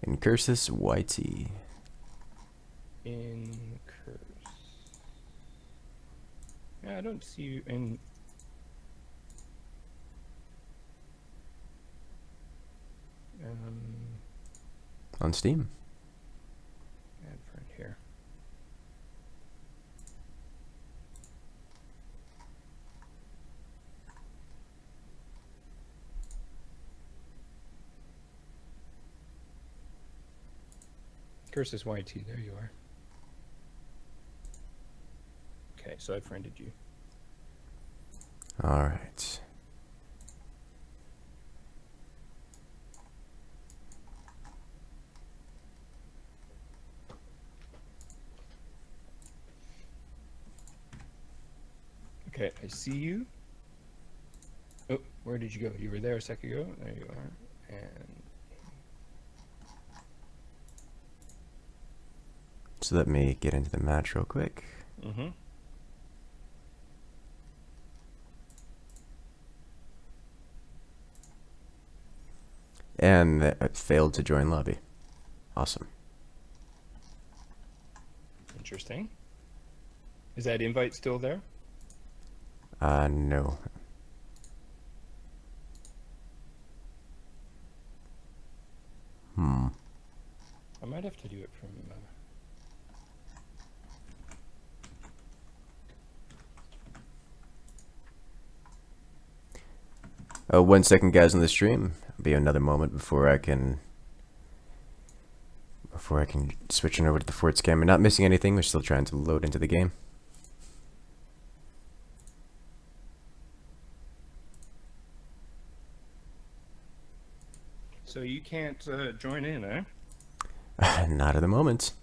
Incursus YT. Incursus. Yeah, I don't see you in. On Steam. Add friend here. Incursus YT, there you are. Okay, so I friended you. All right. Okay, I see you. Oh, where did you go? You were there a second ago. There you are. And So let me get into the match real quick. And it failed to join lobby. Awesome. Interesting. Is that invite still there? No. I might have to do it from. 1 second, guys, on the stream. It'll be another moment before I can switch on over to the Fort Scam. We're not missing anything. We're still trying to load into the game. So you can't join in, eh? Not at the moment.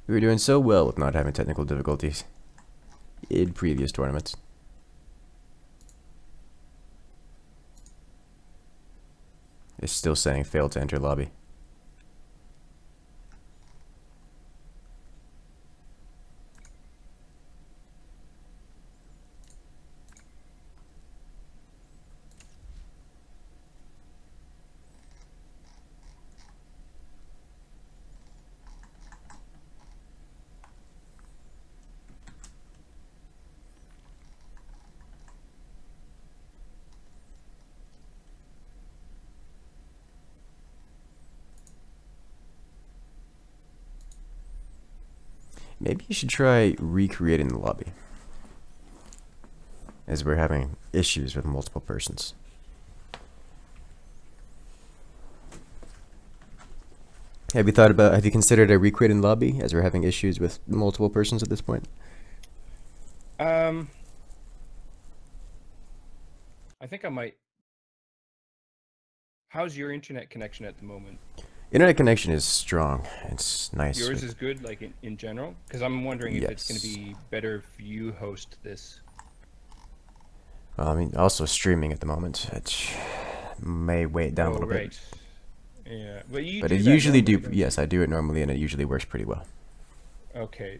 We were doing so well with not having technical difficulties in previous tournaments. It's still saying failed to enter lobby. Maybe you should try recreating the lobby, as we're having issues with multiple persons. Have you considered a recreating lobby, as we're having issues with multiple persons at this point? I think I might. How's your internet connection at the moment? Internet connection is strong. It's nice. Yours is good, like in general? Because I'm wondering if it's going to Yes. be better if you host this. I mean, also streaming at the moment. It may weigh it down a little bit. Yeah, but you But do it that usually normally, don't yes, you? I do it normally, and it usually works pretty well. Okay.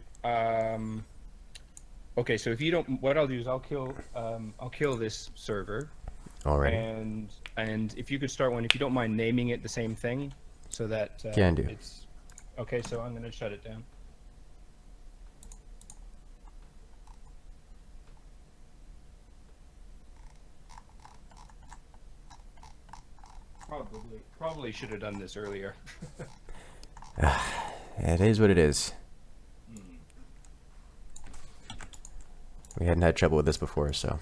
Okay, so if you don't, what I'll do is I'll kill this server, Alrighty. and if you could start one, if you don't mind naming it the same thing, so that Can do. it's okay. So I'm gonna shut it down. Probably should have done this earlier. It is what it is. We hadn't had trouble with this before, so.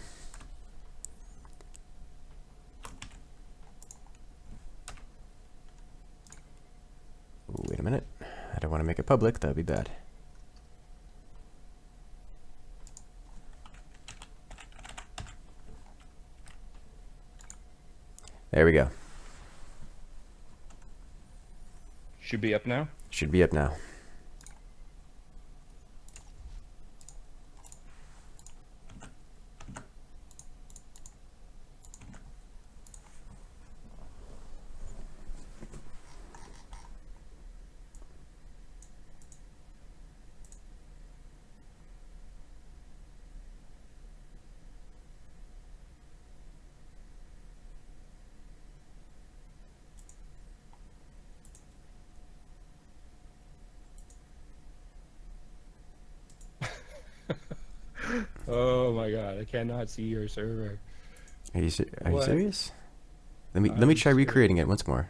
Ooh, wait a minute. I don't want to make it public. That'd be bad. There we go. Should be up now. Should be up now. Oh my god, I cannot see your server. Are you What? serious? Let me I'm try recreating serious. it once more.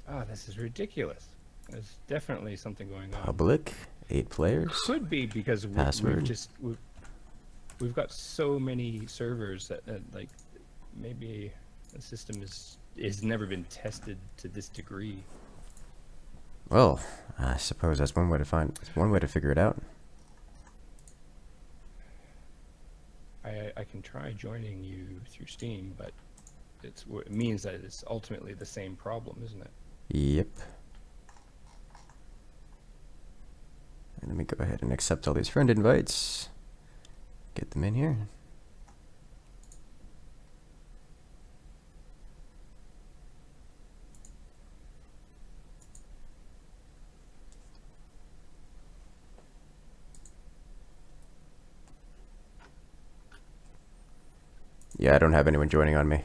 Oh, this is ridiculous. There's definitely something going on. Public, 8 players, Could be because password. we've got so many servers that like maybe the system is never been tested to this degree. Well, I suppose that's one way to figure it out. I can try joining you through Steam, but it means that it's ultimately the same problem, isn't it? Yep. Let me go ahead and accept all these friend invites. Get them in here. Yeah, I don't have anyone joining on me.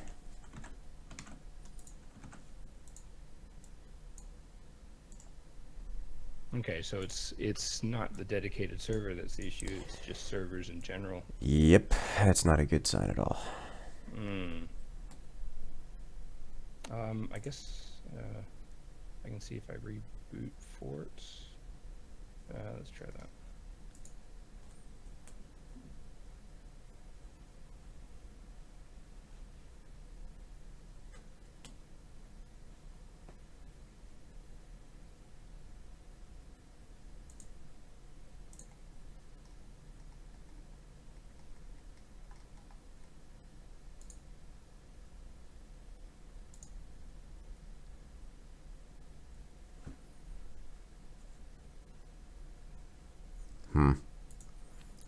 Okay, so it's not the dedicated server that's the issue, it's just servers in general. Yep, that's not a good sign at all. I guess I can see if I reboot forts. Let's try that.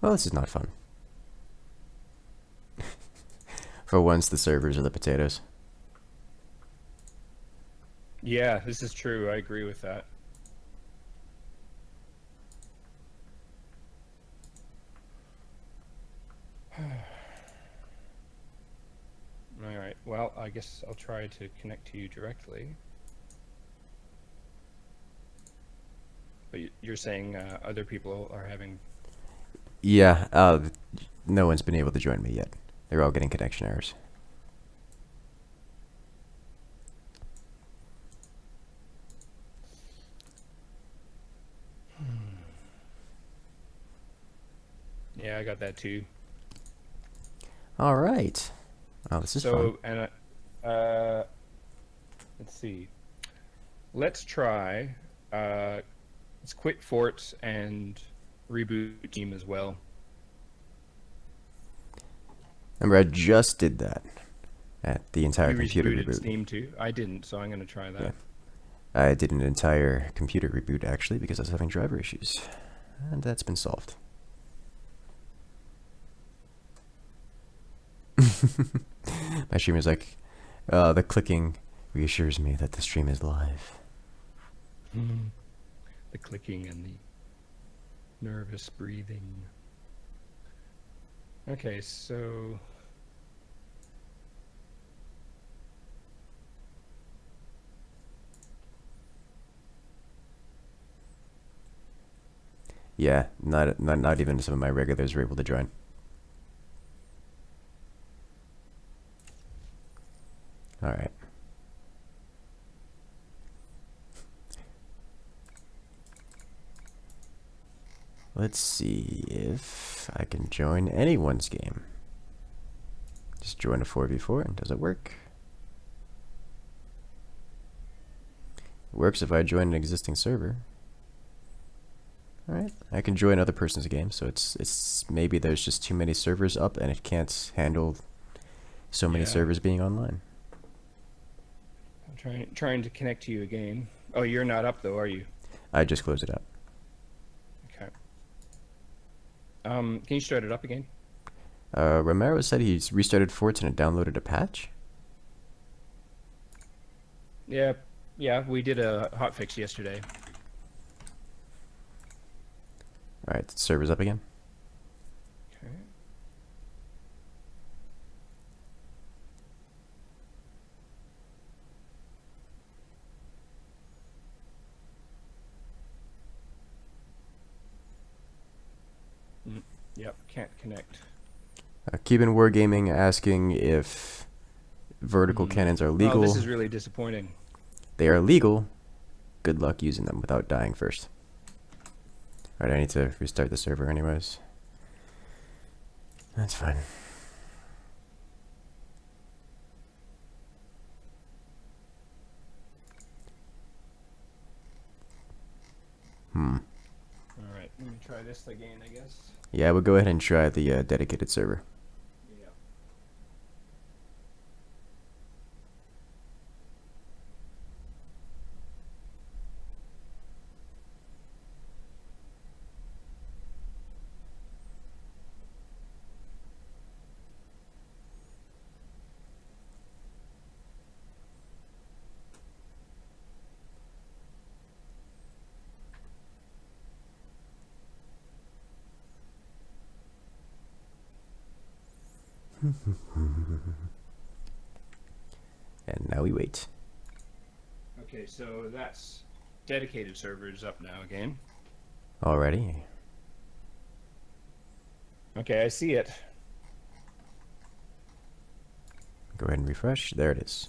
Well, this is not fun. For once, the servers are the potatoes. Yeah, this is true. I agree with that. All right. Well, I guess I'll try to connect to you directly. But you're saying other people are having... Yeah, no one's been able to join me yet. They're all getting connection errors. Yeah, I got that too. All right. Oh, this is fun. So, and let's see. Let's try. Let's quit forts and reboot team as well. Remember, I just did that at the entire You computer rebooted reboot. Steam too? I didn't, so I'm going to try that. Yeah. I did an entire computer reboot, actually, because I was having driver issues. And that's been solved. My stream is like, the clicking reassures me that the stream is live. The clicking and the nervous breathing. Okay, so... Yeah, not even some of my regulars were able to join. All right. Let's see if I can join anyone's game. Just join a 4v4 and does it work? It works if I join an existing server. Alright, I can join other person's game, so it's maybe there's just too many servers up and it can't handle so many servers being online. I'm trying to connect to you again. Oh, you're not up though, are you? I just closed it out. Okay. Can you start it up again? Romero said he's restarted Forts and it downloaded a patch? Yeah, we did a hotfix yesterday. Alright, server's up again. Okay. Yep, can't connect. Cuban Wargaming asking if vertical cannons are legal. Oh, this is really disappointing. They are legal. Good luck using them without dying first. Alright, I need to restart the server anyways. That's fine. Alright, let me try this again, I guess. Yeah, we'll go ahead and try the dedicated server. Yeah. And now we wait. Okay, so that's dedicated servers up now again. Alrighty. Okay, I see it. Go ahead and refresh. There it is.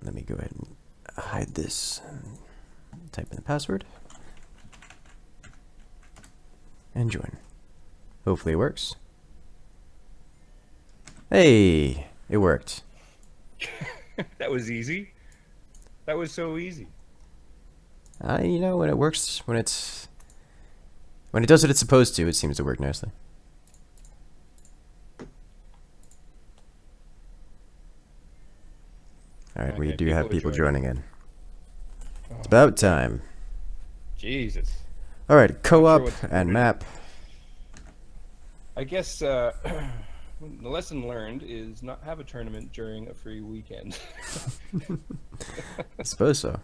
Let me go ahead and hide this. Type in the password. And join. Hopefully it works. Hey, it worked. That was easy. That was so easy. You know, when it works, when it does what it's supposed to, it seems to work nicely. Alright, Okay, we do have people joining. joining in. Oh, It's about time. Jesus. Alright, co-op what to and do. map. I guess the lesson learned is not have a tournament during a free weekend. I suppose so.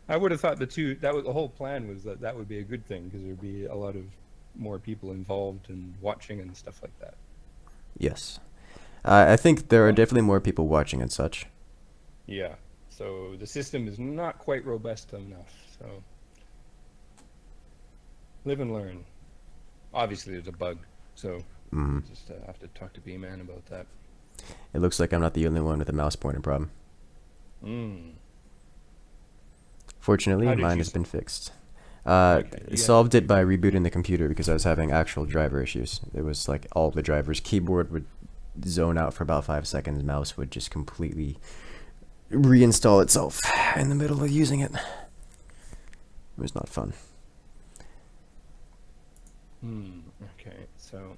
I would have thought the whole plan was that would be a good thing because there'd be a lot of more people involved and watching and stuff like that. Yes. I think there are definitely more people watching and such. Yeah. So the system is not quite robust enough. So live and learn. Obviously, there's a bug. So just have to talk to B-Man about that. It looks like I'm not the only one with a mouse pointer problem. Fortunately, How did mine you has been fixed. Okay, Solved it by rebooting the computer because I was having actual driver issues. It was like all the drivers. Keyboard would zone out for about 5 seconds. Mouse would just completely reinstall itself in the middle of using it. It was not fun. Okay, so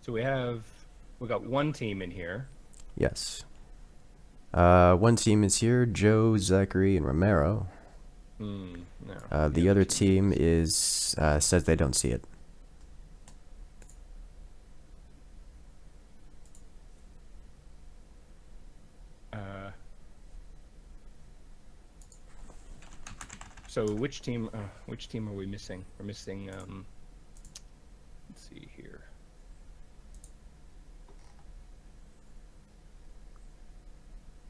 we got one team in here. Yes. One team is here, Joe, Zachary, and Romero. No. The other team is says they don't see it. So which team are we missing? We're missing let's see here.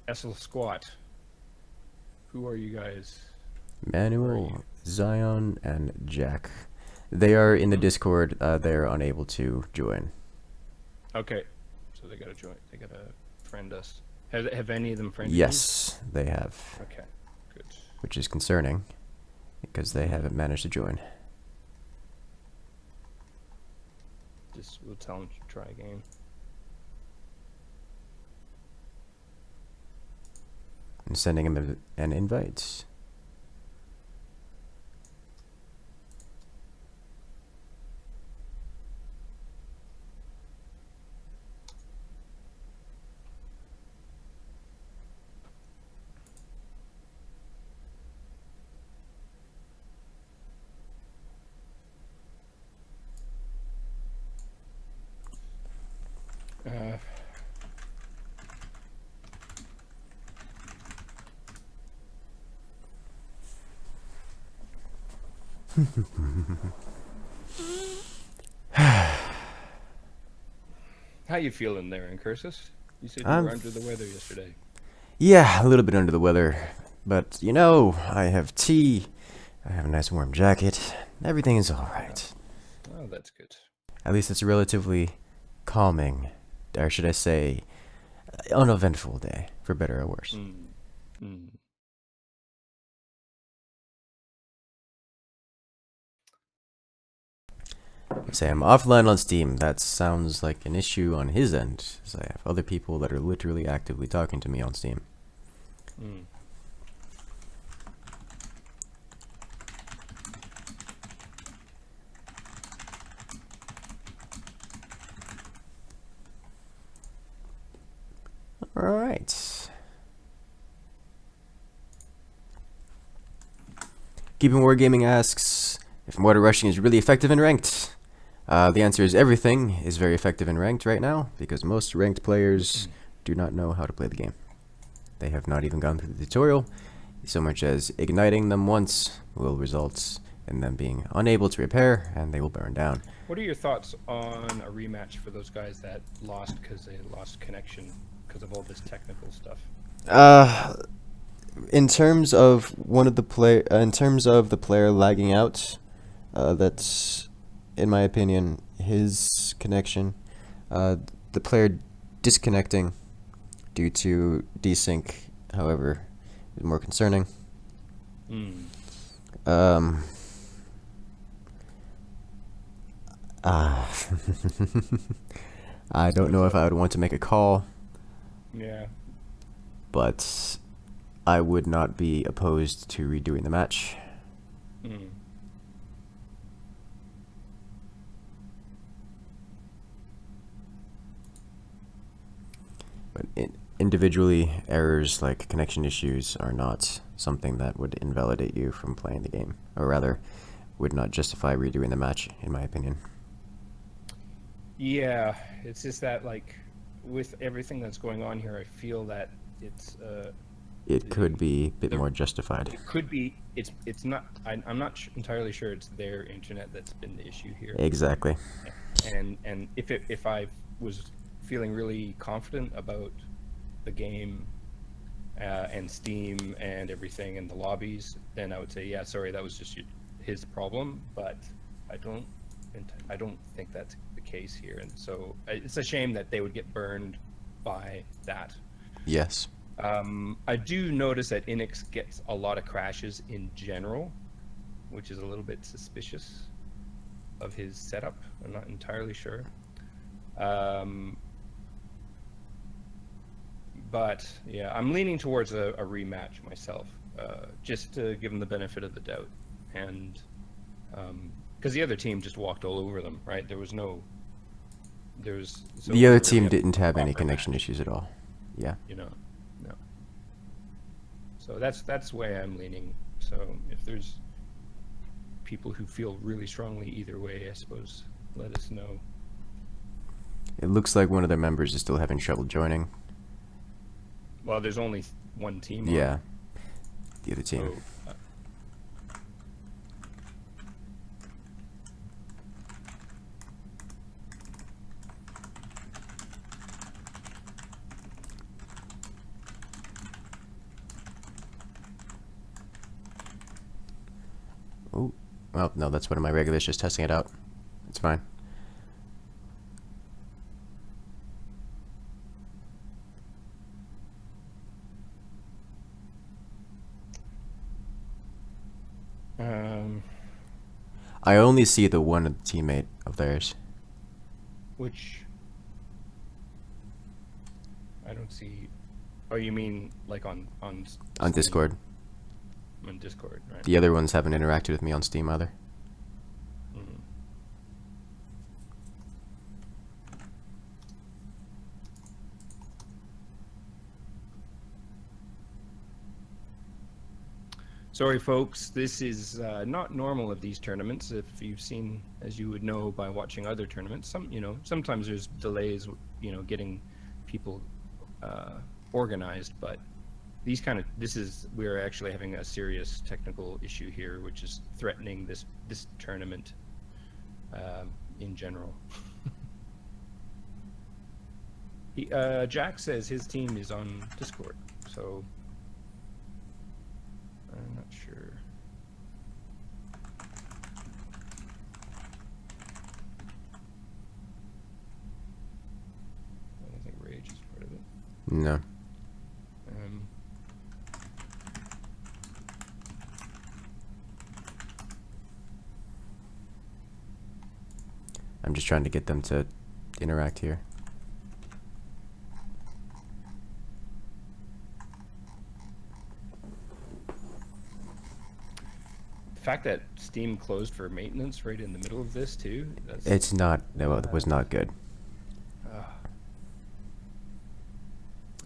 Essel Squat. Who are you guys? Manuel, Zion, and Jack. They are in the Discord. They are unable to join. Okay, so they gotta join. They gotta friend us. Have any of them friended you? Yes, they have. Okay, good. Which is concerning because they haven't managed to join. We'll tell them to try again. I'm sending him an invite. How you feeling there, Incursus? You said you were under the weather yesterday. Yeah, a little bit under the weather. But, you know, I have tea, I have a nice warm jacket, everything is alright. Oh, that's good. At least it's a relatively calming, or should I say, uneventful day, for better or worse. Mm. Mm. Say I'm offline on Steam. That sounds like an issue on his end, as I have other people that are literally actively talking to me on Steam. Mm. Alright. Keeping Wargaming asks if mortar rushing is really effective in ranked. The answer is everything is very effective in ranked right now, because most ranked players do not know how to play the game. They have not even gone through the tutorial, so much as igniting them once will result in them being unable to repair, and they will burn down. What are your thoughts on a rematch for those guys that lost because they lost connection because of all this technical stuff? In terms of in terms of the player lagging out, that's, in my opinion, his connection. The player disconnecting due to desync, however, is more concerning. Mm. I don't know if I would want to make a call, Yeah. but I would not be opposed to redoing the match. Mm. But individually, errors like connection issues are not something that would invalidate you from playing the game, or rather, would not justify redoing the match, in my opinion. Yeah, it's just that, like, with everything that's going on here, I feel that it's It could be a bit the- more justified. it could be it's not. I'm not entirely sure it's their internet that's been the issue here. Exactly. And if I was feeling really confident about the game and Steam and everything and the lobbies, then I would say, yeah, sorry, that was just his problem. But I don't think that's the case here, and so it's a shame that they would get burned by that. Yes. I do notice that Inix gets a lot of crashes in general, which is a little bit suspicious of his setup. I'm not entirely sure. But yeah, I'm leaning towards a rematch myself, just to give them the benefit of the doubt, and because the other team just walked all over them, right? There was so The other really team a didn't have any proper connection match, issues at all. Yeah. you know. No. So that's the way I'm leaning. So if there's people who feel really strongly either way, I suppose let us know. It looks like one of their members is still having trouble joining. Well, there's only one team. Yeah. The other team. So, Oh, well, no, that's one of my regulars just testing it out. It's fine. I only see the one teammate of theirs. which I don't see. Oh, you mean like on On Steam? Discord. On Discord, right? The other ones haven't interacted with me on Steam either. Mm. Sorry, folks. This is not normal of these tournaments. If you've seen, as you would know by watching other tournaments, sometimes there's delays, getting people organized. But we're actually having a serious technical issue here, which is threatening this tournament in general. Jack says his team is on Discord, so No. I'm just trying to get them to interact here. The fact that Steam closed for maintenance right in the middle of this too. It's not. No, it was not good.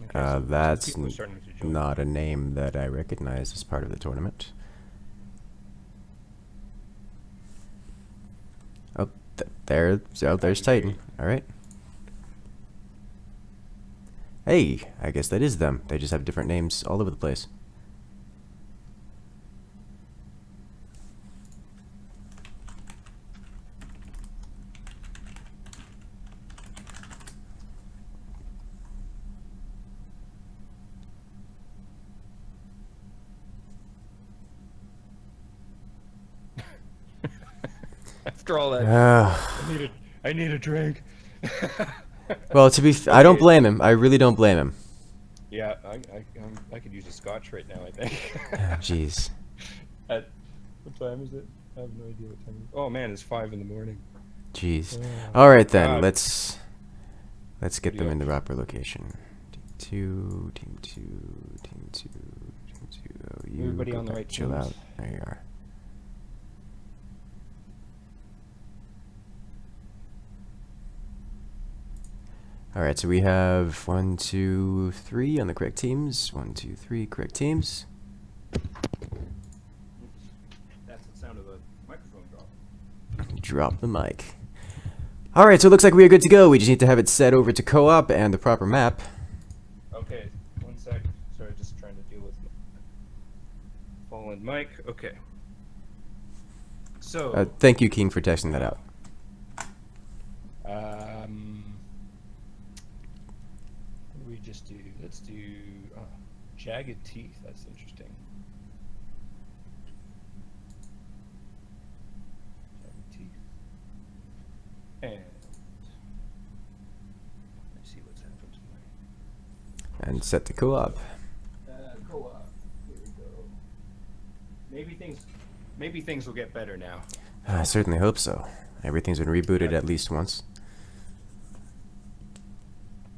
Okay, so That's people are starting to join. not a name that I recognize as part of the tournament. Oh, there's Titan. All right. Hey, I guess that is them. They just have different names all over the place. After all that, I need a drink. Well, I don't blame him. I really don't blame him. Yeah, I could use a scotch right now, I think. Jeez. What time is it? I have no idea what time it is. Oh man, it's 5 in the morning. Jeez. All right then, God. let's get them in the proper location. Team 2, Team 2, Team 2, Team 2. Oh, you Everybody go on the back, right chill teams. out. There you are. All right, so we have 1, 2, 3 on the correct teams. 1, 2, 3 correct teams. That's the sound of a microphone drop. Drop the mic. All right, so it looks like we are good to go. We just need to have it set over to co-op and the proper map. Okay, 1 sec. Sorry, just trying to deal with fallen mic. Okay. So. Thank you, King, for testing that out. What do we just do? Let's do jagged teeth. That's interesting. Jagged teeth. And let's see what's happened to my. And set to co-op. Co-op. Here we go. Maybe things will get better now. I certainly hope so. Everything's been rebooted at least once.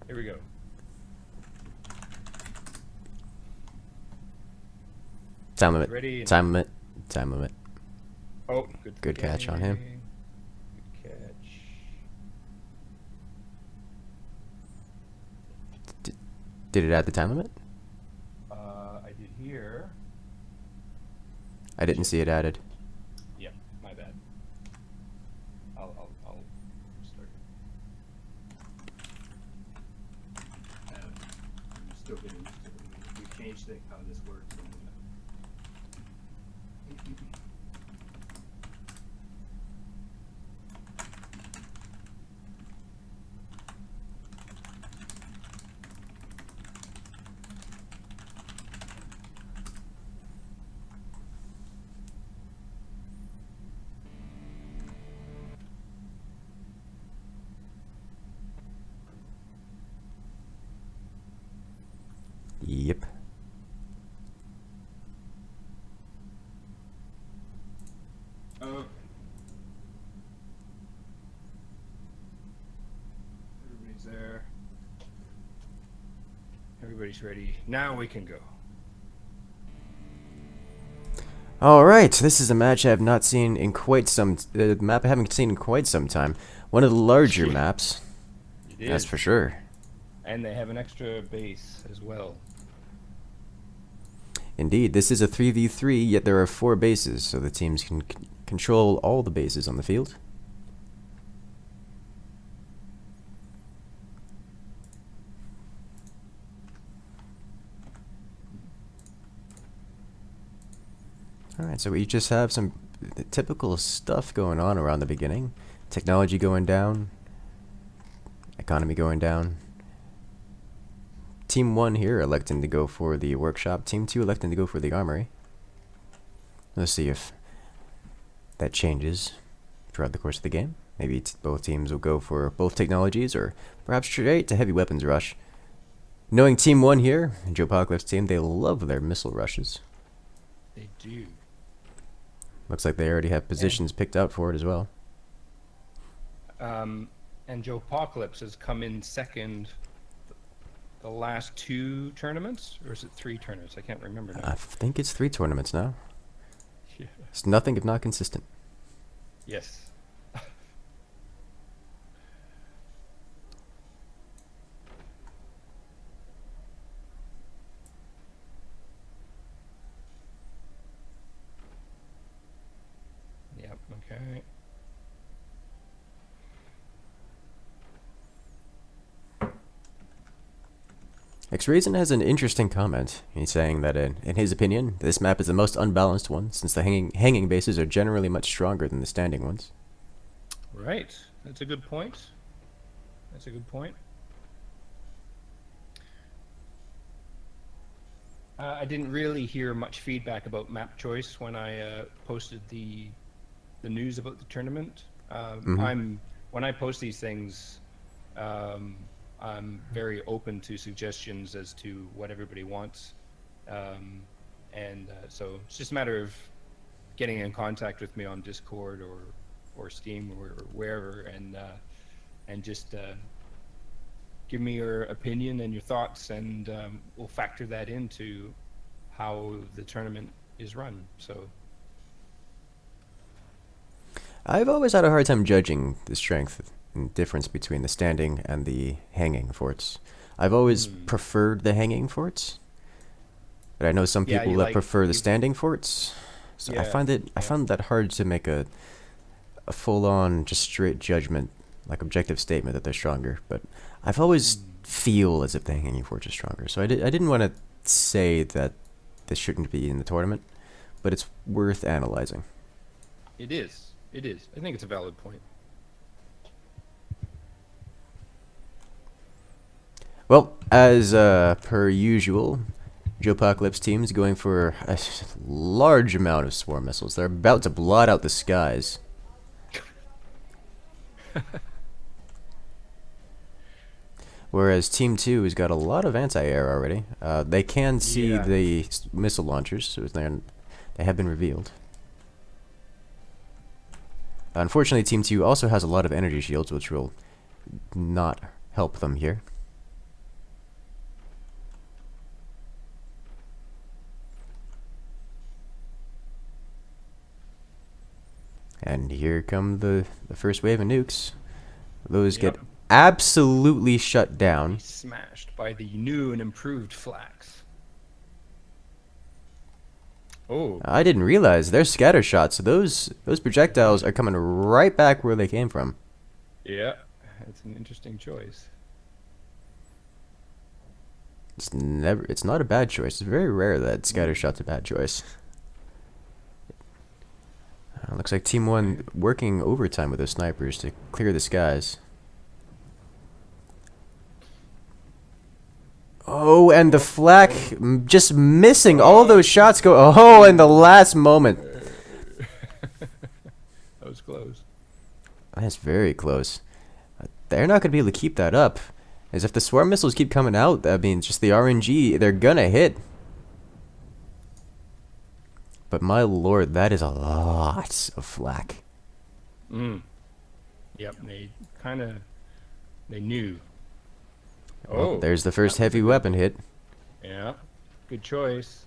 Here we go. Time limit. Ready? Time limit. Time limit. Oh, Good catch on him. Good catch. Did it add the time limit? I did here. I didn't see it added. Yeah, my bad. I'll start. I'm still getting used to it. We changed how this works. Yep. Oh. Everybody's there. Everybody's ready. Now we can go. All right, this is a match I have not seen in quite some. Map I haven't seen in quite some time. One of the larger maps. It is. That's for sure. And they have an extra base as well. Indeed, this is a 3v3, yet there are 4 bases, so the teams can control all the bases on the field. Alright, so we just have some typical stuff going on around the beginning. Technology going down, economy going down. Team 1 here electing to go for the workshop. Team 2 electing to go for the armory. Let's see if that changes throughout the course of the game. Maybe both teams will go for both technologies, or perhaps straight to heavy weapons rush. Knowing Team 1 here, Joe Apocalypse team, they love their missile rushes. They do. Looks like they already have positions picked out for it as well. And Joe Apocalypse has come in second the last 2 tournaments, or is it 3 tournaments? I can't remember now. I think it's 3 tournaments now. Yeah. It's nothing if not consistent. Yes. Yep, okay. X-Raisin has an interesting comment. He's saying that in his opinion, this map is the most unbalanced one, since the hanging bases are generally much stronger than the standing ones. Right. That's a good point. That's a good point. I didn't really hear much feedback about map choice when I posted the news about the tournament. When I post these things, I'm very open to suggestions as to what everybody wants, so it's just a matter of getting in contact with me on Discord or Steam or wherever, and just give me your opinion and your thoughts, and we'll factor that into how the tournament is run. So I've always had a hard time judging the strength and difference between the standing and the hanging forts. I've always preferred the hanging forts, but I know some people that prefer the standing forts. So I find that hard to make a full-on, just straight judgment, like objective statement that they're stronger. But I've always feel as if the hanging forts are stronger. So I didn't want to say that this shouldn't be in the tournament, but it's worth analyzing. It is. It is. I think it's a valid point. Well, as per usual, Joe Apocalypse team is going for a large amount of swarm missiles. They're about to blot out the skies. Whereas Team 2 has got a lot of anti-air already. They can see the missile launchers, so they have been revealed. Unfortunately, Team 2 also has a lot of energy shields, which will not help them here. And here come the first wave of nukes. Those get absolutely shut down. Smashed by the new and improved flax. Oh. I didn't realize they're scatter shots. So those projectiles are coming right back where they came from. Yeah, it's an interesting choice. It's not a bad choice. It's very rare that scatter shot's a bad choice. Looks like Team 1 working overtime with those snipers to clear the skies. Oh, and the flak just missing. All those shots go. Oh, in the last moment. That was close. That's very close. They're not going to be able to keep that up. As if the swarm missiles keep coming out, that means just the RNG, they're going to hit. But my lord, that is a lot of flak. Yep, they knew. Well, there's the first heavy weapon hit. Yeah, good choice.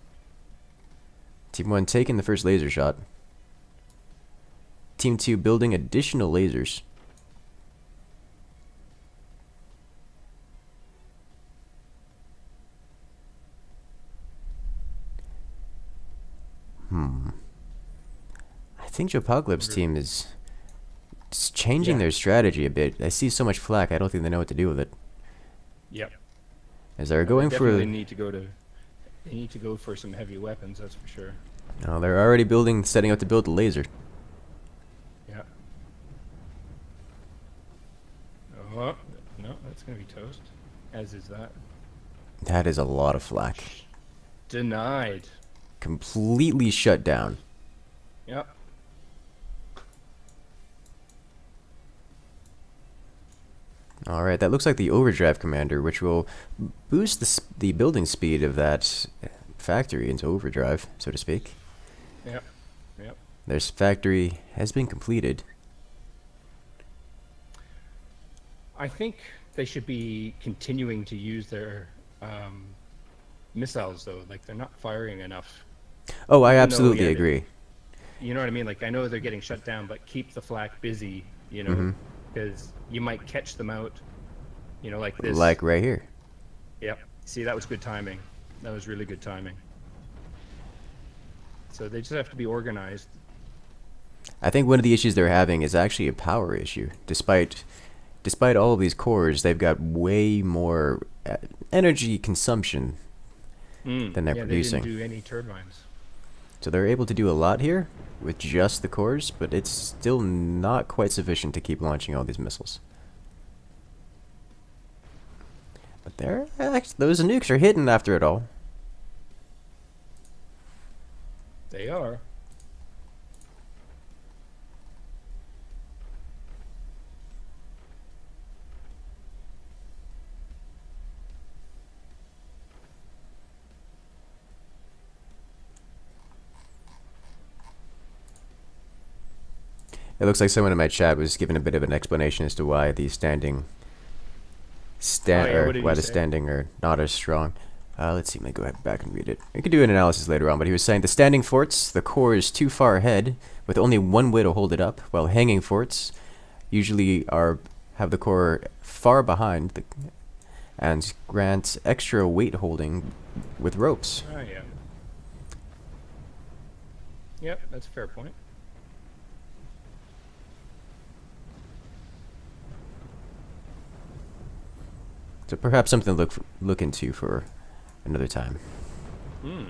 Team 1 taking the first laser shot. Team 2 building additional lasers. I think Joe Apocalypse team is changing their strategy a bit. I see so much flak, I don't think they know what to do with it. Yep. As they're going for... They need to go for some heavy weapons, that's for sure. No, they're already setting out to build the laser. Yeah. Oh, no, that's going to be toast. As is that. That is a lot of flak. Denied. Completely shut down. Yep. All right, that looks like the overdrive commander, which will boost the building speed of that factory into overdrive, so to speak. Yep. Yep. This factory has been completed. I think they should be continuing to use their missiles, though. Like, they're not firing enough. Oh, I Even though, absolutely yeah, agree. you know what I mean? Like, I know they're getting shut down, but keep the flak busy, you know, Mm-hmm. because you might catch them out, you know, like this. Like right here. Yep. See, that was good timing. That was really good timing. So they just have to be organized. I think one of the issues they're having is actually a power issue. Despite all of these cores, they've got way more energy consumption than they're producing. They didn't do any turbines. So they're able to do a lot here with just the cores, but it's still not quite sufficient to keep launching all these missiles. But those nukes are hidden after it all. They are. It looks like someone in my chat was giving a bit of an explanation as to why the why the standing are not as strong. Let's see, let me go back and read it. We could do an analysis later on, but he was saying the standing forts, the core is too far ahead with only one way to hold it up, while hanging forts usually have the core far behind and grant extra weight holding with ropes. Oh, yeah. Yep, that's a fair point. So perhaps something to look into for another time. Hmm.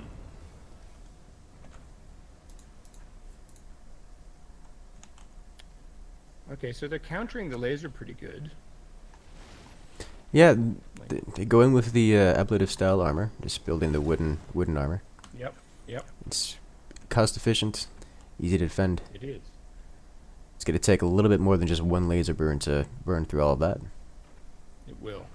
Okay, so they're countering the laser pretty good. Yeah, they go in with the ablative style armor, just building the wooden armor. Yep, yep. It's cost efficient, easy to defend. It is. It's going to take a little bit more than just one laser burn to burn through all of that. It will.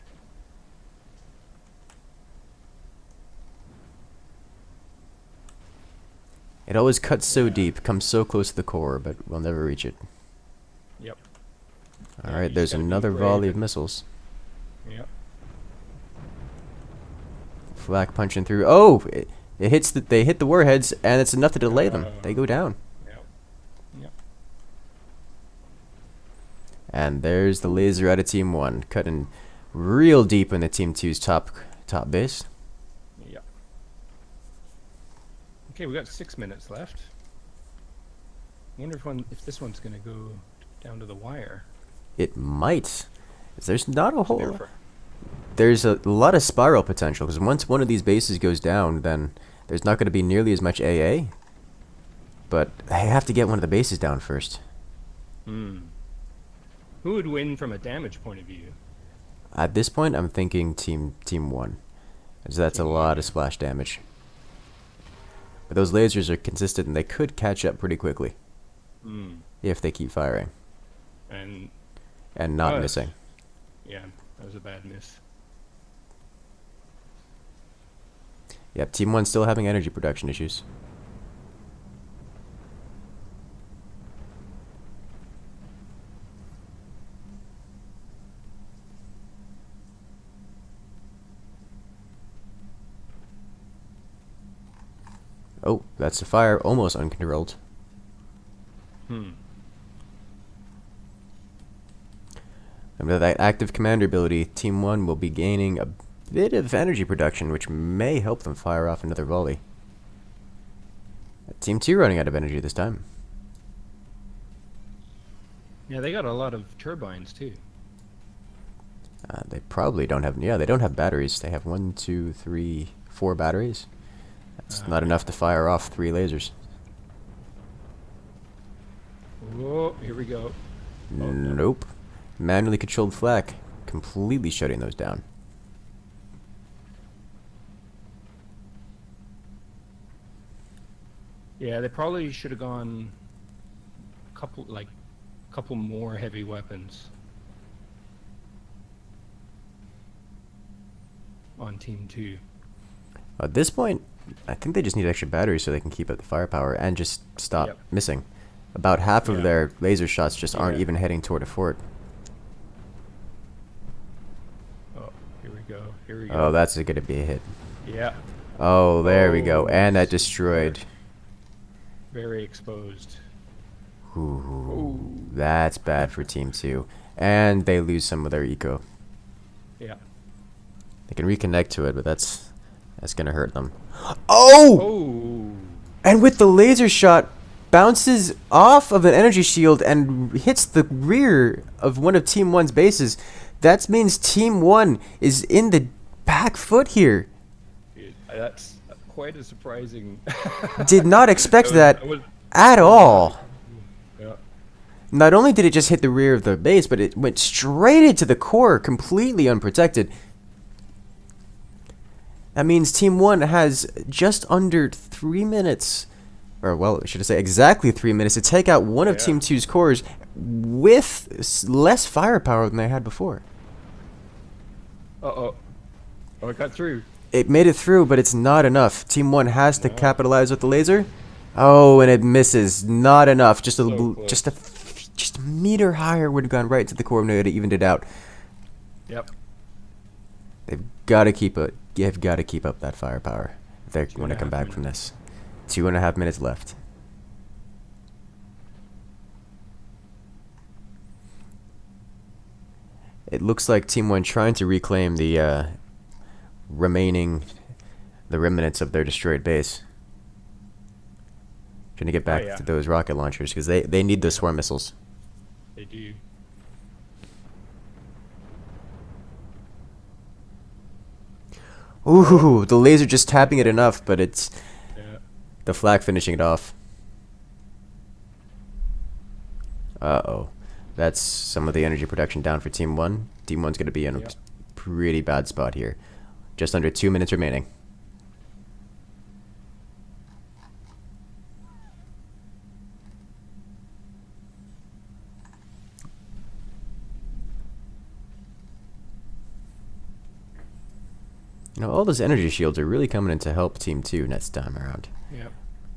It always cuts so deep, comes so close to the core, but we'll never reach it. Yep. All Yeah, right, you there's just gotta be another brave volley of and- missiles. Yep. Flak punching through. Oh, it hits they hit the warheads, and it's enough to delay them. They go down. Yep. Yep. And there's the laser out of Team 1, cutting real deep in the Team 2's top base. Yep. Okay, we got 6 minutes left. Wonder if this one's gonna go down to the wire. It might. There's not a whole. Therefore- There's a lot of spiral potential because once one of these bases goes down, then there's not going to be nearly as much AA. But they have to get one of the bases down first. Hmm. Who would win from a damage point of view? At this point, I'm thinking Team 1, as that's a lot of splash damage. But those lasers are consistent, and they could catch up pretty quickly Hmm. if they keep firing And and not Oh, missing. yeah, that was a bad miss. Yep, Team 1's still having energy production issues. Oh, that's a fire, almost uncontrolled. Hmm. And with that active commander ability, Team 1 will be gaining a bit of energy production, which may help them fire off another volley. Team 2 running out of energy this time. Yeah, they got a lot of turbines too. They probably don't have, they don't have batteries. They have 1, 2, 3, 4 batteries. That's not enough to fire off 3 lasers. Whoa, here we go. Oh, no. Nope. Manually controlled flak, completely shutting those down. Yeah, they probably should have gone couple more heavy weapons. on Team 2. At this point, I think they just need extra batteries so they can keep up the firepower and just stop Yep. missing. About half of Yeah. their laser shots just aren't Yeah. even heading toward a fort. Oh, here we go. Here we go. Oh, that's going to be a hit. Yeah. Oh, there we go. Oh, And that super. destroyed. Very exposed. Ooh, that's bad for Team 2. And they lose some of their eco. Yeah. They can reconnect to it, but that's going to hurt them. Oh! Oh. And with the laser shot, bounces off of an energy shield and hits the rear of one of Team 1's bases. That means Team 1 is in the back foot here. That's quite a surprising. Did not expect that was- at all. Yeah. Not only did it just hit the rear of the base, but it went straight into the core, completely unprotected. That means Team 1 has just under 3 minutes, or well, should I say exactly 3 minutes, to take out one of Yeah. Team 2's cores with less firepower than they had before. Uh-oh. Oh, it got through. It made it through, but it's not enough. Team 1 has to No. capitalize with the laser. Oh, and it misses. Not enough. Just a So close. just a meter higher would have gone right to the core and it would have evened it out. Yep. They've got to keep it. You've got to keep up that firepower if they want to 2.5 come back from this. 2.5 minutes left. It looks like Team 1 trying to reclaim the the remnants of their destroyed base. Trying to get back yeah. to those rocket launchers because they need those swarm missiles. They do. Ooh, the laser just tapping it enough, but it's Yeah. the flak finishing it off. Uh-oh. That's some of the energy production down for Team 1. Team 1's going to be in a Yep. pretty bad spot here. Just under 2 minutes remaining. You know, all those energy shields are really coming in to help Team 2 next time around. Yep.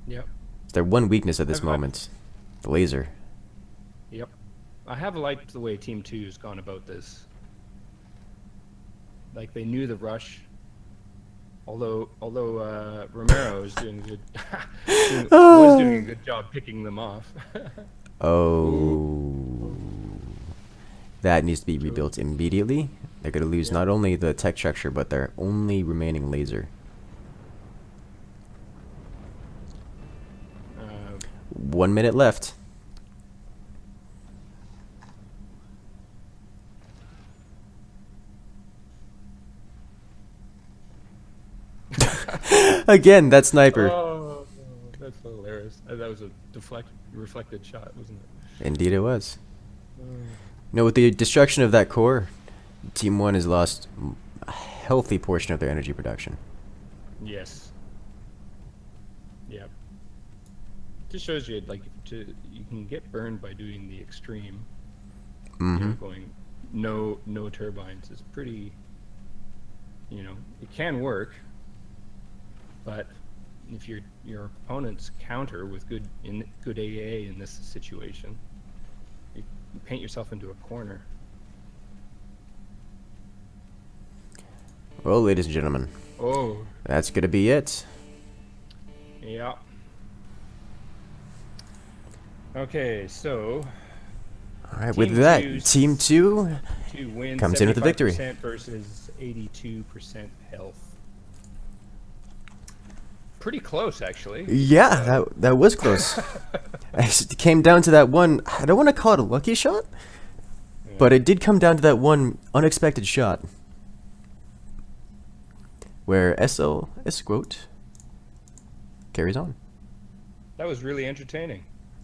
Yep. It's their one weakness at this I've- moment. The laser. Yep. I have liked the way Team 2 has gone about this. Like, they knew the rush. Although Romero is doing good, was doing a good job picking them off. Oh. That needs to be rebuilt immediately. They're going to lose not only the tech structure, but their only remaining laser. Uh, 1 minute left. Again, that sniper. oh, that's hilarious. That was a reflected shot, wasn't it? Indeed it was. No, with the destruction of that core, Team 1 has lost a healthy portion of their energy production. Yes. Yep. Just shows you like you can get burned by doing the extreme. You know, Mm-hmm. going no turbines is pretty. You know, it can work, but if your opponent's counter with good AA in this situation, you paint yourself into a corner. Well, ladies and gentlemen, Oh, that's going to be it. yeah. Okay, so All right, Team with that, two's- Team 2 to win comes in with the victory. 75% versus 82% health. Pretty close, actually. Yeah, that was close. It came down to that one. I don't want to call it a lucky shot, but it did come down to that one unexpected shot where SL Esquote carries on. That was really entertaining.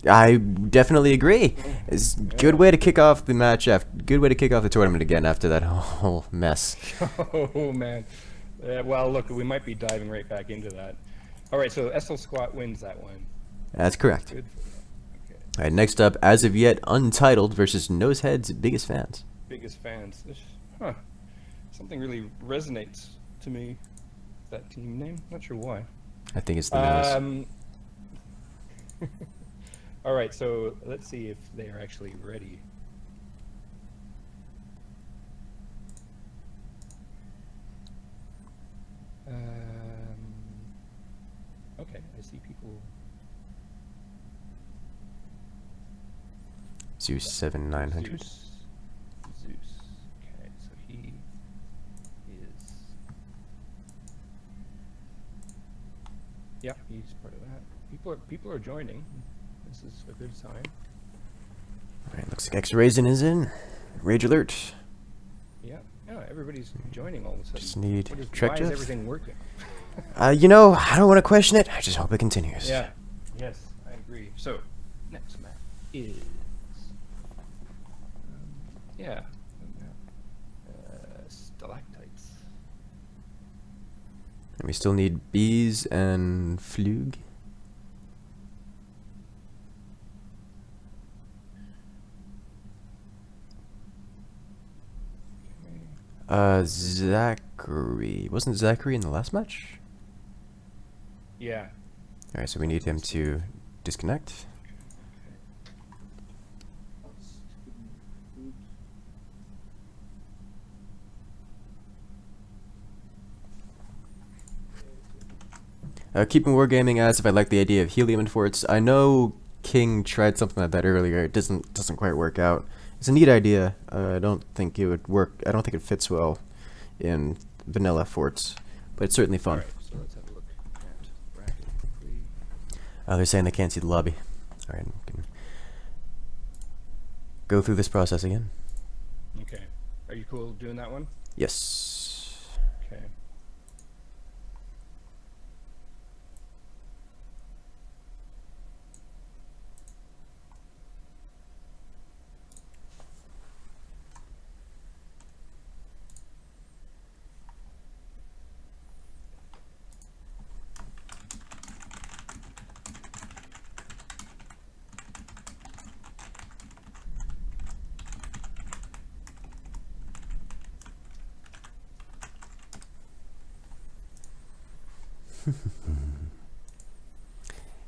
I definitely agree. It's a good way to kick off the match. Good way to kick off the tournament again after that whole mess. Oh man. Well, look, we might be diving right back into that. All right, so SL Squat wins that one. That's correct. Good for them. Okay. All right, next up, as of yet untitled versus Nosehead's biggest fans. Biggest fans. Huh. Something really resonates to me. That team name? Not sure why. I think it's the nose. All right, so let's see if they are actually ready. Okay, I see people. Zeus 7900. Zeus. Okay, so he is. Yeah, he's part of that. People are joining. This is a good sign. Alright, looks like X-Raisin is in. Rage alert. Yeah, everybody's joining all of a sudden. Just need Why Trek is everything working? You know, I don't want to question it. I just hope it continues. Yeah. Yes, I agree. So, next map is. Yeah. Stalactites. And we still need bees and flug. Zachary. Wasn't Zachary in the last match? Yeah. Alright, so we need him to disconnect. Keeping wargaming as if I like the idea of helium in forts. I know King tried something like that earlier. It doesn't quite work out. It's a neat idea. I don't think it would work. I don't think it fits well in vanilla forts, but it's certainly fun. All right, so let's have a look at bracket quickly. They're saying they can't see the lobby. All right, we can go through this process again. Okay. Are you cool doing that one? Yes. Okay.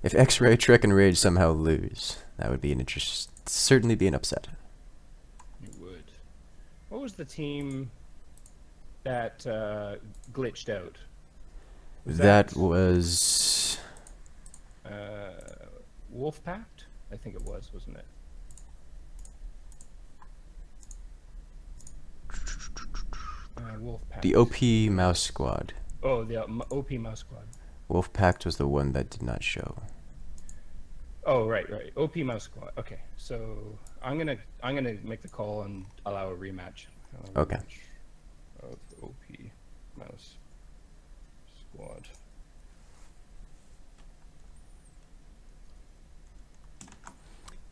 If X-Ray, Trek, and Rage somehow lose, that would be certainly be an upset. It would. What was the team that glitched out? That was Wolf Pact? I think it was, wasn't it? Wolf Pact. the OP Mouse Squad. Oh, the OP Mouse Squad. Wolf Pact was the one that did not show. Oh, right. OP Mouse Squad. Okay, so I'm gonna make the call and allow a rematch. Okay. Of OP Mouse Squad.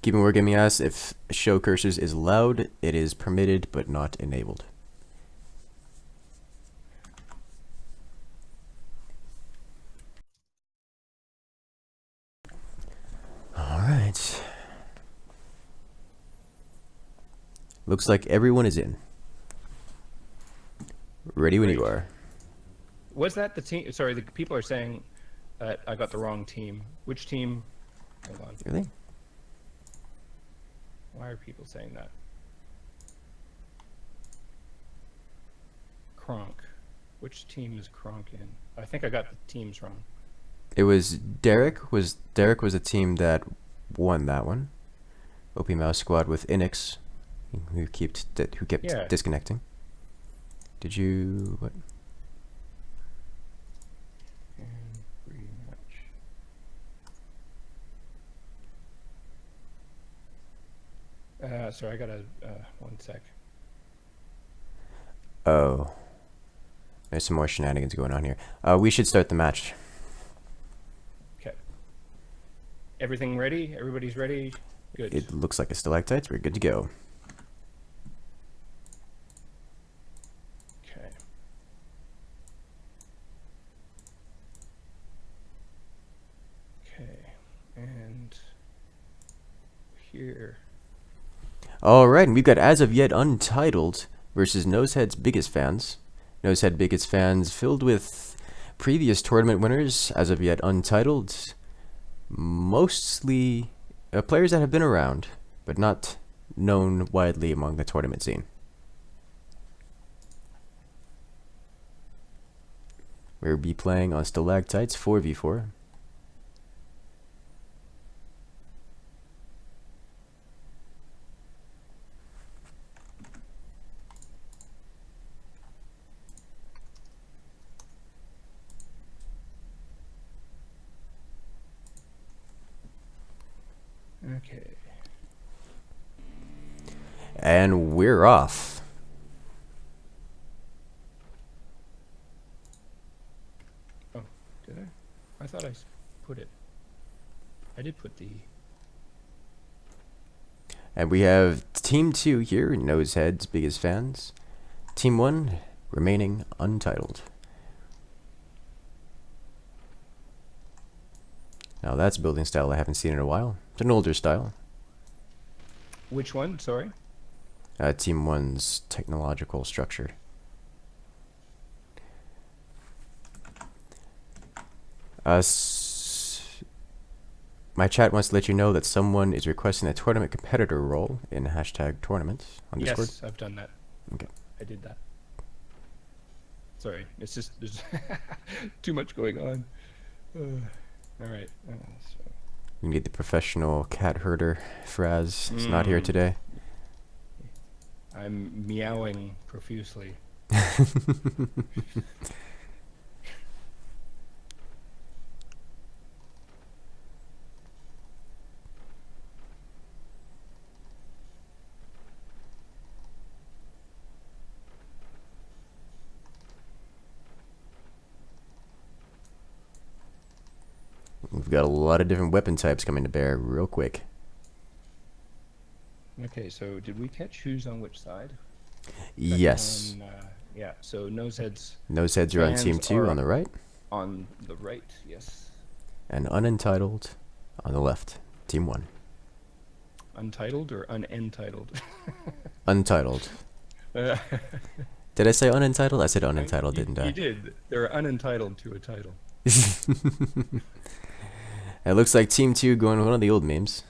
Keeping wargaming as if show cursors is allowed, it is permitted but not enabled. Alright. Looks like everyone is in. Ready when you are. Was that the team? Sorry, the people are saying I got the wrong team. Which team? Hold on. Really? Why are people saying that? Kronk. Which team is Kronk in? I think I got the teams wrong. It was Derek was a team that won that one. OP Mouse Squad with Inix, who kept Yeah. disconnecting. Did you what? And rematch. Sorry, I got a 1 sec. Oh, there's some more shenanigans going on here. We should start the match. Okay. Everything ready? Everybody's ready? Good. It looks like a stalactites. We're good to go. Okay. Okay. And here. All right, and we've got as of yet untitled versus Nosehead's biggest fans. Nosehead Bigots fans filled with previous tournament winners, as of yet untitled. Mostly players that have been around, but not known widely among the tournament scene. We'll be playing on Stalactites 4v4. Okay. And we're off. Oh, did I? I thought I put it. I did put the... And we have Team 2 here, Nosehead's biggest fans. Team 1 remaining untitled. Now that's a building style I haven't seen in a while. It's an older style. Which one? Sorry? Team 1's technological structure. My chat wants to let you know that someone is requesting a tournament competitor role in hashtag tournament on Discord. Yes, I've done that. Okay. I did that. Sorry, it's just there's too much going on. All right. So. You need the professional cat herder, Fraz. It's not here today. I'm meowing profusely. We've got a lot of different weapon types coming to bear real quick. Okay, so did we catch who's on which side? Yes. Yeah, so Noseheads. Noseheads are on Team 2 on the right. On the right, yes. And Unentitled on the left. Team 1. Untitled or unentitled? Untitled. Did I say unentitled? I said unentitled, didn't I? You did. They're unentitled to a title. It looks like Team 2 going with one of the old memes.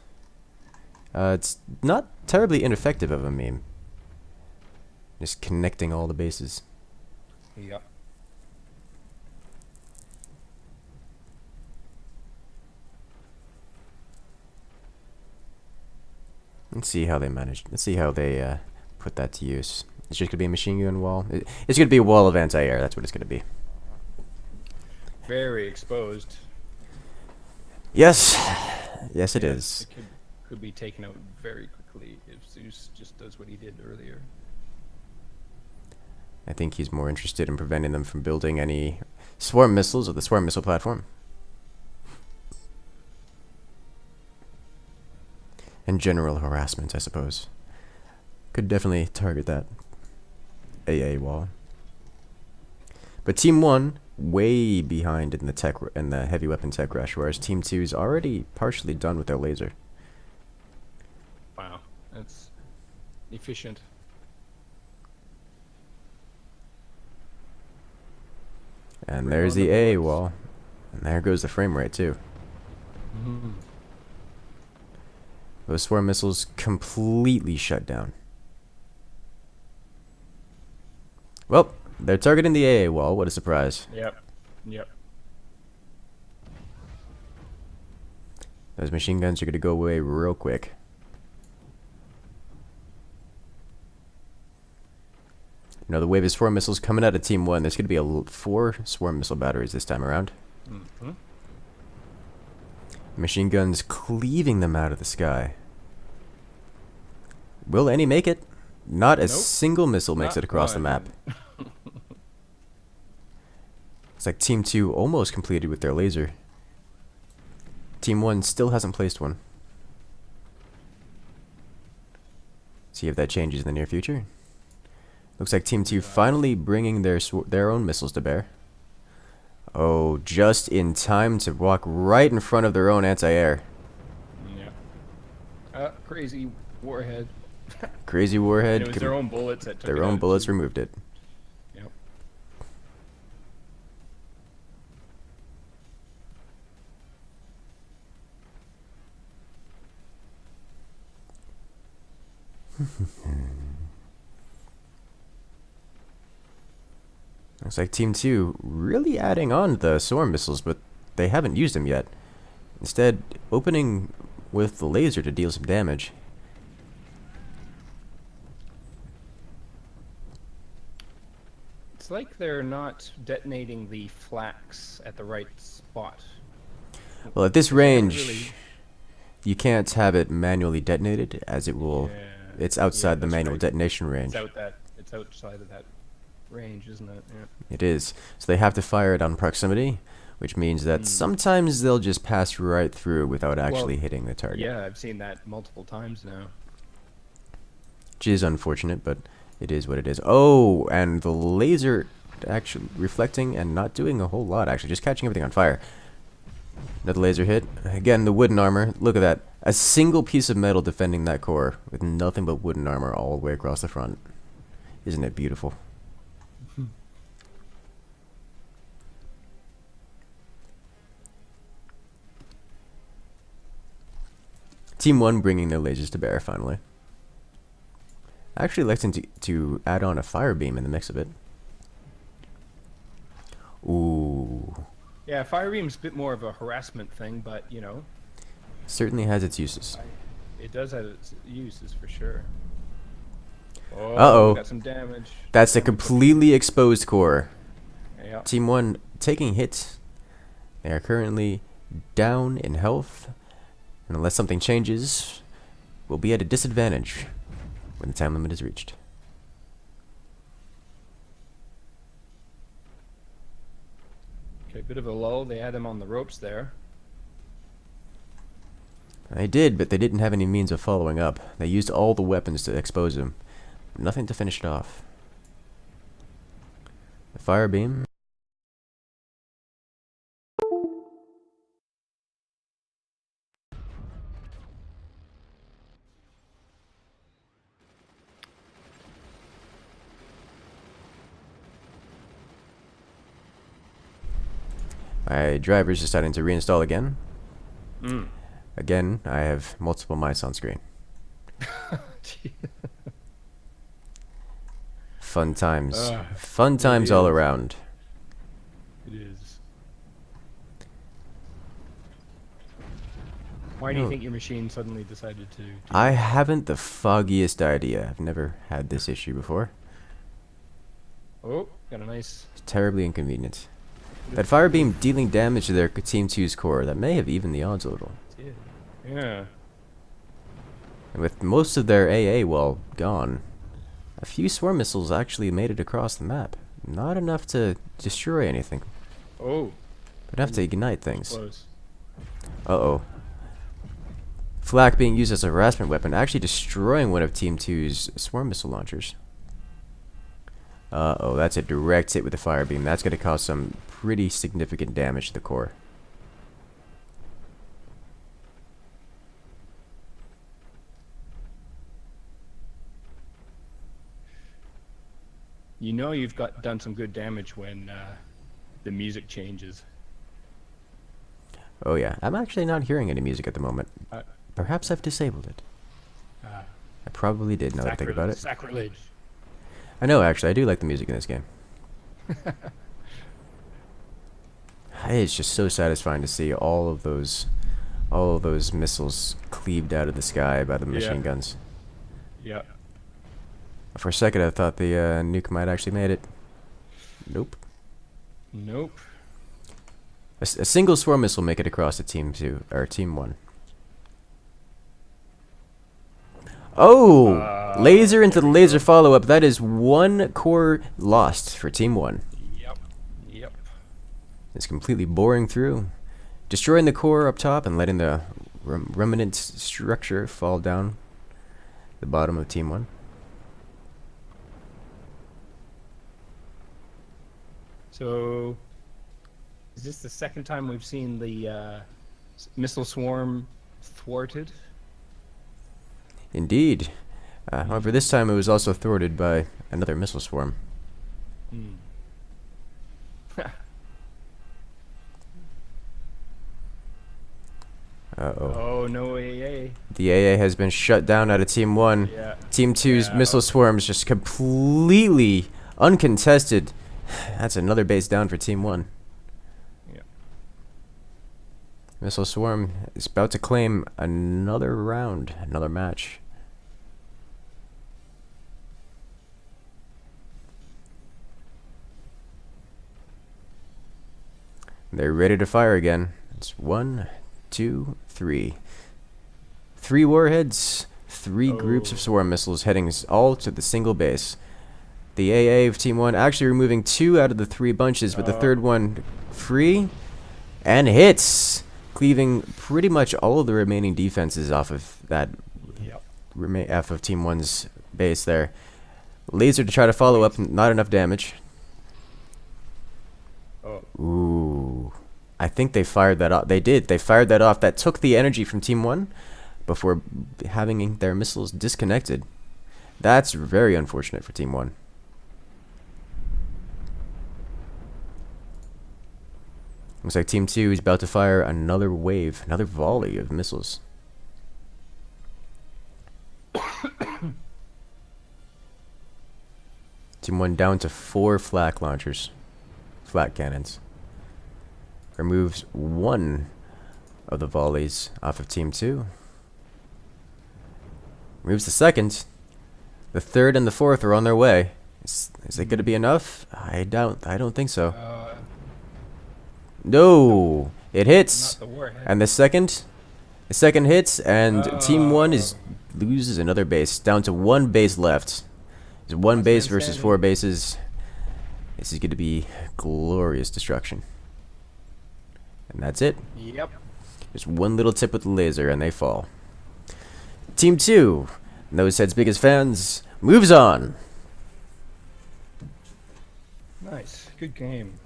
It's not terribly ineffective of a meme. Just connecting all the bases. Yep. Let's see how they managed. Let's see how they put that to use. It's just gonna be a machine gun wall. It's gonna be a wall of anti-air. That's what it's gonna be. Very exposed. Yes, yes, it is. It could be taken out very quickly if Zeus just does what he did earlier. I think he's more interested in preventing them from building any swarm missiles or the swarm missile platform. And general harassment, I suppose. Could definitely target that AA wall. But Team 1, way behind in the heavy weapon tech rush, whereas Team 2 is already partially done with their laser. Wow, that's efficient. And there's the AA wall. And there goes the frame rate too. Mm-hmm. Those swarm missiles completely shut down. Well, they're targeting the AA wall. What a surprise. Yep. Yep. Those machine guns are going to go away real quick. You know, the wave of swarm missiles coming out of Team 1. There's going to be 4 swarm missile batteries this time around. Mm-hmm. Machine guns cleaving them out of the sky. Will any make it? Not a single missile makes it across the map. It's like Team 2 almost completed with their laser. Team 1 still hasn't placed one. See if that changes in the near future. Looks like Team 2 finally bringing their own missiles to bear. Oh, just in time to walk right in front of their own anti-air. Yeah. Crazy warhead. Crazy warhead. And it was their own bullets that took their it own out bullets too. removed it. Yep. Looks like Team 2 really adding on the swarm missiles, but they haven't used them yet. Instead, opening with the laser to deal some damage. It's like they're not detonating the flax at the right spot. Well, at this They haven't range, really- you can't have it manually detonated, as it will. Yeah. It's outside the that's manual right. detonation range. It's outside of that range, isn't it? Yeah. It is. So they have to fire it on proximity, which means that sometimes they'll just pass right through without actually hitting the target. Yeah, I've seen that multiple times now. Which is unfortunate, but it is what it is. Oh, and the laser actually reflecting and not doing a whole lot, actually, just catching everything on fire. Another laser hit. Again, the wooden armor. Look at that. A single piece of metal defending that core with nothing but wooden armor all the way across the front. Isn't it beautiful? Team 1 bringing their lasers to bear, finally. I actually like to add on a fire beam in the mix of it. Ooh. Yeah, fire beam's a bit more of a harassment thing, but you know, Certainly has its uses. it does have its uses for sure. Oh, Uh-oh. got some damage. That's a completely exposed core. Yeah. Team 1 taking hits. They are currently down in health. And unless something changes, we'll be at a disadvantage when the time limit is reached. Okay, bit of a lull. They had him on the ropes there. They did, but they didn't have any means of following up. They used all the weapons to expose him. Nothing to finish it off. The fire beam. My driver's deciding to reinstall again. Again, I have multiple mice on screen. Fun times. Fun times all is. around. It is. Why do you think your machine suddenly decided to? I haven't the foggiest idea. I've never had this issue before. Oh, got a nice. It's terribly inconvenient. That fire beam dealing damage to their Team 2's core, that may have evened the odds a little. Yeah. And with most of their AA well gone, a few swarm missiles actually made it across the map. Not enough to destroy anything, Oh, but enough to ignite things. close. Uh-oh. Flak being used as a harassment weapon, actually destroying one of Team 2's swarm missile launchers. Uh-oh, that's a direct hit with the fire beam. That's going to cause some pretty significant damage to the core. You know you've done some good damage when the music changes. Oh yeah, I'm actually not hearing any music at the moment. Uh, Perhaps I've disabled it. I probably did, now that I think about it. Sacrilege. I know, actually, I do like the music in this game. It's just so satisfying to see all of those missiles cleaved out of the sky by the machine guns. Yeah. For a second, I thought the nuke might actually made it. Nope. Nope. A single swarm missile make it across to Team 2 or Team 1. Oh, laser into the laser follow-up. That is one core lost for Team 1. Yep. It's completely boring through, destroying the core up top and letting the remnant structure fall down the bottom of Team 1. So, is this the second time we've seen the missile swarm thwarted? Indeed. However, this time it was also thwarted by another missile swarm. Uh-oh. Oh, no AA. The AA has been shut down out of Team 1. Yeah. Team 2's missile swarms just completely uncontested. That's another base down for Team 1. Yeah. Missile swarm is about to claim another round, another match. They're ready to fire again. It's 1, 2, 3. 3 warheads, 3 groups of swarm missiles heading all to the single base. The AA of Team 1 actually removing 2 out of the 3 bunches, but the third one free and hits, cleaving pretty much all of the remaining defenses off of that off of Team 1's base there. Laser to try to follow up, not enough damage. Ooh. I think they fired that off. They did. They fired that off. That took the energy from Team 1 before having their missiles disconnected. That's very unfortunate for Team 1. Looks like Team 2 is about to fire another wave, another volley of missiles. Team 1 down to 4 flak launchers. Flat cannons. Removes 1 of the volleys off of Team 2. Removes the second. The third and the fourth are on their way. Is it going to be enough? I don't think so. No, it hits. And the second hits, and Team 1 loses another base, down to 1 base left. There's 1 base versus 4 bases. This is going to be glorious destruction. And that's it. Yep. Just 1 little tip with the laser and they fall. Team 2, Nose Head's biggest fans, moves on. Nice. Good game.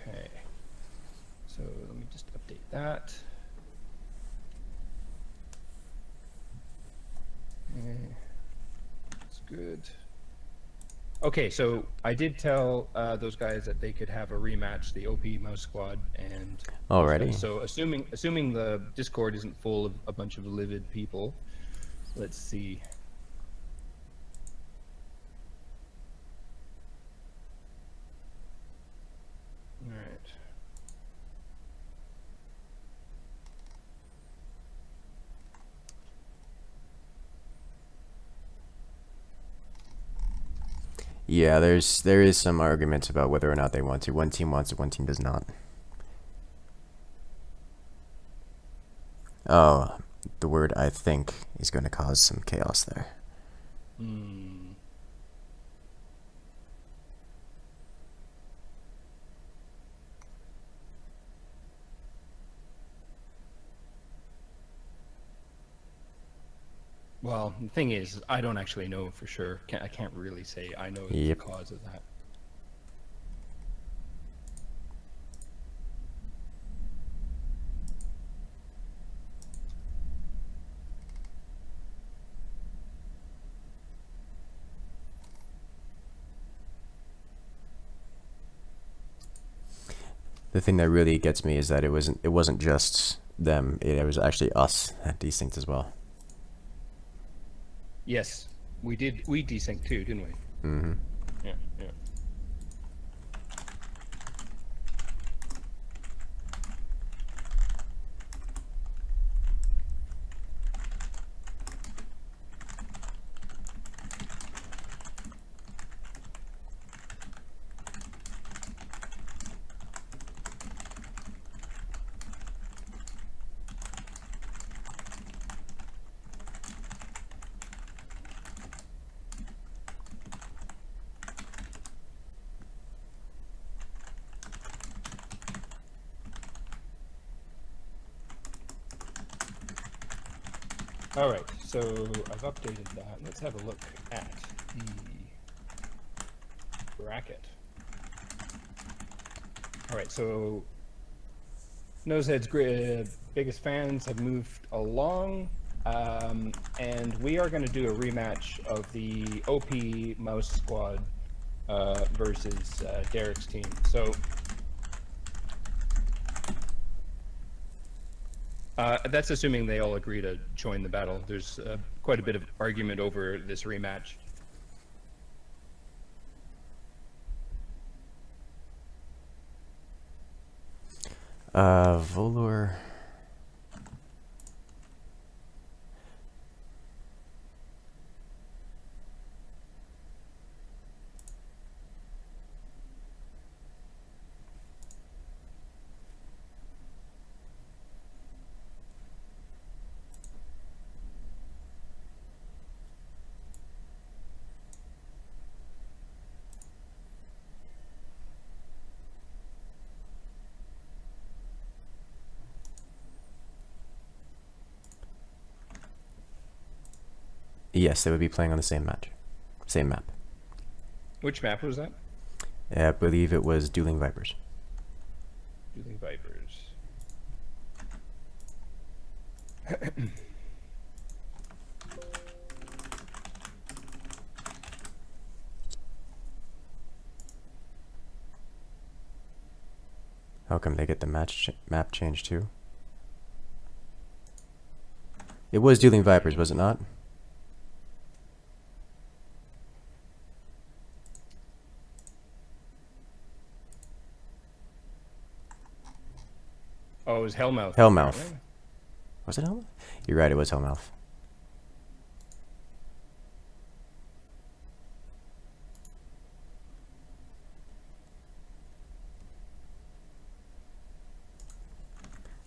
Okay. So let me just update that. That's good. Okay, so I did tell those guys that they could have a rematch, the OP Mouse Squad, and already. So assuming the Discord isn't full of a bunch of livid people, let's see. All right. Yeah, there is some argument about whether or not they want to. One team wants it, one team does not. Oh, the word I think is going to cause some chaos there. Well, the thing is, I don't actually know for sure. I can't really say I know the cause of that. The thing that really gets me is that it wasn't just them. It was actually us that desynced as well. Yes, we did. We desynced too, didn't we? Mm-hmm. Yeah, yeah. All right, so I've updated that. Let's have a look at the bracket. All right, so Nosehead's biggest fans have moved along, and we are going to do a rematch of the OP Mouse Squad versus Derek's team. So that's assuming they all agree to join the battle. There's quite a bit of argument over this rematch. Volor. Yes, they would be playing on the same match, same map. Which map was that? I believe it was Dueling Vipers. Dueling Vipers. How come they get the map changed too? It was Dueling Vipers, was it not? Oh, it was Hellmouth. Hellmouth. Apparently. Was it Hellmouth? You're right, it was Hellmouth.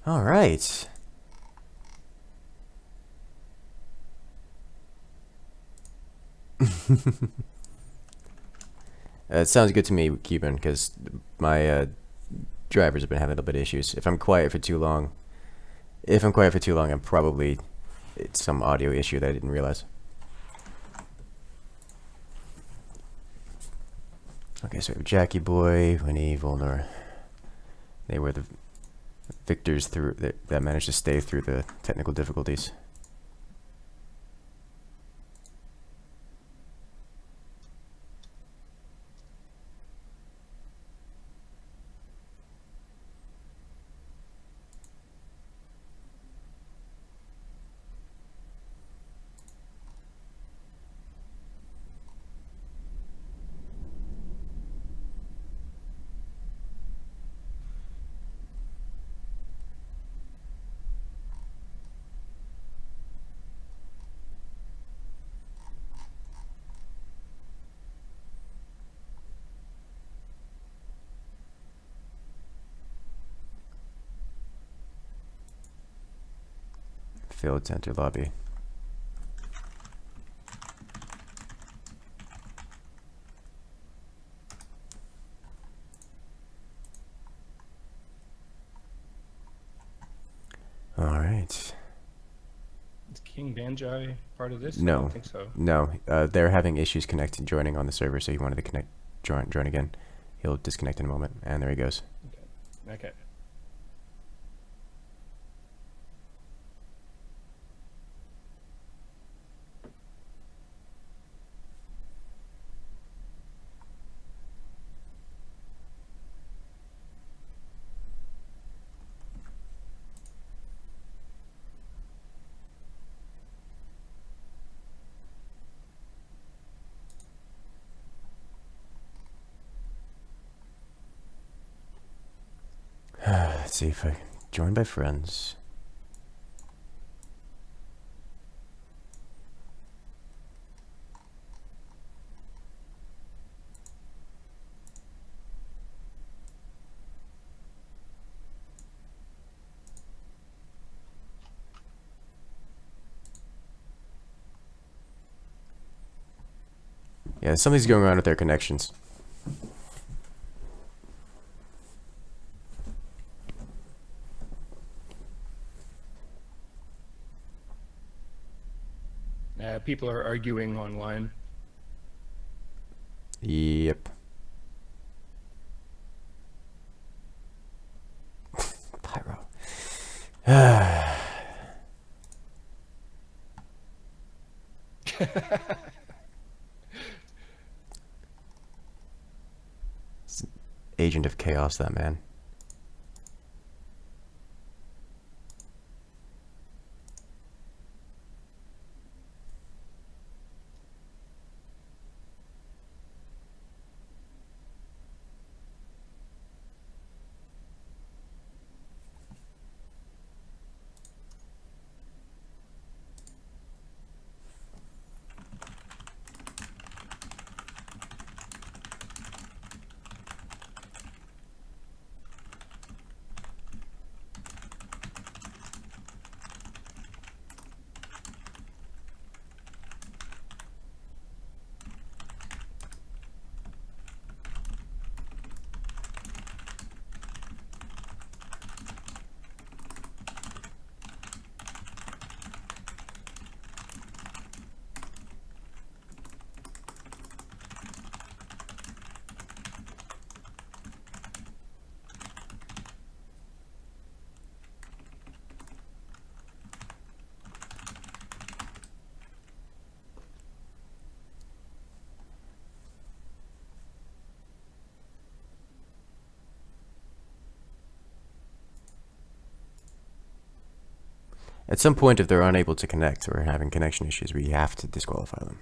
All right. It sounds good to me, Cuban, because my drivers have been having a little bit of issues. If I'm quiet for too long, I'm probably, it's some audio issue that I didn't realize. Okay, so we have Jackie Boy, Winnie, Volnor. They were the victors through that managed to stay through the technical difficulties. Failed to enter lobby. All right. Is King Banjai part of this? I No, don't think so. no. They're having issues joining on the server, so he wanted to join again. He'll disconnect in a moment, and there he goes. Okay. Let's see if I join by friends. Yeah, something's going on with their connections. People are arguing online. Yep. Pyro. agent of chaos, that man. At some point, if they're unable to connect or having connection issues, we have to disqualify them.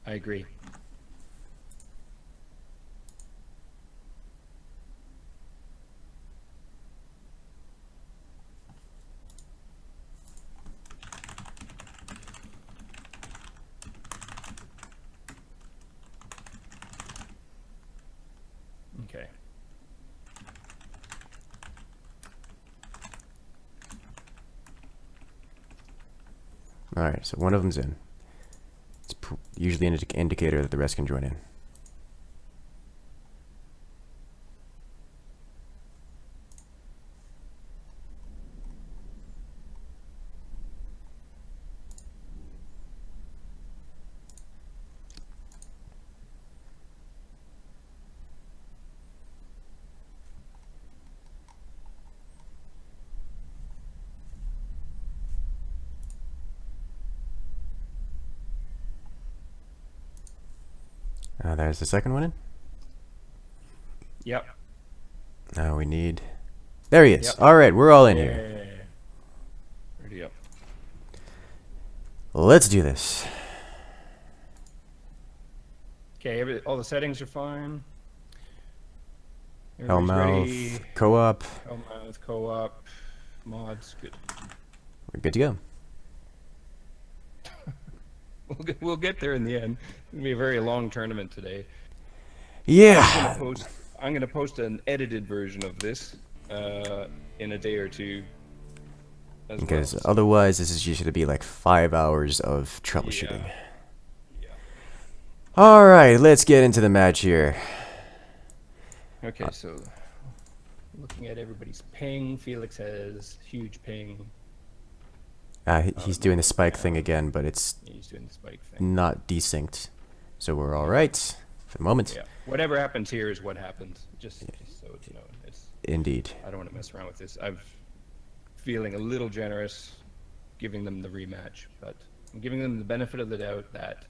I agree. Okay. Alright, so one of them's in. It's usually an indicator that the rest can join in. There's the second one in. Yep. Now we need... There he is. Yep. Alright, we're all in here. Ready up. Let's do this. Okay, all the settings are fine. Hellmouth, co-op. Hellmouth, co-op, mods, good. We're good to go. We'll get there in the end. It's gonna be a very long tournament today. Yeah. I'm gonna post an edited version of this in a day or two. Because otherwise, this is usually to be like 5 hours of troubleshooting. Yeah. All right, let's get into the match here. Okay, so looking at everybody's ping, Felix has huge ping. He's doing the spike thing again, but it's He's doing the spike thing. not desynced, so we're all right for the moment. Yeah. Whatever happens here is what happens. Just so you know, Indeed. I don't want to mess around with this. I'm feeling a little generous, giving them the rematch, but I'm giving them the benefit of the doubt that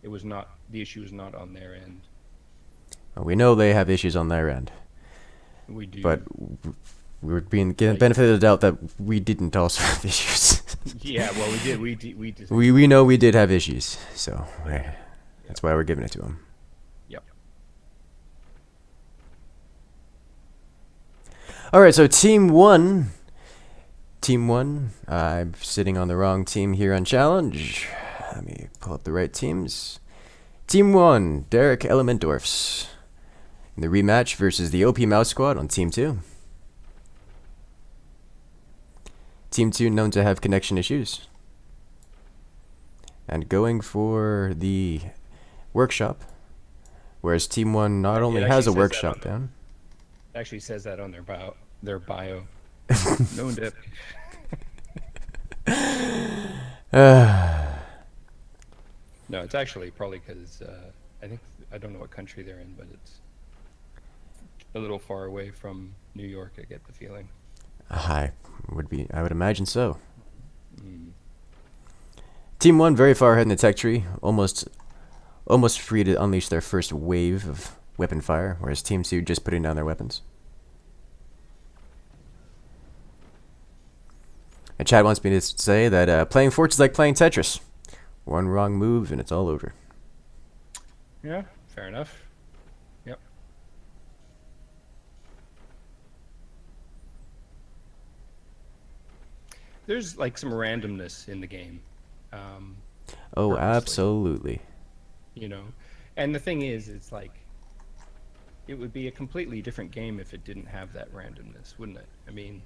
the issue was not on their end. Well, we know they have issues on their end, We do. but we were being given benefit of the doubt that we didn't also have issues. Yeah, well, we did. We did. We know we did have issues, so that's why we're giving it to them. Yep. All right, so team one. I'm sitting on the wrong team here on challenge. Let me pull up the right teams. Team 1, Derek Elementdorfs. In the rematch versus the OP Mouse Squad on Team 2. Team 2 known to have connection issues. And going for the workshop. Whereas Team 1 not only has a workshop down. It actually says that on their bio. Known to. No, it's actually probably because I don't know what country they're in, but it's a little far away from New York. I get the feeling. I would imagine so. Team 1 very far ahead in the tech tree, almost almost free to unleash their first wave of weapon fire, whereas Team 2 just putting down their weapons. And Chad wants me to say that playing forts is like playing Tetris. One wrong move and it's all over. Yeah, fair enough. Yep. There's like some randomness in the game. Oh, purposely. absolutely. You know, and the thing is, it's like it would be a completely different game if it didn't have that randomness, wouldn't it? I mean,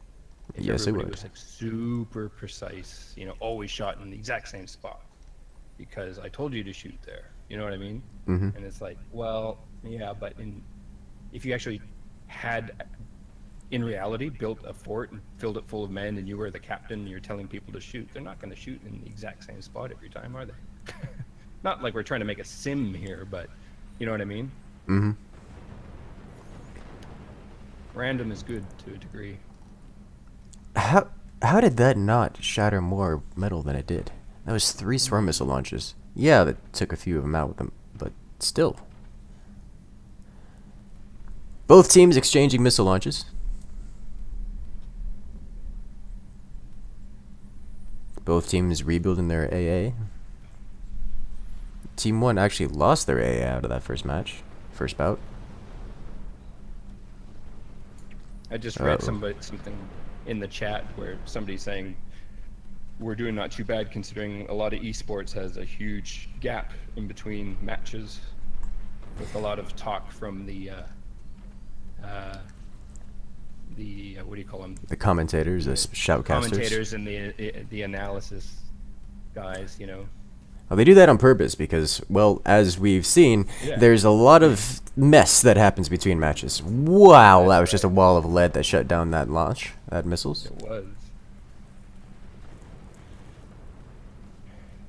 if Yes, it everybody would. was like super precise, you know, always shot in the exact same spot because I told you to shoot there. You know what I mean? Mm-hmm. And it's like, well, yeah, but if you actually had in reality built a fort and filled it full of men and you were the captain and you're telling people to shoot, they're not going to shoot in the exact same spot every time, are they? Not like we're trying to make a sim here, but you know what I mean? Mm-hmm. Random is good to a degree. How did that not shatter more metal than it did? That was 3 swarm missile launches. Yeah, that took a few of them out with them, but still. Both teams exchanging missile launches. Both teams rebuilding their AA. Team 1 actually lost their AA out of that first bout. I just read something in the chat where somebody's saying we're doing not too bad considering a lot of esports has a huge gap in between matches with a lot of talk from the what do you call them? The commentators, the shoutcasters. Commentators and the analysis guys, you know. Well, they do that on purpose because, well, as we've seen, Yeah. there's a lot of mess that happens between matches. Wow, That's that was just a right. wall of lead that shut down that launch, that missiles. It was.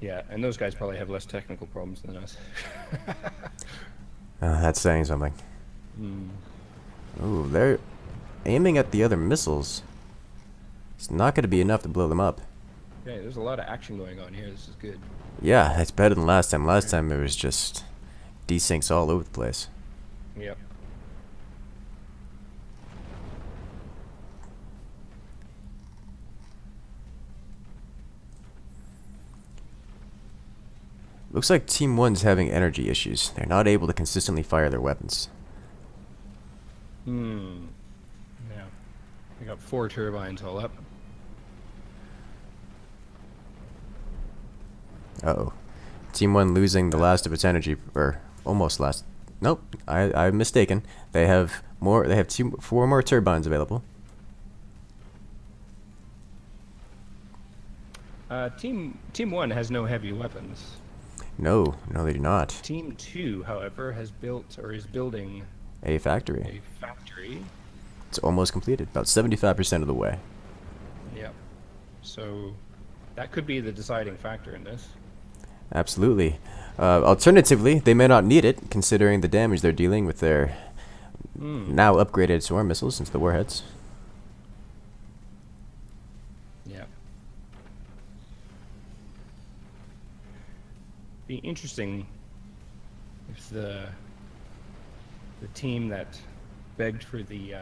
Yeah, and those guys probably have less technical problems than us. That's saying something. Ooh, they're aiming at the other missiles. It's not going to be enough to blow them up. Okay, there's a lot of action going on here. This is good. Yeah, that's better than last time. Last time it was just desyncs all over the place. Yep. Looks like Team 1's having energy issues. They're not able to consistently fire their weapons. Yeah. I got 4 turbines all up. Uh-oh. Team 1 losing the last of its energy, or almost last. Nope, I'm mistaken. They have more. They have 4 more turbines available. Team 1 has no heavy weapons. No, they do not. Team 2, however, has built or is building A factory. a factory. It's almost completed, about 75% of the way. Yep. So that could be the deciding factor in this. Absolutely. Alternatively, they may not need it, considering the damage they're dealing with their now upgraded swarm missiles into the warheads. Yeah. Be interesting if the team that begged for the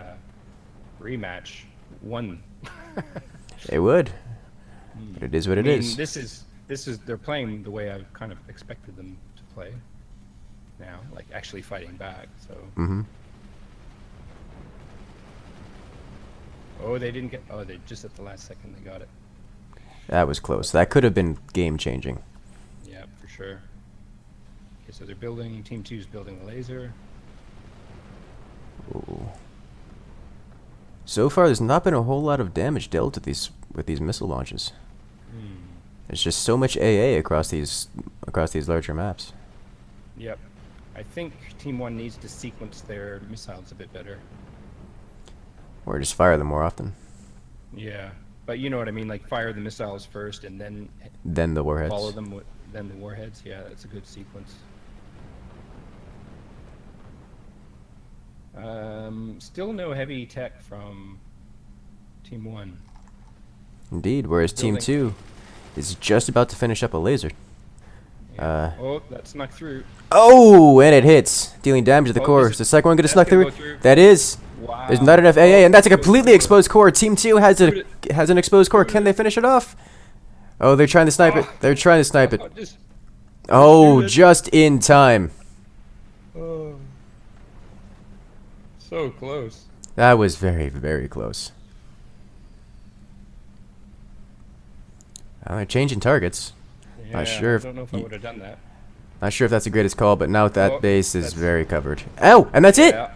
rematch won. It would. But it is what it is. This is they're playing the way I've kind of expected them to play now, like actually fighting back. So. Mm-hmm. Oh, they didn't get. Oh, they just at the last second they got it. That was close. That could have been game-changing. Yeah, for sure. Okay, so they're building. Team 2's building the laser. Ooh. So far, there's not been a whole lot of damage dealt with these missile launches. There's just so much AA across these larger maps. Yep. I think Team 1 needs to sequence their missiles a bit better. Or just fire them more often. Yeah, but you know what I mean. Like fire the missiles first, and then The warheads. follow them with then the warheads. Yeah, that's a good sequence. Still no heavy tech from Team 1. Indeed, whereas Team 2 is just about to finish up a laser. Yeah. Oh, that snuck through. Oh, and it hits, dealing damage to the Oh, core. is Is the second one gonna that's snuck gonna through? go through. That is. There's not Wow. enough AA, and that's a Goes completely through. exposed core. Team 2 has Shoot an exposed core. Shoot Can they it. finish it off? Oh, they're trying to snipe it. Oh, They're trying to snipe it. just Oh, shoot it. just in time. Oh, so close. That was very, very close. They're changing targets. Yeah, sure I if don't know if I would have done that. Not sure if that's the greatest call, but now that Oh, base is that's- very covered. Oh, and that's it. Yeah,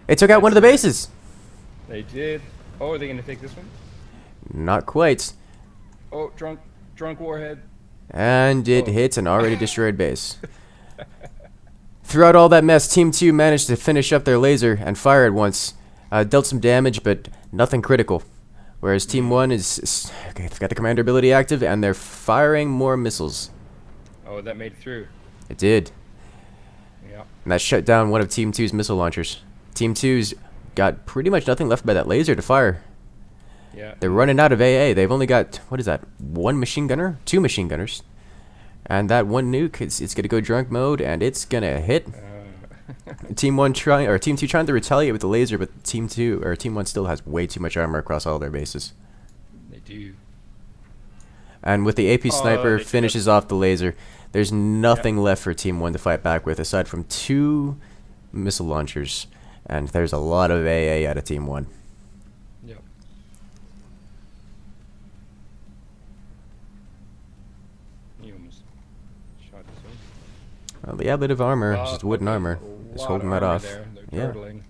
It took out one of the That's bases. they did. Oh, are they gonna take this one? Not quite. Oh, drunk warhead. And it Oh. hits an already destroyed base. Throughout all that mess, Team 2 managed to finish up their laser and fire it once. Dealt some damage, but nothing critical. Whereas Team 1 okay, they've got the commander ability active, and they're firing more missiles. Oh, that made it through. It did. Yeah. And that shut down one of Team 2's missile launchers. Team 2's got pretty much nothing left by that laser to fire. Yeah. They're running out of AA. They've only got, what is that, one machine gunner? Two machine gunners. And that one nuke, it's going to go drunk mode, and it's going to hit. Team 2 trying to retaliate with the laser, but Team 1 still has way too much armor across all their bases. They do. And with the AP sniper they finishes off the laser, there's nothing left for Team 1 to fight back with aside from 2 missile launchers. And there's a lot of AA out of Team 1. Yep. You almost shot this one. Well, the additive armor, Well, just wooden okay, armor, a is lot holding of that armor off. there. They're Yeah. turtling.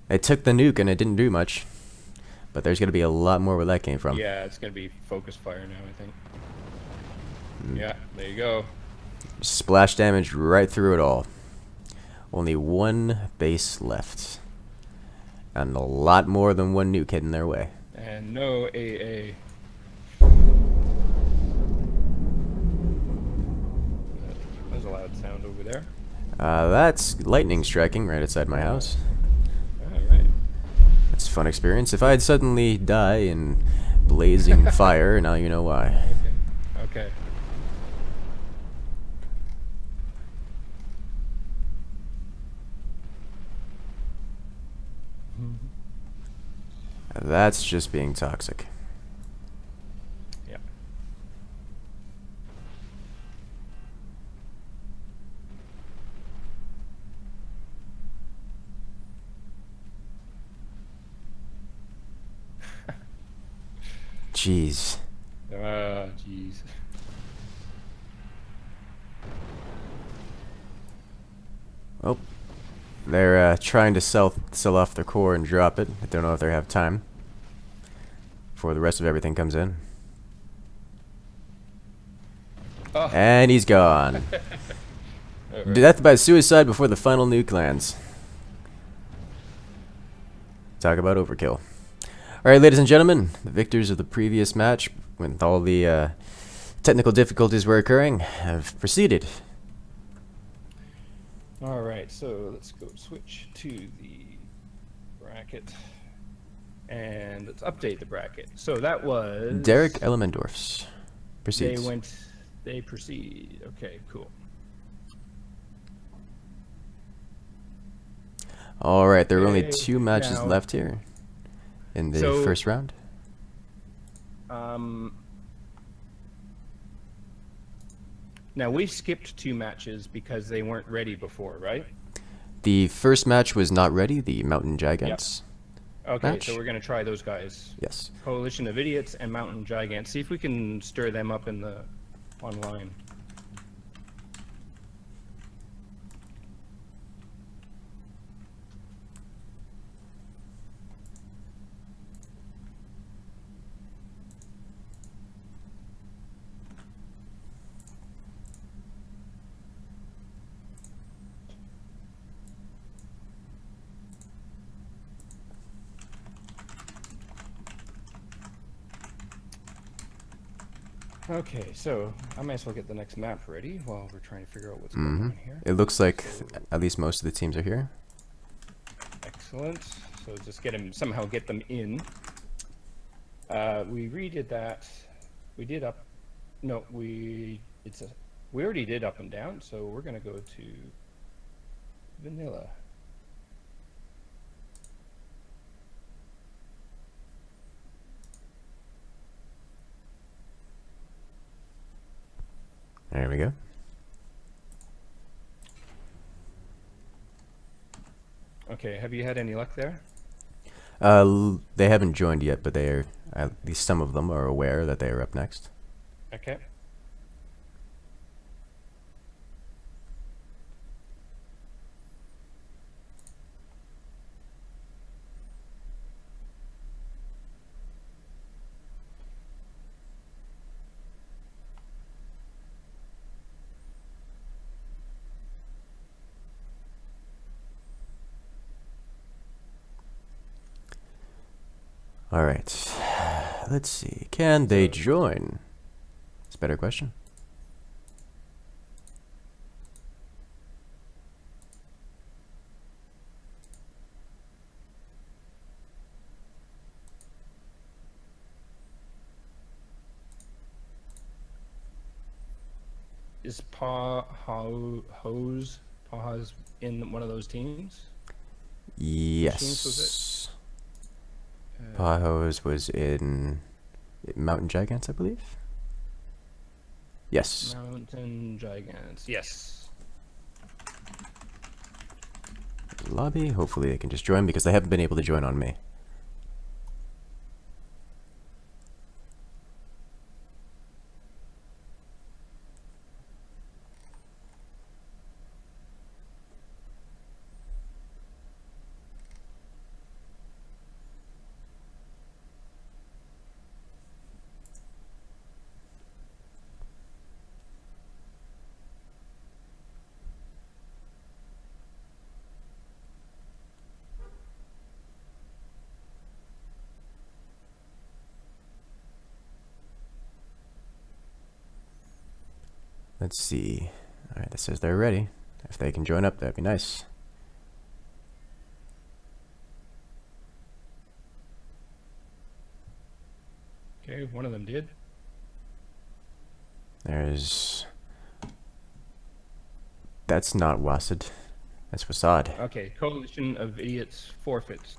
It took the nuke and it didn't do much. But there's going to be a lot more where that came from. Yeah, it's gonna be focus fire now, I think. Mm. Yeah, there you go. Splash damage right through it all. Only one base left. And a lot more than one nuke heading their way. And no AA. There's a loud sound over there. That's lightning striking right outside my house. Alright. It's a fun experience. If I'd suddenly die in blazing fire, now you know why. Okay. That's just being toxic. Yeah. Jeez. Ah, jeez. Oh. They're trying to sell off their core and drop it. I don't know if they have time before the rest of everything comes in. Oh. And he's gone. Alright. Death by suicide before the final nuke lands. Talk about overkill. Alright, ladies and gentlemen, the victors of the previous match, when all the technical difficulties were occurring, have proceeded. Alright, so let's go switch to the bracket. And let's update the bracket. So that was... Derek Elmendorfs proceeds. They proceed. Okay, cool. Alright, there are only Okay, 2 matches now- left here in the So- first round. Now we skipped 2 matches because they weren't ready before, right? The first match was not ready, the Mountain Giants. Okay, Match? so we're gonna try those guys. Yes. Coalition of Idiots and Mountain Giants. See if we can stir them up in the online. Okay, so I might as well get the next map ready while we're trying to figure out what's going on here. It looks like at least most of the teams are here. Excellent. So just somehow get them in. We redid that. We did it's We already did up and down, so we're going to go to vanilla. There we go. Okay, have you had any luck there? They haven't joined yet, but they're, at least some of them are aware that they are up next. Okay. All right. Let's see. Can they join? It's a better question. Is Hose in one of those teams? Teams was Yes. Pahos was in Mountain Giants, I believe. Yes. Mountain Giants. Yes. Lobby. Hopefully they can just join because they haven't been able to join on me. Let's see. Alright, this says they're ready. If they can join up, that'd be nice. Okay, one of them did. There's... That's not Wasid. That's Wasad. Okay, Coalition of Idiots forfeits.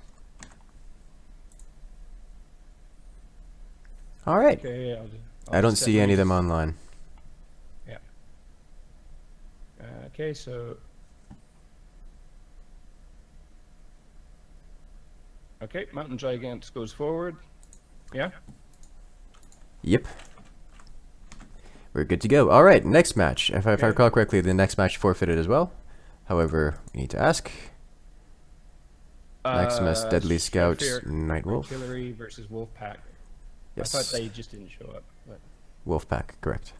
Alright. Okay, I don't set see any of them mine. online. Yeah. Okay, so... Okay, Mountain Giants goes forward. Yeah? Yep. We're good to go. Alright, next match. If I Okay. recall correctly, the next match forfeited as well. However, we need to ask. Maximus, Deadly Scout, Sheriff Night Wolf. Artillery versus Wolfpack. Yes. I thought they just didn't show up. But... Wolfpack, correct.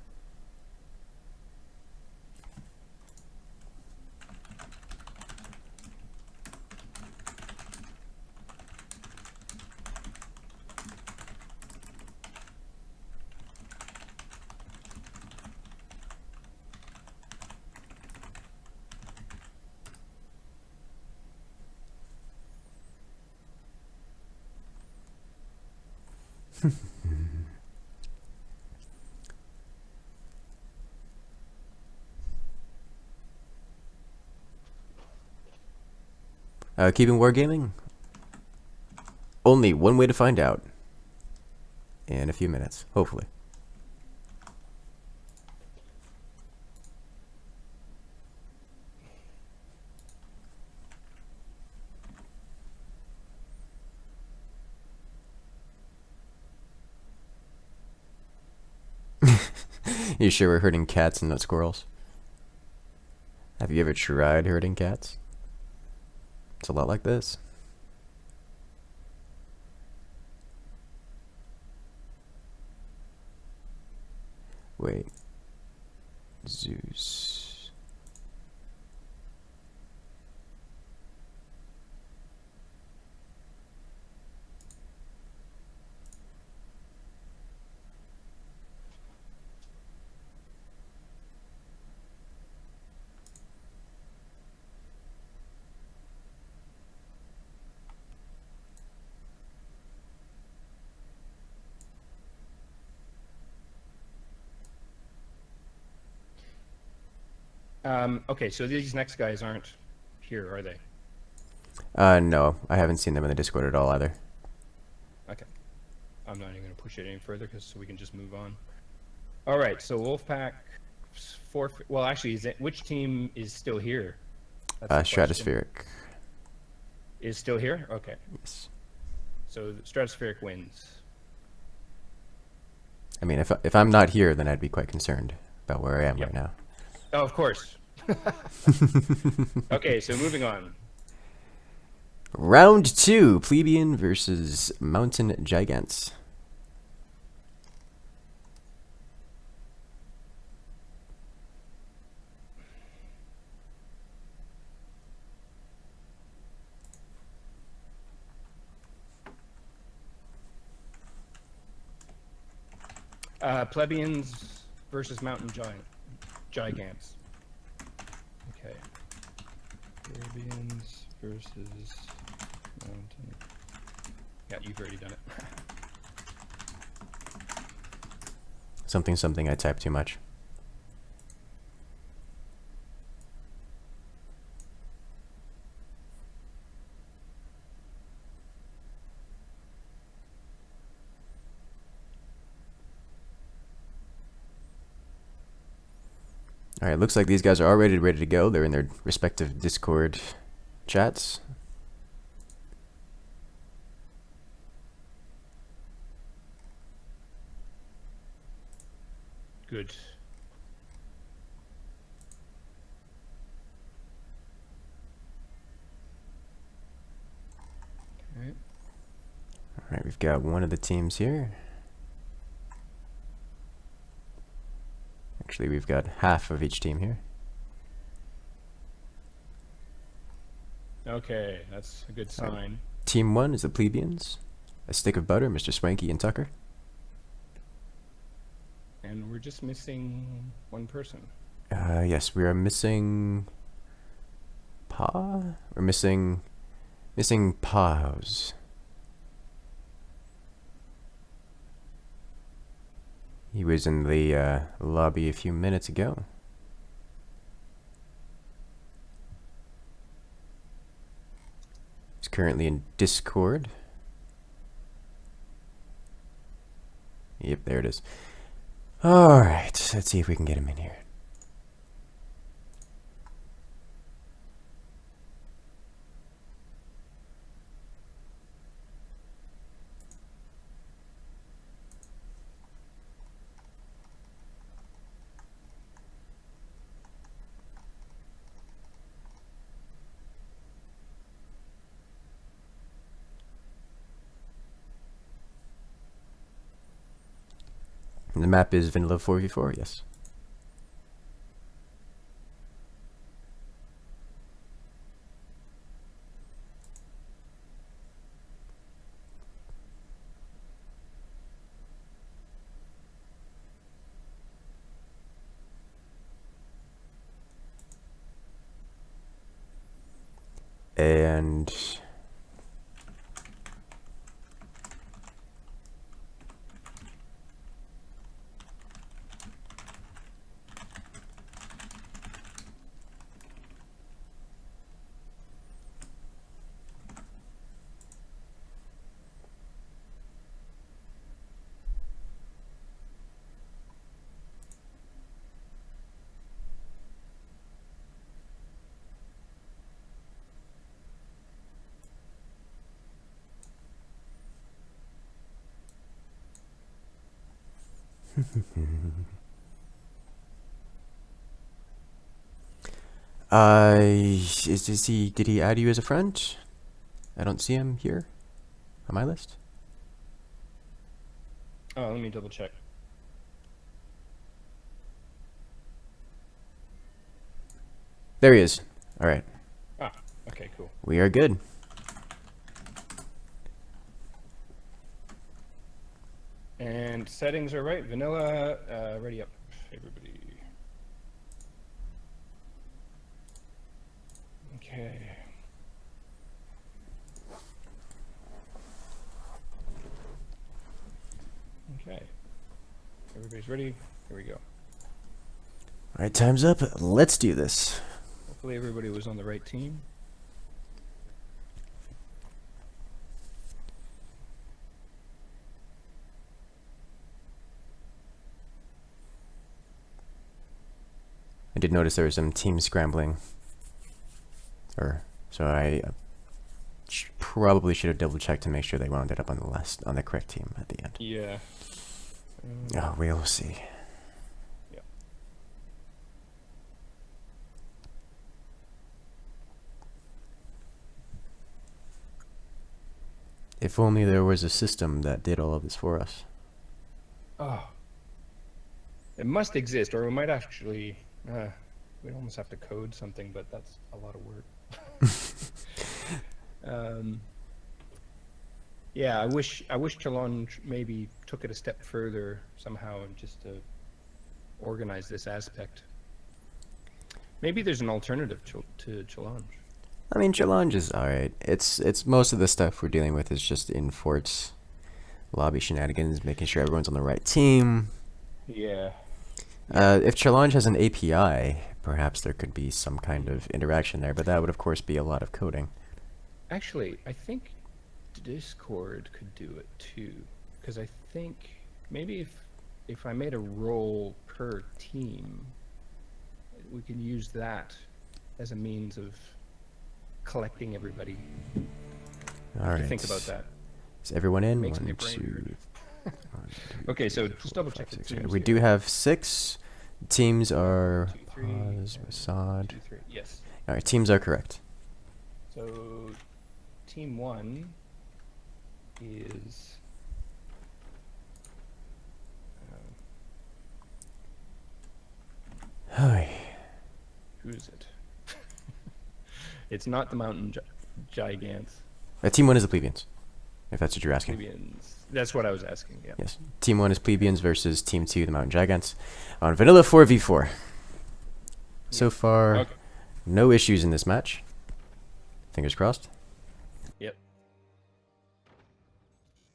Keeping wargaming? Only one way to find out. In a few minutes, hopefully. You sure we're herding cats and not squirrels? Have you ever tried herding cats? It's a lot like this. Wait. Zeus. Okay, so these next guys aren't here, are they? No, I haven't seen them in the Discord at all either. Okay. I'm not even going to push it any further so we can just move on. All right, so Wolfpack forfeit. Well, actually, which team is still here? That's the question. Stratospheric. Is still here? Okay. Yes. So Stratospheric wins. I mean, if I'm not here, then I'd be quite concerned about where I am Yep. right now. Oh, of course. Okay, so moving on. Round 2, Plebeian versus Mountain Gigants. Plebeians versus Mountain Gigants. Okay. Plebeians versus Mountain. Yeah, you've already done it. Something, I type too much. Alright, looks like these guys are already ready to go. They're in their respective Discord chats. Good. Okay. Alright, we've got one of the teams here. Actually, we've got half of each team here. Okay, that's a good sign. Team 1 is the Plebeians. A stick of butter, Mr. Swanky and Tucker. And we're just missing one person. Yes, we are missing... We're missing Paws. He was in the lobby a few minutes ago. He's currently in Discord. Yep, there it is. Alright, let's see if we can get him in here. The map is Vanilla 4v4, yes. And did he add you as a friend? I don't see him here on my list. Oh, let me double check. There he is. Alright. Ah, okay, cool. We are good. And settings are right. Vanilla, ready up, everybody. Okay. Okay. Everybody's ready. Here we go. Alright, time's up. Let's do this. Hopefully everybody was on the right team. I did notice there was some team scrambling. So I probably should have double checked to make sure they wound it up on the correct team at the end. Yeah. Oh, we'll see. Yeah. If only there was a system that did all of this for us. Oh. It must exist, or we might actually. We'd almost have to code something, but that's a lot of work. Yeah, I wish Challenge maybe took it a step further somehow, and just to organize this aspect. Maybe there's an alternative to Challenge. I mean, challenge is alright. It's most of the stuff we're dealing with is just in forts, lobby shenanigans, making sure everyone's on the right team. Yeah. If challenge has an API, perhaps there could be some kind of interaction there, but that would of course be a lot of coding. Actually, I think Discord could do it too, because I think maybe if I made a role per team, we can use that as a means of collecting everybody. All right. Think about that. Is everyone in? Makes my One, brain two. hurt. One, two, Okay, so three, just four, double five, check the six, teams seven. We here. do have 6. Teams are 2, 3, Pause, Masad. 2, 3. Yes. All right, teams are correct. So, team 1 is. Hi. Who is it? It's not the mountain giants. Team 1 is the Plebeians, if that's what you're asking. Plebeians. That's what I was asking. Yeah. Yes. Team 1 is Plebeians versus Team 2, the Mountain Giants, on Vanilla 4v4. So far, Okay. no issues in this match. Fingers crossed. Yep.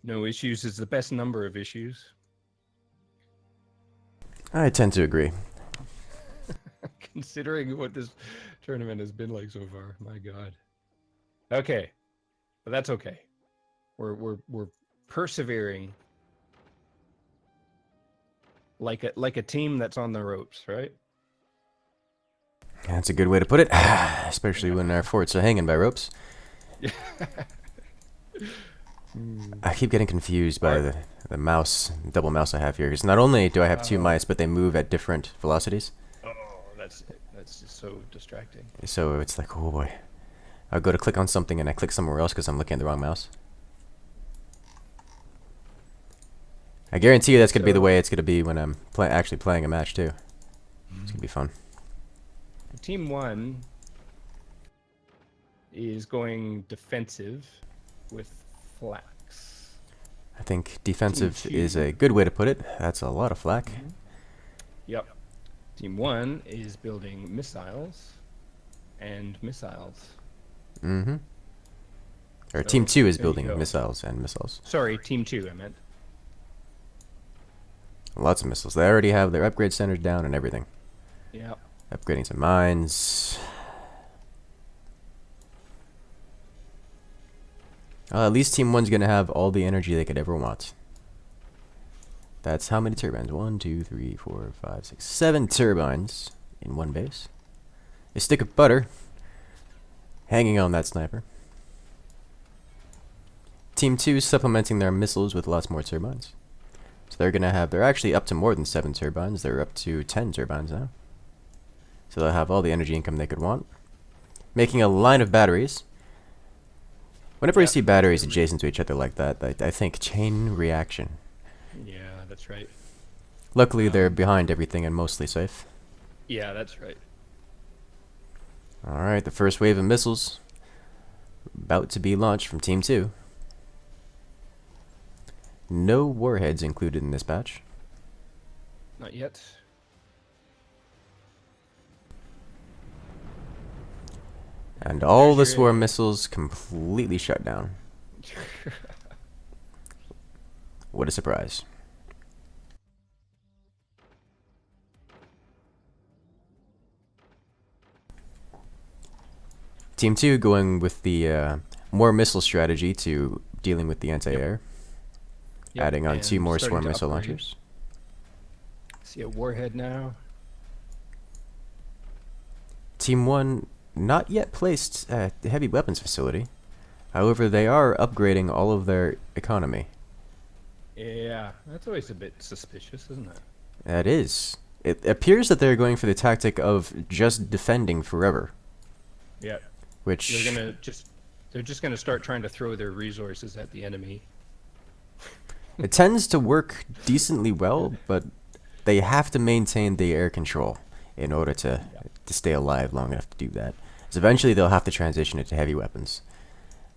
No issues is the best number of issues. I tend to agree. Considering what this tournament has been like so far, my God. Okay, but that's okay. We're persevering like a team that's on the ropes, right? That's a good way to put it, especially when our forts are hanging by ropes. I keep getting confused by the mouse, double mouse I have here, because not only do I have 2 mice, but they move at different velocities. Oh, that's just so distracting. So it's like, oh boy. I'll go to click on something and I click somewhere else because I'm looking at the wrong mouse. I guarantee you that's going to be the way it's going to be when I'm actually playing a match too. It's going to be fun. Team 1 is going defensive with flax. I think defensive Team is 2. a good way to put it. That's a lot of flak. Yep. Team 1 is building missiles and missiles. Mm-hmm. Or So, Team 2 is there you building go. missiles and missiles. Sorry, Team 2, I meant. Lots of missiles. They already have their upgrade centers down and everything. Yeah. Upgrading some mines. At least Team 1's going to have all the energy they could ever want. That's how many turbines? 1, 2, 3, 4, 5, 6, 7 turbines in one base. A stick of butter hanging on that sniper. Team 2 is supplementing their missiles with lots more turbines. So they're actually up to more than 7 turbines. They're up to 10 turbines now. So they'll have all the energy income they could want. Making a line of batteries. Whenever I see batteries adjacent to each other like that, I think chain reaction. Yeah, that's right. Luckily, they're behind everything and mostly safe. Yeah, that's right. Alright, the first wave of missiles about to be launched from Team 2. No warheads included in this batch. Not yet. And all the There's your- swarm missiles completely shut down. What a surprise. Team 2 going with the more missile strategy to dealing with the anti-air. Yep, Adding on and 2 more starting swarm to missile upgrade. launchers. See a warhead now. Team 1 not yet placed at the heavy weapons facility. However, they are upgrading all of their economy. Yeah, that's always a bit suspicious, isn't it? That is. It appears that they're going for the tactic of just defending forever. Yeah. Which They're just gonna start trying to throw their resources at the enemy. it tends to work decently well, but they have to maintain the air control in order to stay alive long enough to do that. So eventually they'll have to transition it to heavy weapons.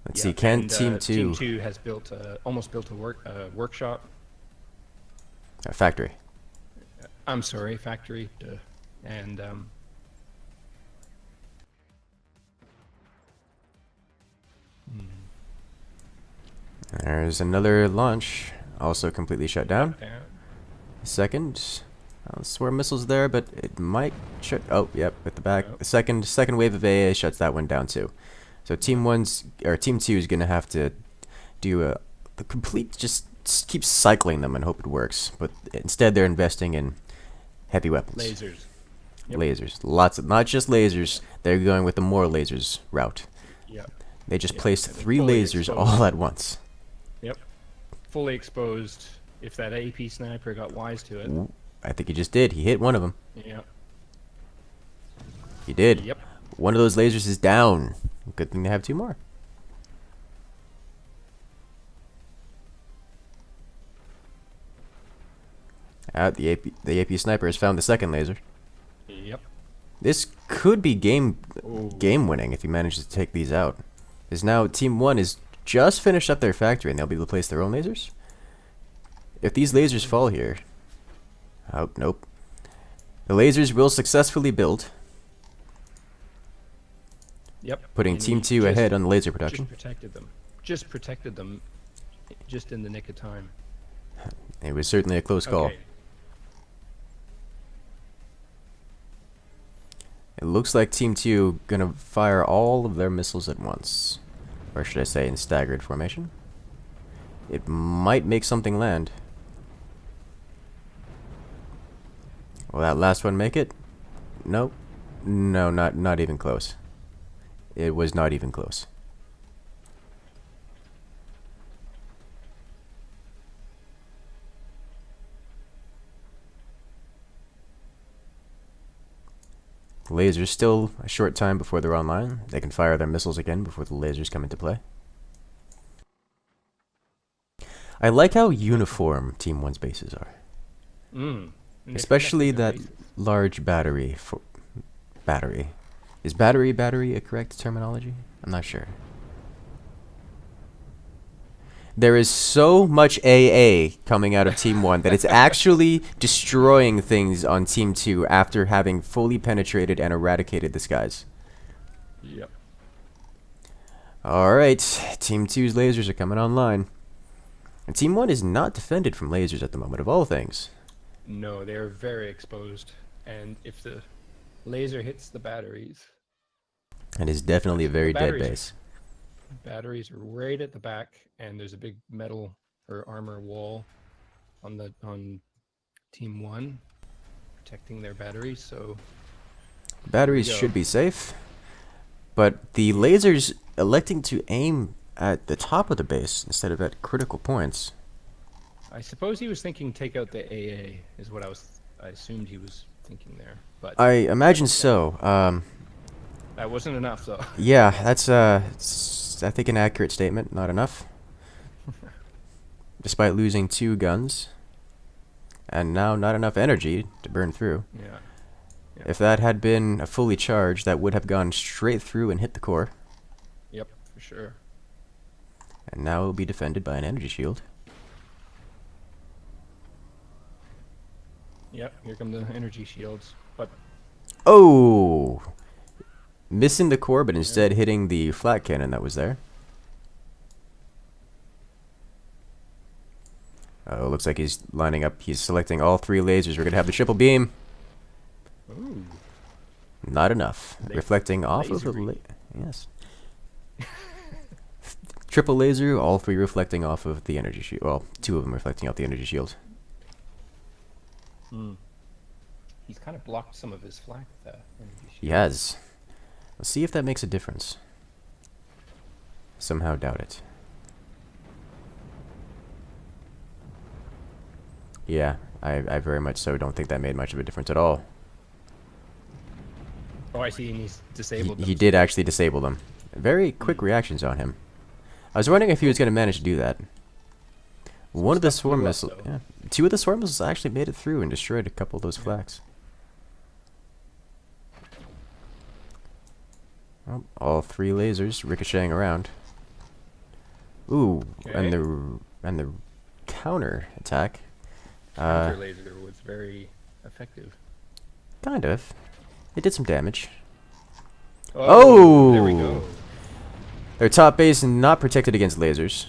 Let's see, can and, Team 2... Team 2 has almost built a workshop. A factory. I'm sorry, factory. And There's another launch, also completely shut down. yeah. Second, swarm missiles there, but it might shut. Oh, yep, with the back. Yep. The second wave of AA shuts that one down too. So Team 2 is gonna have to do the complete just keep cycling them and hope it works. But instead, they're investing in heavy weapons. Lasers. Yep. Lasers, lots of not just lasers. They're going with the more lasers route. Yep. They just Yep. placed And 3 fully lasers exposed. all at once. Yep. Fully exposed. If that AP sniper got wise to it. Ooh, I think he just did. He hit one of them. Yep. He did. Yep. One of those lasers is down. Good thing to have 2 more. The AP sniper has found the second laser. Yep. This could be game Ooh. winning if he manages to take these out. Because now Team 1 is just finished up their factory and they'll be able to place their own lasers. If these lasers fall here... Oh, nope. The lasers will successfully build, Yep. putting And Team he 2 just- ahead on the laser production. Just protected them. Just protected them. Just in the nick of time. It was certainly a close call. Okay. It looks like Team 2 gonna fire all of their missiles at once. Or should I say in staggered formation. It might make something land. Will that last one make it? Nope. No, not even close. It was not even close. Lasers still a short time before they're online. They can fire their missiles again before the lasers come into play. I like how uniform Team 1's bases are. And they're Especially connected that to bases. large battery. Battery. Is battery a correct terminology? I'm not sure. There is so much AA coming out of Team 1 that it's actually destroying things on Team 2 after having fully penetrated and eradicated the skies. Yep. Alright, Team 2's lasers are coming online. And Team 1 is not defended from lasers at the moment, of all things. No, they're very exposed. And if the laser hits the batteries... And is definitely a very dead batteries- base. Batteries are right at the back, and there's a big metal or armor wall on Team 1 protecting their batteries, so... Batteries There we go. should be safe. But the lasers electing to aim at the top of the base instead of at critical points. I suppose he was thinking take out the AA, is what I assumed he was thinking there. But I imagine so. that wasn't enough, though. Yeah, that's I think an accurate statement. Not enough. Despite losing 2 guns, and now not enough energy to burn through. Yeah. If that had been a fully charged, that would have gone straight through and hit the core. Yep, for sure. And now it will be defended by an energy shield. Yep, here come the energy shields. But Oh! Missing the core, but instead hitting the flat cannon that was there. Oh, looks like he's lining up. He's selecting all 3 lasers. We're going to have the triple beam. ooh, Not enough. Reflecting off of the... lasery. Yes. Triple laser, all 3 reflecting off of the energy shield. Well, 2 of them reflecting off the energy shield. He's kind of blocked some of his flak with that energy shield. He has. Let's see if that makes a difference. Somehow doubt it. Yeah, I very much so don't think that made much of a difference at all. Oh, I see, and he's disabled them. He did actually disable them. Very quick reactions on him. I was wondering if he was going to manage to do that. One of the swarm missiles... Yeah, 2 of the swarm missiles actually made it through and destroyed a couple of those flaks. Well, all 3 lasers ricocheting around. Ooh, Okay. and the counter attack. Counter laser was very effective. Kind of. It did some damage. Oh! There we go. Their top base not protected against lasers.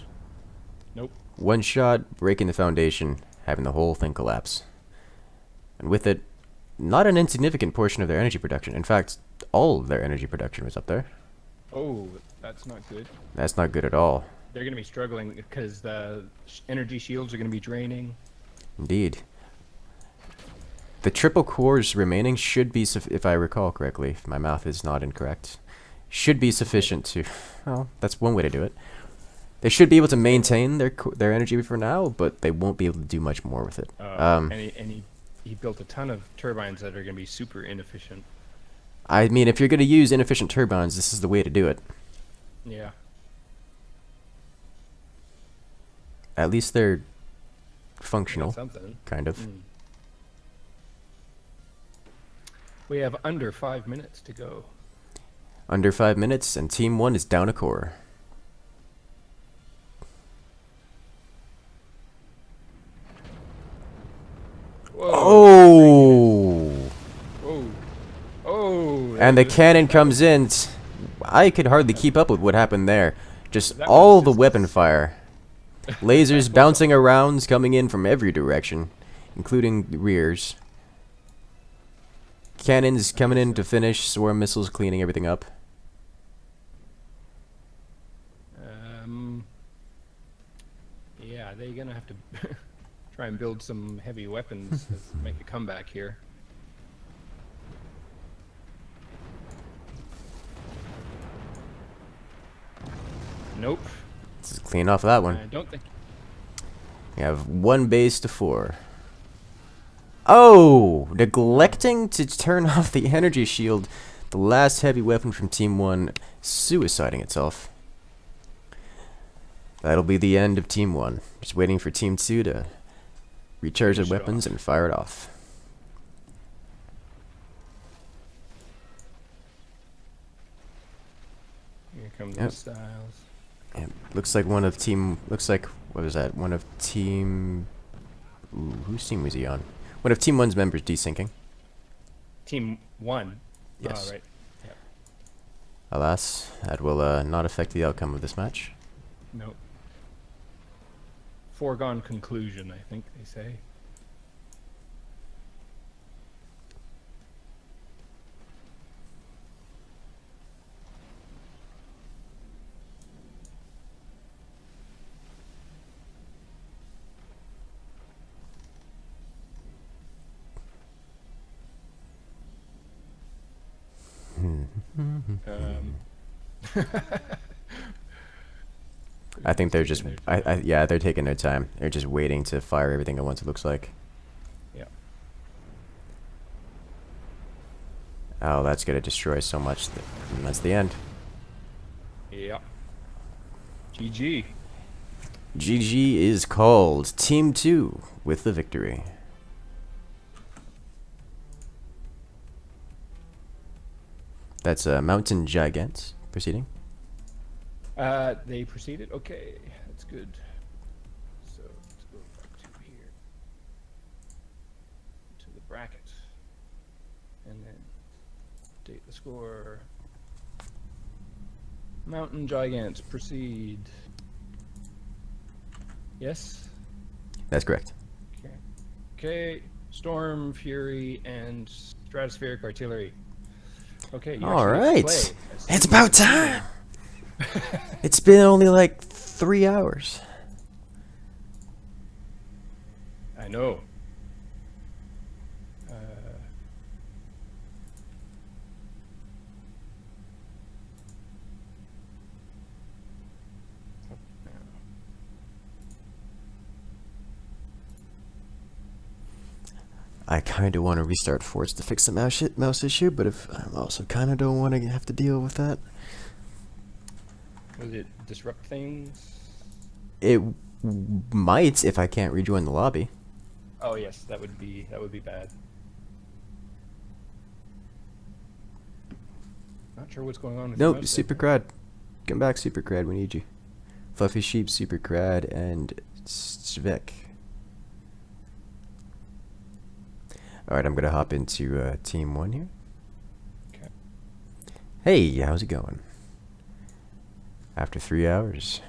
Nope. One shot, breaking the foundation, having the whole thing collapse. And with it, not an insignificant portion of their energy production. In fact, all of their energy production was up there. Oh, that's not good. That's not good at all. They're going to be struggling because the energy shields are going to be draining. Indeed. The triple cores remaining should be, if I recall correctly, if my math is not incorrect, should be sufficient to... Well, that's one way to do it. They should be able to maintain their energy for now, but they won't be able to do much more with it. And he built a ton of turbines that are going to be super inefficient. I mean, if you're going to use inefficient turbines, this is the way to do it. Yeah. At least they're functional, Something. kind of. We have under 5 minutes to go. Under 5 minutes, and Team 1 is down a core. Whoa. Oh! Oh! Oh! And the cannon comes in. I could hardly keep up with what happened there. Just That all was the just- weapon fire. Lasers bouncing around, coming in from every direction, including the rears. Cannons coming in to finish, swarm missiles cleaning everything up. Yeah, they're gonna have to try and build some heavy weapons to make a comeback here. Nope. Let's just clean off that I one. don't think. We have 1 base to 4. Oh! Neglecting to turn off the energy shield. The last heavy weapon from Team 1 suiciding itself. That'll be the end of Team 1. Just waiting for Team 2 to recharge their Finish it weapons off. and fire it off. Here comes Yep. the styles. Yeah, looks like one of Team... Looks like... What was that? One of Team... Ooh, whose team was he on? One of Team 1's members desyncing. Team 1. Yes. Oh, right. Yep. Alas, that will not affect the outcome of this match. Nope. Foregone conclusion, I think they say. I think they're just... yeah, they're taking their time. They're just waiting to fire everything at once, it looks like. Yeah. Oh, that's going to destroy so much. And that's the end. Yeah. GG. GG is called. Team 2 with the victory. That's Mountain Gigant proceeding. They proceeded. Okay, that's good. So let's go back to here to the bracket, and then update the score. Mountain Gigants proceed. Yes. That's correct. Okay. Okay. Storm, Fury, and Stratospheric Artillery. Okay. You All actually get to right. play as It's team about leader. time. It's been only like 3 hours. I know. I kind of want to restart Forge to fix the mouse issue, but if I also kind of don't want to have to deal with that. Will it disrupt things? It might if I can't rejoin the lobby. Oh yes, that would be bad. Not sure what's going on with your Nope, mouse Super there. Crad. Come back, Super Crad, we need you. Fluffy Sheep, Super Crad, and Svek. Alright, I'm gonna hop into Team 1 here. Okay. Hey, how's it going? After 3 hours.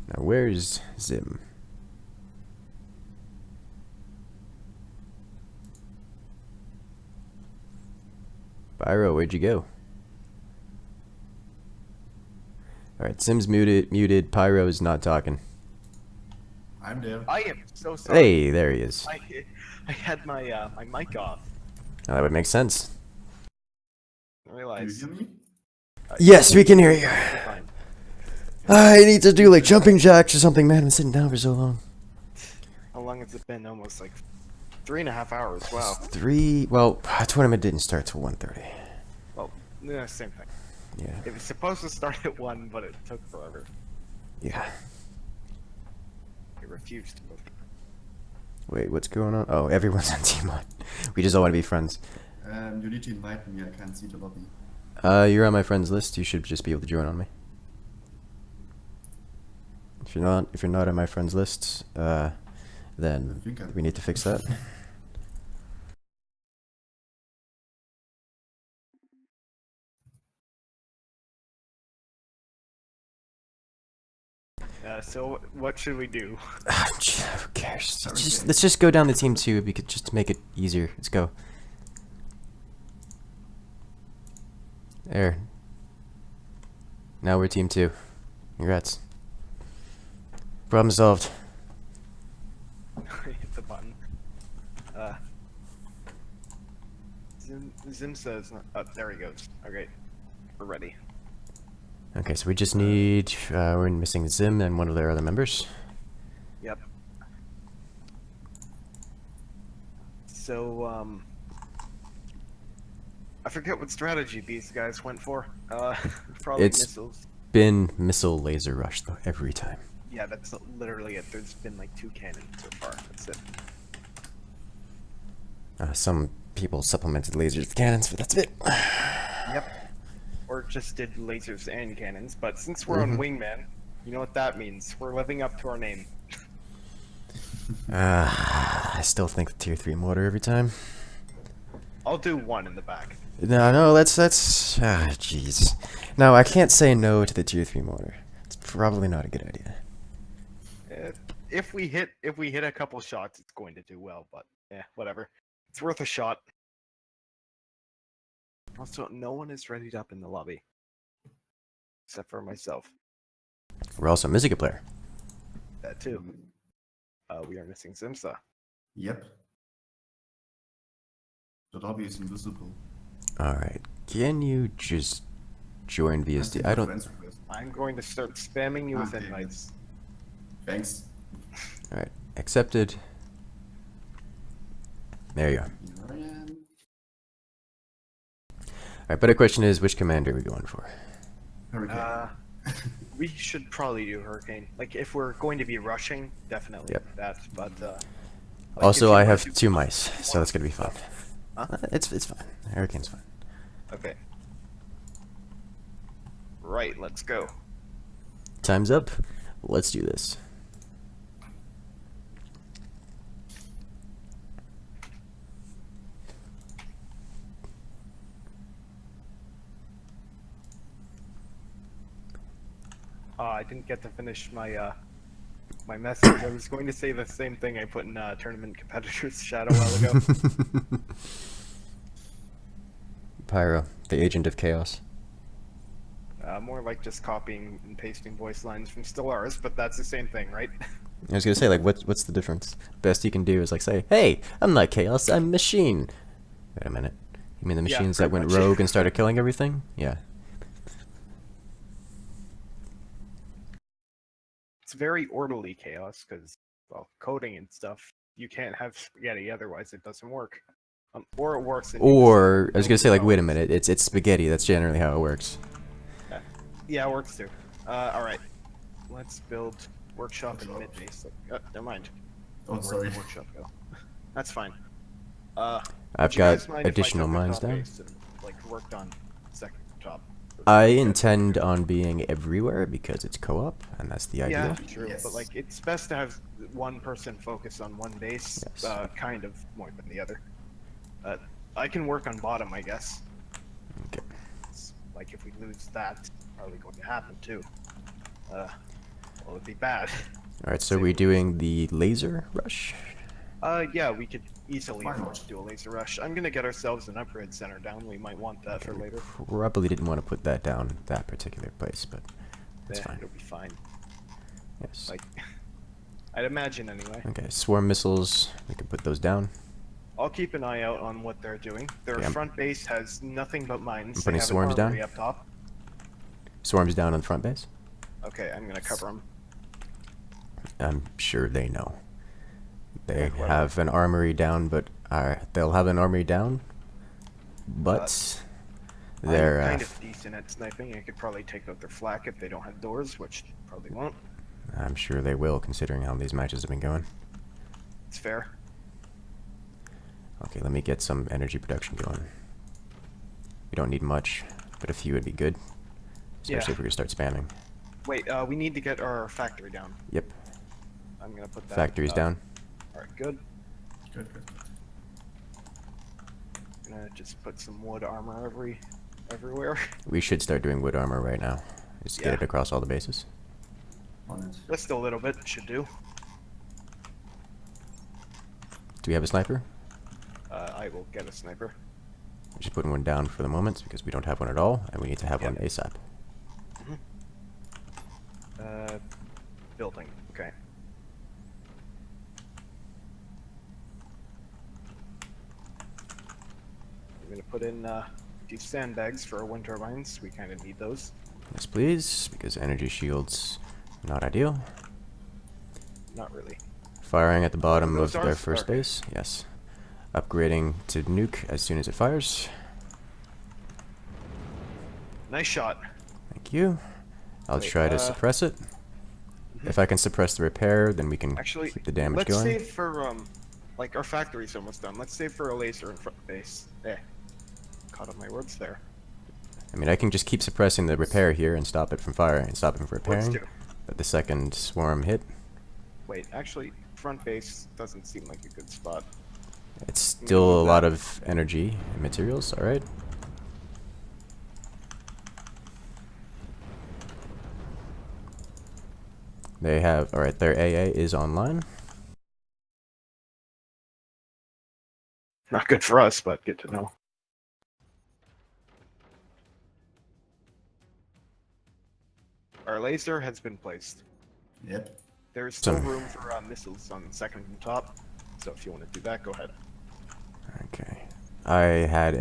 Now, where's Zim? Byro, where'd you go? Alright, Zim's muted. Pyro's not talking. I'm there. I am so sorry. Hey, there he is. I had my my mic off. Now, that would make sense. I Do you realized. hear me? Yes, we can hear you. Fine. I need to do like jumping jacks or something, man. I've been sitting down for so long. How long has it been? Almost like 3.5 hours. Wow. Well, tournament didn't start till 1:30. Well, yeah, same thing. Yeah. It was supposed to start at 1, but it took forever. Yeah. It refused to move. Wait, what's going on? Oh, everyone's on Team 1. We just all want to be friends. You need to invite me. I can't see the lobby. You're on my friends list. You should just be able to join on me. If you're not on my friends list, then I think we need to fix that. So what should we do? Who cares? Let's just go down to Team 2 because just to make it easier. Let's go. There. Now we're Team 2. Congrats. Problem solved. Hit the button. Zim says, oh, there he goes. Okay, we're ready. Okay, so we just need, we're missing Zim and one of their other members. Yep. So, I forget what strategy these guys went for. Probably It's- missiles. Been missile laser rush though, every time. Yeah, that's literally it. There's been like 2 cannons so far. That's it. Some people supplemented lasers with cannons, but that's it. Yep. Or just did lasers and cannons. But since we're on Wingman, you know what that means. We're living up to our name. I still think the tier 3 mortar every time. I'll do 1 in the back. No, that's jeez. No, I can't say no to the tier 3 mortar. It's probably not a good idea. If we hit a couple shots, it's going to do well. But yeah, whatever. It's worth a shot. Also, no one is readied up in the lobby, except for myself. We're also missing a player. That too. We are missing Zimsa. Yep. The lobby is invisible. Alright, can you just join VSD? I don't... Friends request. I'm going to start spamming you with Okay. invites. Thanks. Alright, accepted. There you are. Here I am. Alright, but the question is, which commander are we going for? Hurricane. We should probably do Hurricane. Like, if we're going to be rushing, definitely Yep. that. But like, Also, if you I want have to- 2 mice, so that's gonna be fun. Huh? It's fine. Hurricane's fine. Okay. Right, let's go. Time's up. Let's do this. I didn't get to finish my my message. I was going to say the same thing I put in tournament competitors chat a while ago. Pyro, the agent of chaos. More like just copying and pasting voice lines from Stellaris, but that's the same thing, right? I was gonna say, like, what's the difference? Best you can do is like say, "Hey, I'm not chaos, I'm machine." Wait a minute. You mean the Yeah, machines that pretty went much. rogue and started killing everything? Yeah. It's very orderly chaos because, well, coding and stuff. You can't have spaghetti, otherwise it doesn't work. Or it works. And you just Or I was gonna build say, like, your wait a own. minute, it's spaghetti. That's generally how it works. Yeah, it works too. All right, let's build workshop and mid base. Never mind. Oh, Where'd sorry. the workshop go? That's fine. I've Would you got guys mind if I additional took the mines top down. base and, like, worked on second top? I intend on being everywhere because it's co-op, and that's the Yeah, idea. true. Yes. But like, it's best to have one person focus on one base, Yes. kind of more than the other. I can work on bottom, I guess. Okay. Like, if we lose that, probably going to happen too. Well, it'd be bad. All right, so we're doing the laser rush. Yeah, we could easily Why afford not? to do a laser rush. I'm gonna get ourselves an upgrade center down. We might want that for later. Probably didn't want to put that down that particular place, but that's Yeah, fine. it'll be fine. Yes. Like, I'd imagine anyway. Okay, swarm missiles. We can put those down. I'll keep an eye out on what they're doing. Their Okay, I'm front base has nothing but mines. putting They have swarms an down. armory up top. Swarms down on the front base. Okay, I'm gonna cover them. I'm sure they know. They Yeah, whatever. have an armory down, but they'll have an armory down, but they're I'm kind of decent at sniping. I could probably take out their flak if they don't have doors, which they probably won't. I'm sure they will, considering how these matches have been going. It's fair. Okay, let me get some energy production going. We don't need much, but a few would be good, especially Yeah. if we start spamming. Wait, we need to get our factory down. Yep, I'm gonna put that. factory's down. Alright, good. Good, good. Gonna just put some wood armor everywhere. We should start doing wood armor right now. Just get Yeah. it across all the bases. On it. Just a little bit should do. Do we have a sniper? I will get a sniper. We're just putting one down for the moment because we don't have one at all, and we need to have Yep. one ASAP. Building. Okay. I'm gonna put in these sandbags for our wind turbines. We kind of need those. Yes, please, because energy shields not ideal. Not really. Firing at the bottom of those their ours? first Okay. base. Yes. Upgrading to nuke as soon as it fires. Nice shot. Thank you. I'll Wait, try to suppress it. If I can suppress the repair, then we can Actually, keep the damage let's going. save for like our factory's almost done. Let's save for a laser in front base. Caught on my words there. I mean, I can just keep suppressing the repair here and stop it from firing and stop it from Let's repairing. do. But the second swarm hit, Wait, actually, front base doesn't seem like a good spot. it's still a lot of energy and materials. All right. They have, all right, their AA is online. Not good for us, but good to know. Our laser has been placed. Yep. There is still Some- room for missiles on the second from top, so if you want to do that, go ahead. Okay. I had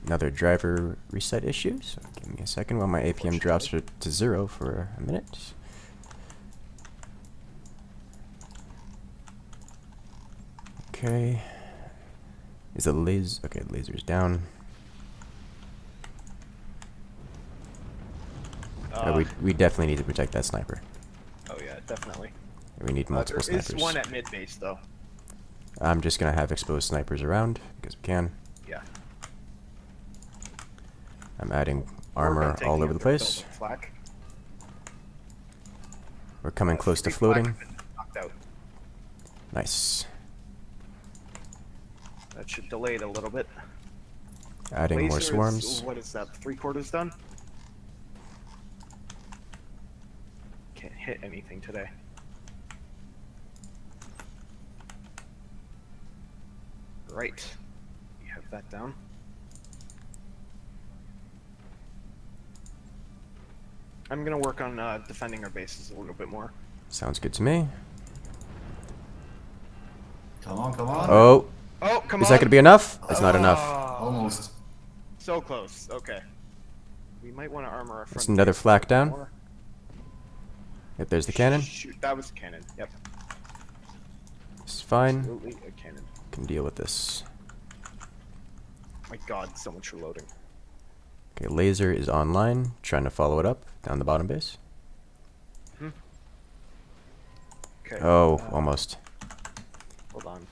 another driver reset issue, so give me a second while my APM drops to 0 for a minute. Okay. Is the laser... Okay, the laser's down. We definitely need to protect that sniper. Oh yeah, definitely. We need multiple There is snipers. one at mid base though. I'm just gonna have exposed snipers around, because we can. Yeah. I'm adding Work armor on taking all out over the their place. building flak. We're coming close to 3 flak floating. have been knocked out. Nice. That should delay it a little bit. Adding more Laser is- swarms. What is that? 3/4 done? hit anything today. Right. We have that down. I'm gonna work on defending our bases a little bit more. Sounds good to me. Come on, come on. Oh, Oh, come is on! that gonna be enough? It's not enough. Almost. So close. Okay. We might want to armor our front. That's another base a flak bit down. more. Yep, there's the cannon. Shoot, that was a cannon. Yep. It's fine. Absolutely a cannon. Can deal with this. My God, so much reloading. Okay, laser is online. Trying to follow it up down the bottom base. Okay. Oh, almost. Hold on.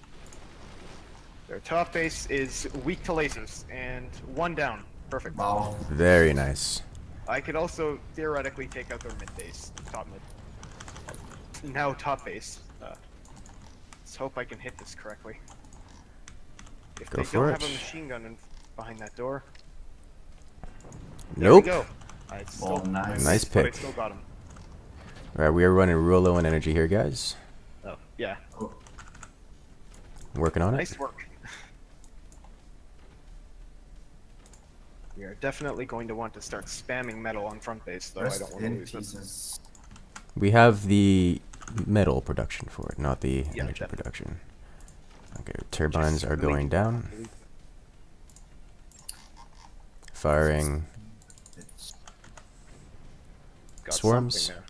Their top base is weak to lasers, and one down. Perfect. Wow. Very nice. I could also theoretically take out their mid base, top mid. Now top base. Let's hope I can hit this correctly. If Go they for don't it. have a machine gun behind that door. Nope. There we go. I still, nice. Nice but I pick. still got him. Alright, we are running real low on energy here, guys. Oh, yeah. Oh, Working on it. Nice work. We are definitely going to want to start spamming metal on front base, though. I rest don't want to in lose this. pieces. We have the metal production for it, not the Yeah, energy definitely. production. Okay, turbines Just are really going do not down. believe- Firing It's got swarms. something there.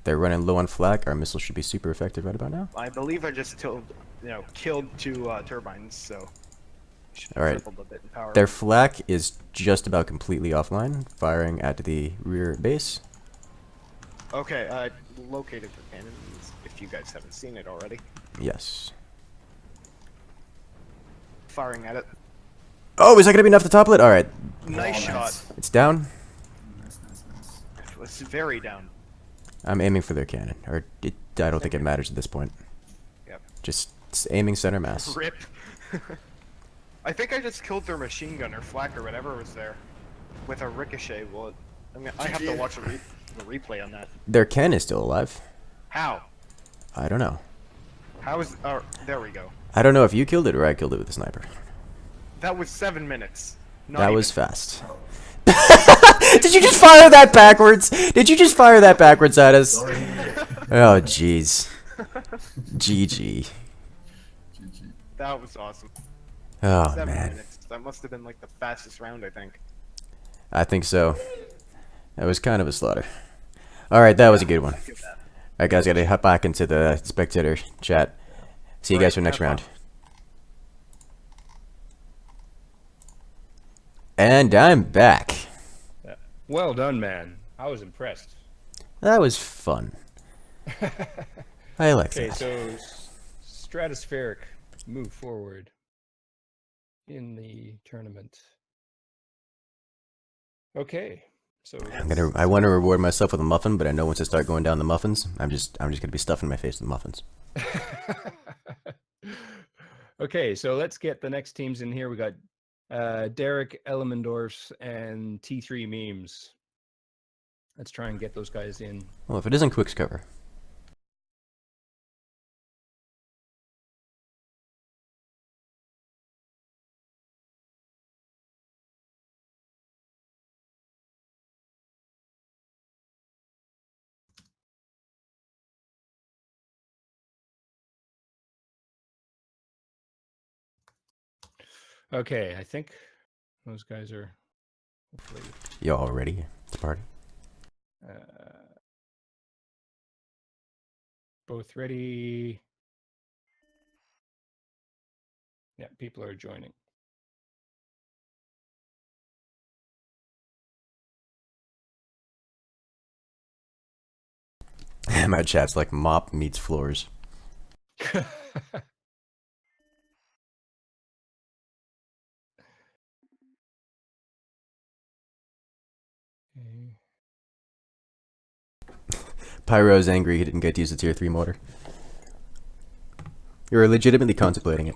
They're running low on flak. Our missile should be super effective right about now. I believe I just killed two turbines, so should have All right. tripled a bit in power. Their flak is just about completely offline. Firing at the rear base. Okay, I located the cannons. If you guys haven't seen it already, Yes. firing at it. Oh, is that gonna be enough to topple it? All right, Nice shot. nice. it's down. Nice, nice, nice. It was very down. I'm aiming for their cannon, or I don't think it matters at this point. Yep. Just aiming center mass. Rip. I think I just killed their machine gun or flak or whatever was there with a ricochet. Well, I have to watch the replay on that. Their cannon is still alive. How? I don't know. How is? Oh, there we go. I don't know if you killed it or I killed it with a sniper. That was 7 minutes. Not That even. was fast. Did you just fire that backwards? Did you just fire that backwards at us? Sorry. Oh, jeez. GG. GG. That was awesome. Oh, 7 man. minutes. That must have been like the fastest round, I think. I think so. That was kind of a slaughter. All right, that was a good one. Give that. All right, guys, gotta hop back into the spectator chat. See you guys for Alright, next have round. fun. And I'm back. Well done, man. I was impressed. That was fun. I like Okay, that. so stratospheric move forward in the tournament. Okay, so I want to reward myself with a muffin, but I know once I start going down the muffins, I'm just gonna be stuffing my face with muffins. okay, so let's get the next teams in here. We got Derek Elmendorf and T3 Memes. Let's try and get those guys in. Well, if it isn't Quick's cover. Okay, I think those guys are hopefully Y'all ready to party? both ready. Yeah, people are joining. My chat's like mop meets floors. Okay. Pyro's angry he didn't get to use the tier 3 motor. You're legitimately contemplating it.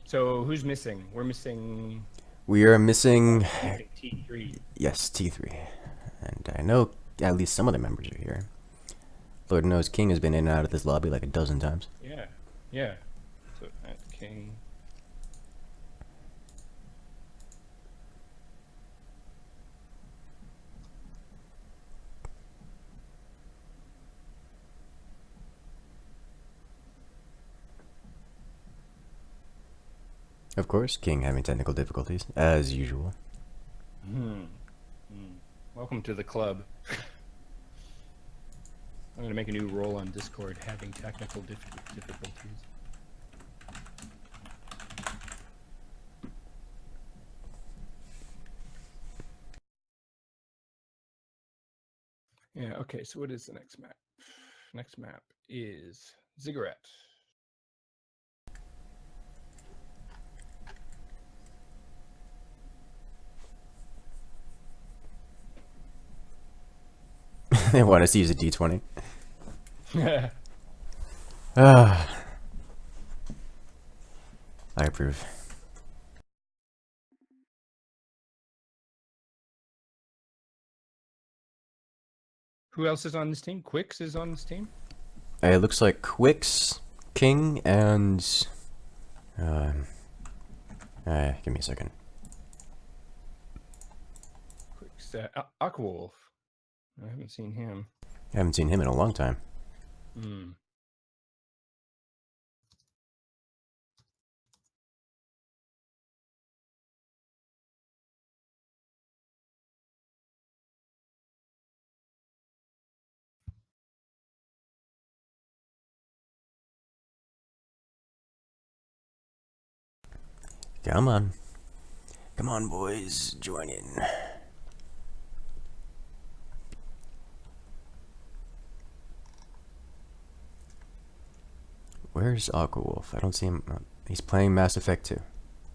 So who's missing? We're missing. We are missing, T3. yes, T3. And I know at least some of the members are here. Lord knows King has been in and out of this lobby like a dozen times. Yeah. Yeah. So that's King. Of course, King having technical difficulties, as usual. Welcome to the club. I'm gonna make a new role on Discord, having technical difficulties. Yeah, okay, so what is the next map? Next map is Ziggurat. They want us to use a D20. Ah. I approve. Who else is on this team? Quicks is on this team? It looks like Quicks, King, and... give me a second. Quicks, Aquawolf. I haven't seen him. I haven't seen him in a long time. Hmm. Come on. Come on, boys. Join in. Where's Aquawolf? I don't see him. He's playing Mass Effect 2.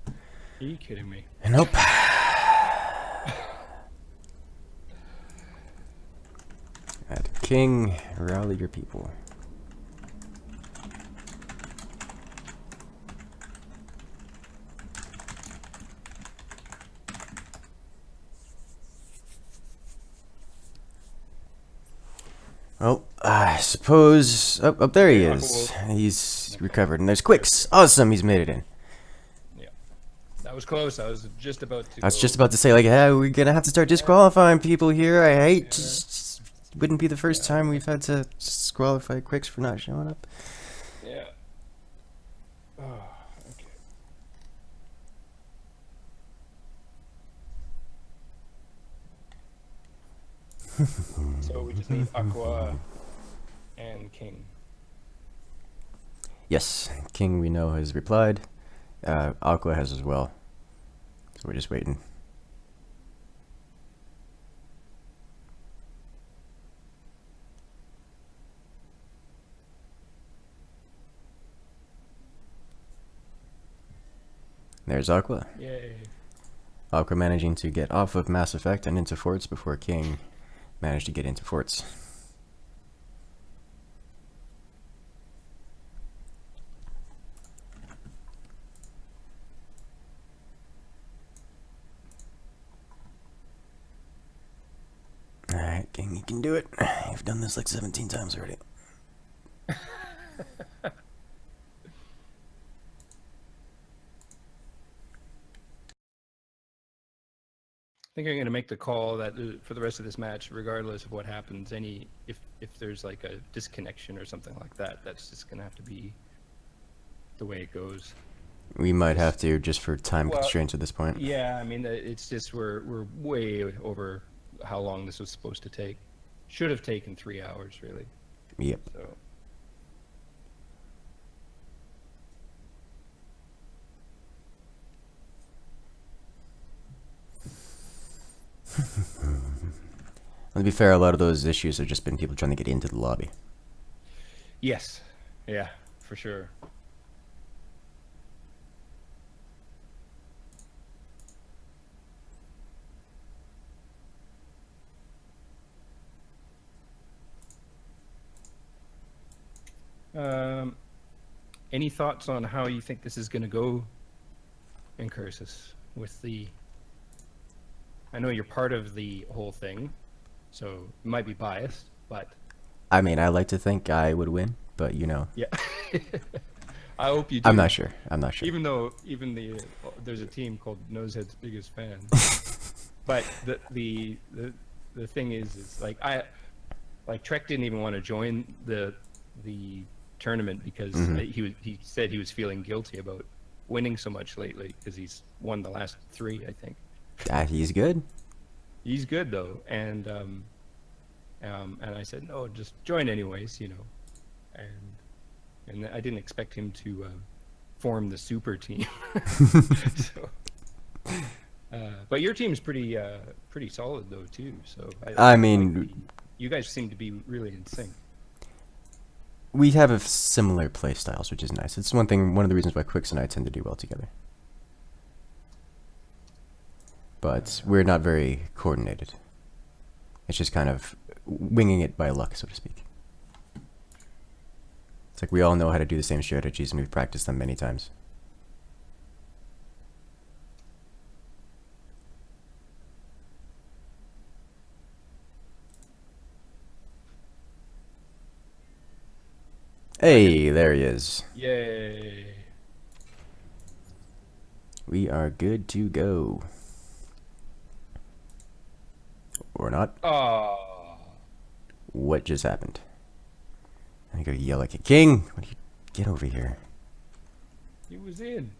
Are you kidding me? Nope. At King, rally your people. Well, I suppose... Oh, up there he Yeah, is. Aquawolf. He's recovered. And there's Quicks. Awesome, he's made it in. Yeah. That was close. I was just about to I was just about to say, like, yeah, we're gonna have to start disqualifying people here. I hate... Just wouldn't be the first time we've had to disqualify Quicks for not showing up. Yeah. Oh, okay. So we just need Aqua and King. Yes, King we know has replied. Aqua has as well. So we're just waiting. There's Aqua. Yay. Aqua managing to get off of Mass Effect and into Forts before King managed to get into Forts. Alright, King, you can do it. You've done this like 17 times already. I think I'm going to make the call that for the rest of this match, regardless of what happens, if there's like a disconnection or something like that, that's just going to have to be the way it goes. We might have to, just for time Well, constraints at this point. Yeah, I mean, it's just we're way over how long this was supposed to take. Should have taken 3 hours, really. Yep. So. To be fair, a lot of those issues have just been people trying to get into the lobby. Yes. Yeah, for sure. any thoughts on how you think this is going to go, Incursus, with the... I know you're part of the whole thing, so you might be biased, but... I mean, I like to think I would win, but you know. Yeah. I hope you do. I'm not sure. I'm not sure. Even though there's a team called Nosehead's biggest fan. But the thing is like Trek didn't even want to join the tournament because he said he was feeling guilty about winning so much lately because he's won the last 3, I think. He's good. He's good though, and I said no, just join anyways, you know, and I didn't expect him to form the super team. So, but your team's pretty solid though too. So I mean, you guys seem to be really in sync. We have a similar play styles, which is nice. It's one of the reasons why Quicks and I tend to do well together. But we're not very coordinated. It's just kind of winging it by luck, so to speak. It's like we all know how to do the same strategies and we've practiced them many times. Hey, there he is. Yay. We are good to go. Or not. Oh. What just happened? I gotta yell like a king. What do you get over here? He was in.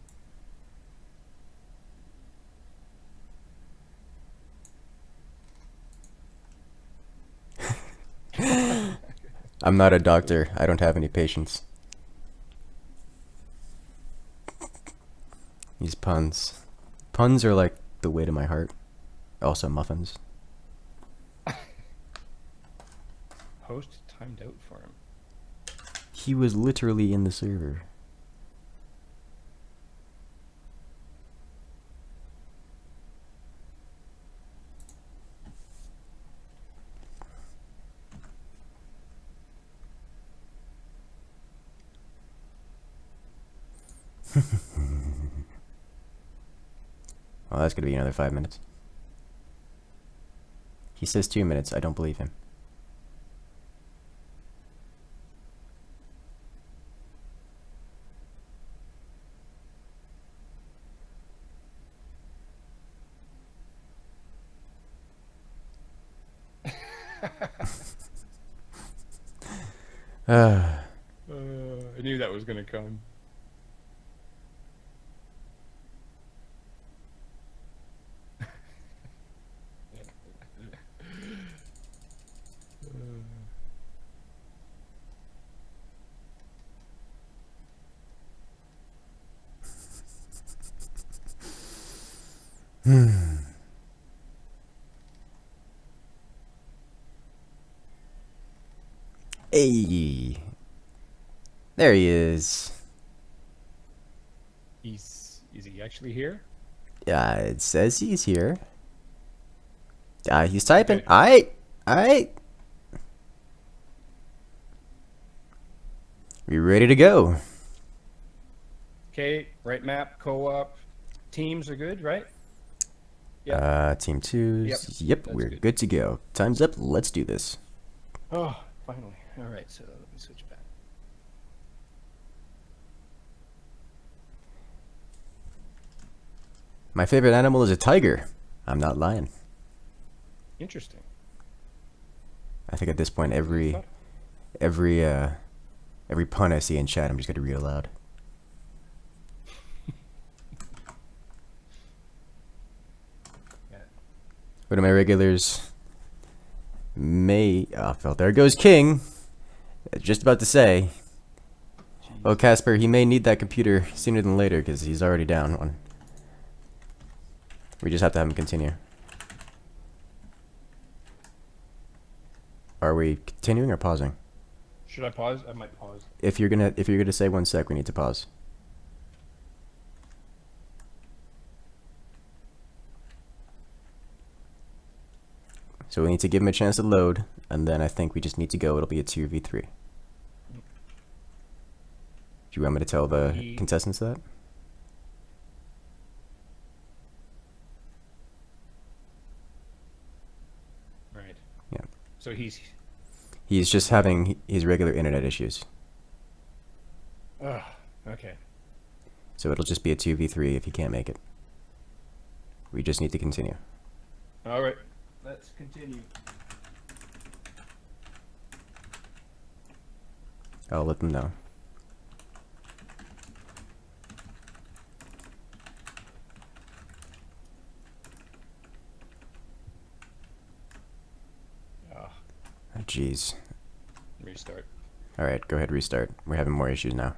I'm not a doctor. I don't have any patience. These puns. Puns are like the way to my heart. Also muffins. Host timed out for him. He was literally in the server. Well, that's gonna be another 5 minutes. He says 2 minutes. I don't believe him. I knew that was gonna come. Hey, there he is. Is he actually here? It says he's here. He's typing. Okay. Aight. We ready to go? Okay, right map, co-op, teams are good, right? Team 2s. Yep, that's we're good. good to go. Time's up. Let's do this. Oh, finally. All right, so let me switch back. My favorite animal is a tiger. I'm not lying. Interesting. I think at this point, every pun I see in chat, I'm just gonna read aloud. Yeah. One of my regulars may. Oh, well, there goes King. Just about to say. Oh, Casper, he may need that computer sooner than later because he's already down one. We just have to have him continue. Are we continuing or pausing? Should I pause? I might pause. If you're gonna say 1 sec, we need to pause. So we need to give him a chance to load, and then I think we just need to go. It'll be a 2v3. you want me to tell the He- contestants that? Right. Yeah. So He's just having his regular internet issues. Ugh, okay. So it'll just be a 2v3 if he can't make it. We just need to continue. All right. Let's continue. I'll let them know. Oh, Oh, jeez. restart. Alright, go ahead, restart. We're having more issues now.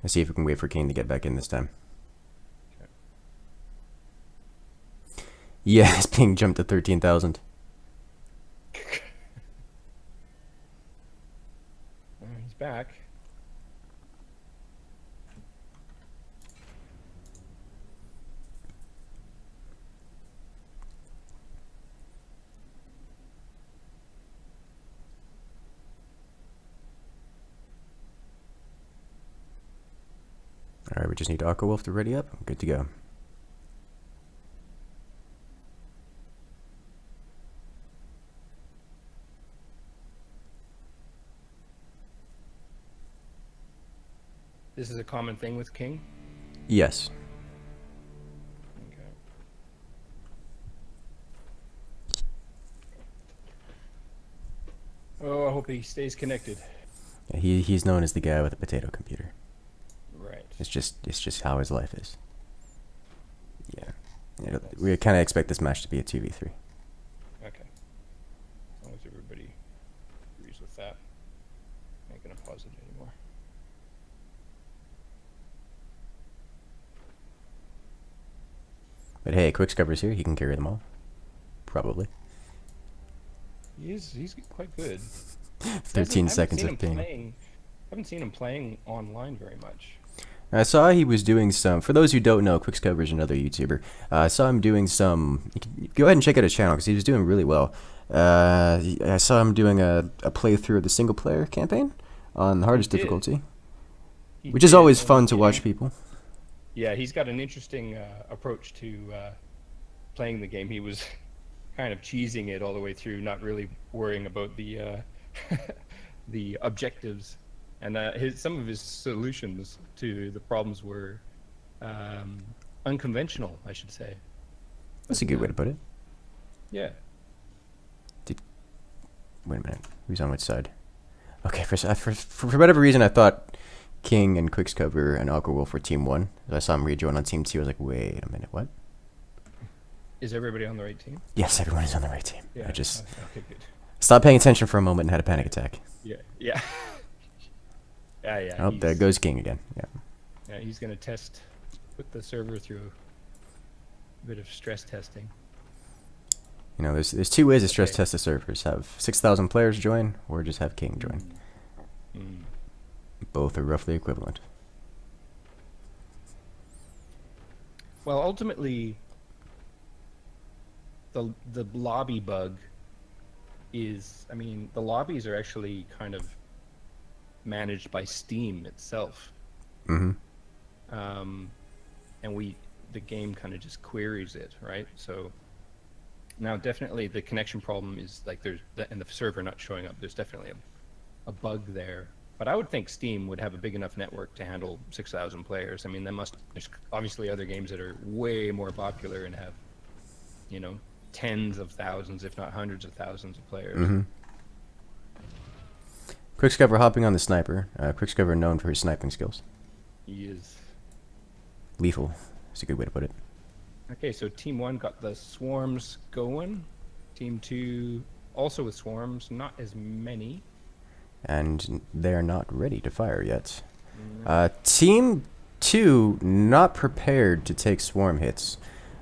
Let's see if we can wait for Kane to get back in this time. Okay. Yeah, his ping jumped to 13,000. He's back. Alright, we just need Aqua Wolf to ready up. Good to go. This is a common thing with King. Yes. Okay. Oh, I hope he stays connected. Yeah, he's known as the guy with the potato computer. Right. It's just how his life is. Yeah. We kind of expect this match to be a 2v3. Okay. As long as everybody agrees with that. Not gonna pause it anymore. But hey, Quickscover's here. He can carry them all. Probably. He's quite good. 13 seconds of ping. I haven't seen him playing online very much. I saw he was doing some. For those who don't know, Quickscover is another YouTuber. I saw him doing some. You can go ahead and check out his channel because he was doing really well. I saw him doing a playthrough of the single player campaign on the hardest did. difficulty, He which is did, always and, fun to you watch know, people. Yeah, he's got an interesting approach to playing the game. He was kind of cheesing it all the way through, not really worrying about the the objectives. And some of his solutions to the problems were unconventional, I should say. That's a good way to put it. Yeah. Wait a minute. Who's on which side? Okay, for whatever reason, I thought King and Quickscover and Aqua Wolf were Team 1. I saw him rejoin on Team 2. I was like, wait a minute, what? Is everybody on the right team? Yes, everyone is on the right team. Yeah. I just Okay, good. stopped paying attention for a moment and had a panic attack. Yeah. Yeah. Yeah. Oh, there he's- goes King again. Yeah. Yeah, he's gonna put the server through a bit of stress testing. You know, there's two ways to stress Okay. test the servers. Have 6,000 players join, or just have King join. Mm. Both are roughly equivalent. Well, ultimately, the lobby bug is, I mean, the lobbies are actually kind of managed by Steam itself, Mm-hmm. and the game kind of just queries it, right? So now, definitely, the connection problem is like and the server not showing up. There's definitely a bug there. But I would think Steam would have a big enough network to handle 6,000 players. I mean, there's obviously other games that are way more popular and have, you know, tens of thousands, if not hundreds of thousands of players. Mm-hmm. Quickscover hopping on the sniper. Quickscover known for his sniping skills. He is. Lethal. That's a good way to put it. Okay, so Team 1 got the swarms going. Team 2 also with swarms, not as many. And they're not ready to fire yet. Team 2 not prepared to take swarm hits.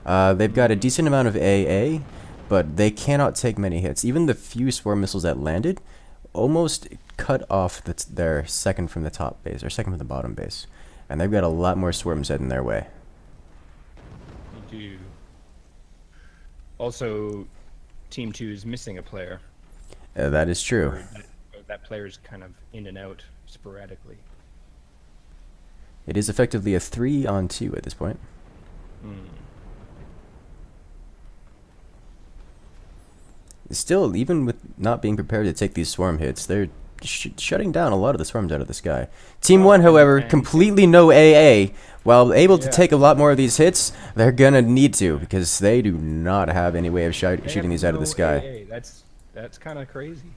They've got a decent amount of AA, but they cannot take many hits. Even the few swarm missiles that landed almost cut off their second from the top base, or second from the bottom base. And they've got a lot more swarms heading their way. do. Also, Team 2 is missing a player. That is true. Or that player's kind of in and out sporadically. It is effectively a 3-on-2 at this point. Still, even with not being prepared to take these swarm hits, they're shutting down a lot of the swarms out of the sky. Team 1, however, completely no AA. While able to take a lot more of these hits, they're gonna need to, because they do not have any way of shooting these out of the sky. That's kind of crazy.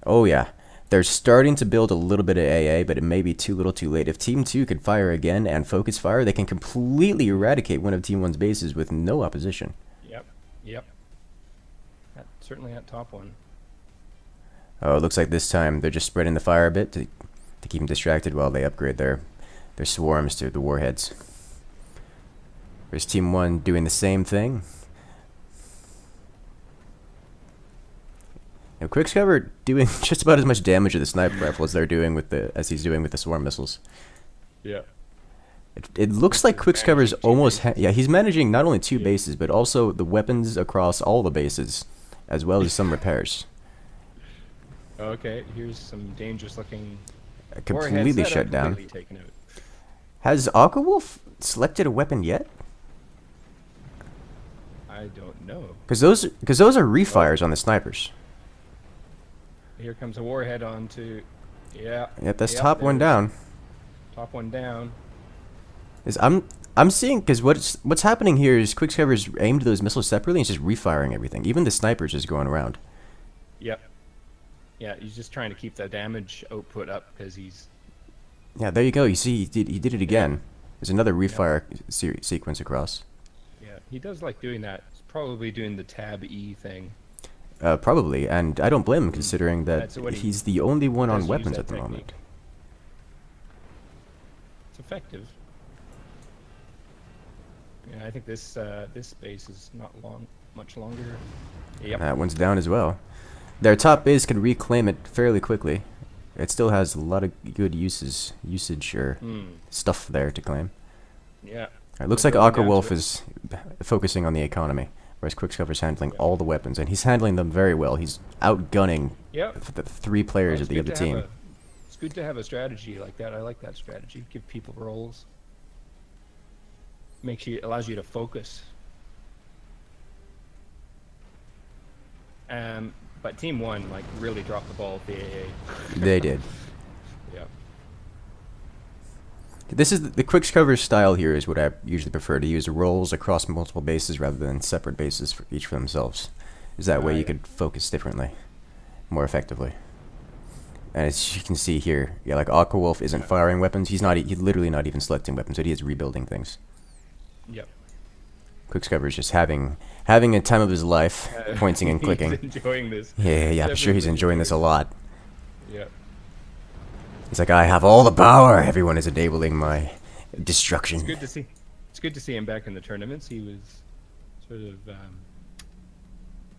Oh yeah. They're starting to build a little bit of AA, but it may be too little too late. If Team 2 could fire again and focus fire, they can completely eradicate one of Team 1's bases with no opposition. Yep. Certainly that top one. Oh, it looks like this time they're just spreading the fire a bit to keep them distracted while they upgrade their swarms to the warheads. There's Team 1 doing the same thing. Now, Quickscover doing just about as much damage to the sniper rifle as they're doing as he's doing with the swarm missiles. Yeah. It looks like Quickscover's almost he's managing not only 2 bases but also the weapons across all the bases, as well as some repairs. Okay, here's some dangerous looking. Completely shut down. Completely taken out. Has Aquawolf selected a weapon yet? I don't know. Because those are refires on the snipers. Here comes a warhead onto. Yeah. Yep, that's top one down. Top one down. I'm seeing, because what's happening here is Quickscover's aimed those missiles separately and he's just refiring everything. Even the snipers is going around. Yep. Yeah, he's just trying to keep the damage output up because he's. Yeah, there you go. You see, he did it again. There's another refire sequence across. Yeah, he does like doing that. He's probably doing the tab E thing. Probably, and I don't blame him considering that That's he's the only one on does use weapons that at the technique. moment. It's effective. Yeah, I think this base is not much longer. Yep. That one's down as well. Their top base can reclaim it fairly quickly. It still has a lot of good usage or stuff there to claim. Yeah. It looks like Aquawolf is focusing on the economy, whereas Quickscover's handling all the weapons, and he's handling them very well. He's outgunning the 3 players of the other team. It's good to have a strategy like that. I like that strategy. Give people roles. Allows you to focus. But Team 1 like really dropped the ball with the AA. They did. Yeah. This is the Quickscover style here is what I usually prefer, to use roles across multiple bases rather than separate bases for each for themselves. Is that way you could focus differently, more effectively. And as you can see here, yeah, like Aquawolf isn't firing weapons. He's literally not even selecting weapons, but he is rebuilding things. Yep. Quickscover's just having a time of his life, pointing and clicking. He's enjoying this. Yeah, I'm sure he's enjoying this a lot. Yeah. He's like, I have all the power. Everyone is enabling my destruction. It's good to see. It's good to see him back in the tournaments. He was sort of.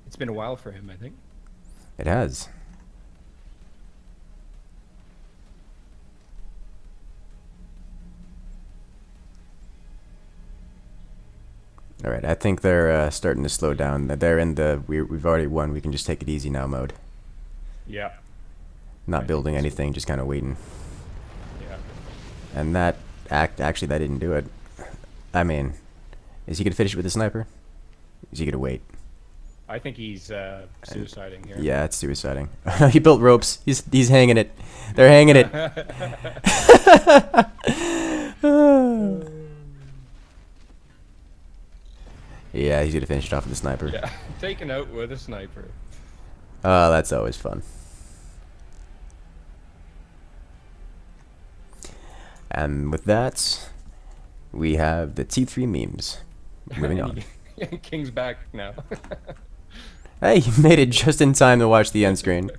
It's been a while for him, I think. It has. All right, I think they're starting to slow down. They're in the we've already won. We can just take it easy now mode. Yeah. Not building anything, just kind of waiting. Yeah. And that actually that didn't do it. I mean, is he gonna finish it with a sniper? Is he gonna wait? I think he's suiciding here. Yeah, it's suiciding. He built ropes. He's hanging it. They're hanging it. Yeah, he's gonna finish it off with a sniper. Yeah, taken out with a sniper. Oh, that's always fun. And with that, we have the T3 memes. Moving on. King's back now. Hey, you made it just in time to watch the end screen.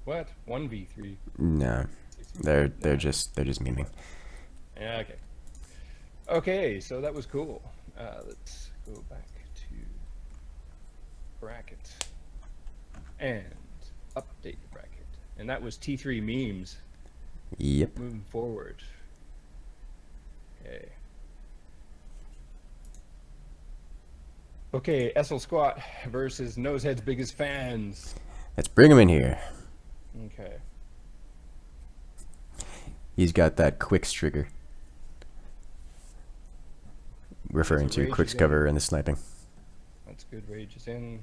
What? 1v3? No, they're just memeing. Yeah, okay. Okay, so that was cool. Let's go back to bracket and update the bracket. And that was T3 memes. Yep. Moving forward. Okay. Okay, SL Squat versus Nosehead's biggest fans. Let's bring him in here. Okay. He's got that Quicks trigger. Referring There's a to rage Quicks again. cover and the sniping. That's good. Rage is in.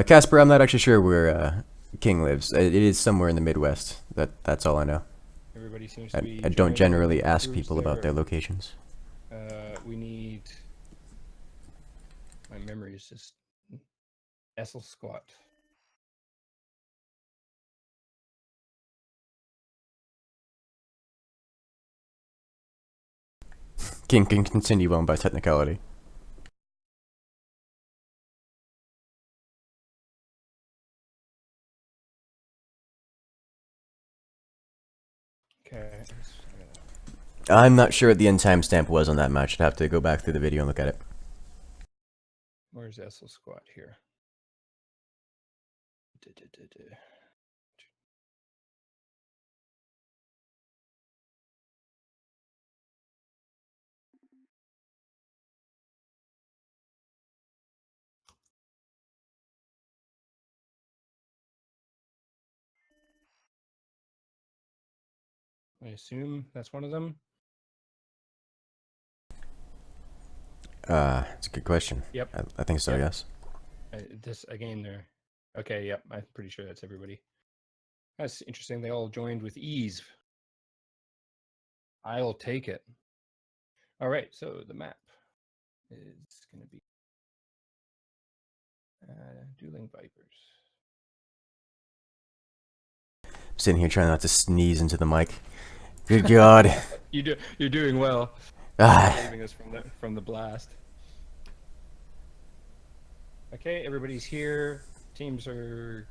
Casper, I'm not actually sure where King lives. It is somewhere in the Midwest. That's all I know. Everybody seems to be. I don't joining generally the ask groups people about their locations. We need. My memory is just. SL Squat. King can continue on by technicality. Okay. I'm not sure what the end timestamp was on that match. I'd have to go back through the video and look at it. Where's SL Squat here? Da-da-da-da. I assume that's one of them. It's a good question. Yep. I think so, Yep. yes. This again there. Okay, yep. I'm pretty sure that's everybody. That's interesting. They all joined with ease. I'll take it. All right. So the map is going to be Dueling Vipers. Sitting here trying not to sneeze into the mic. Good God. You're doing well. Ah, Saving us from the blast. Okay, everybody's here. Teams are.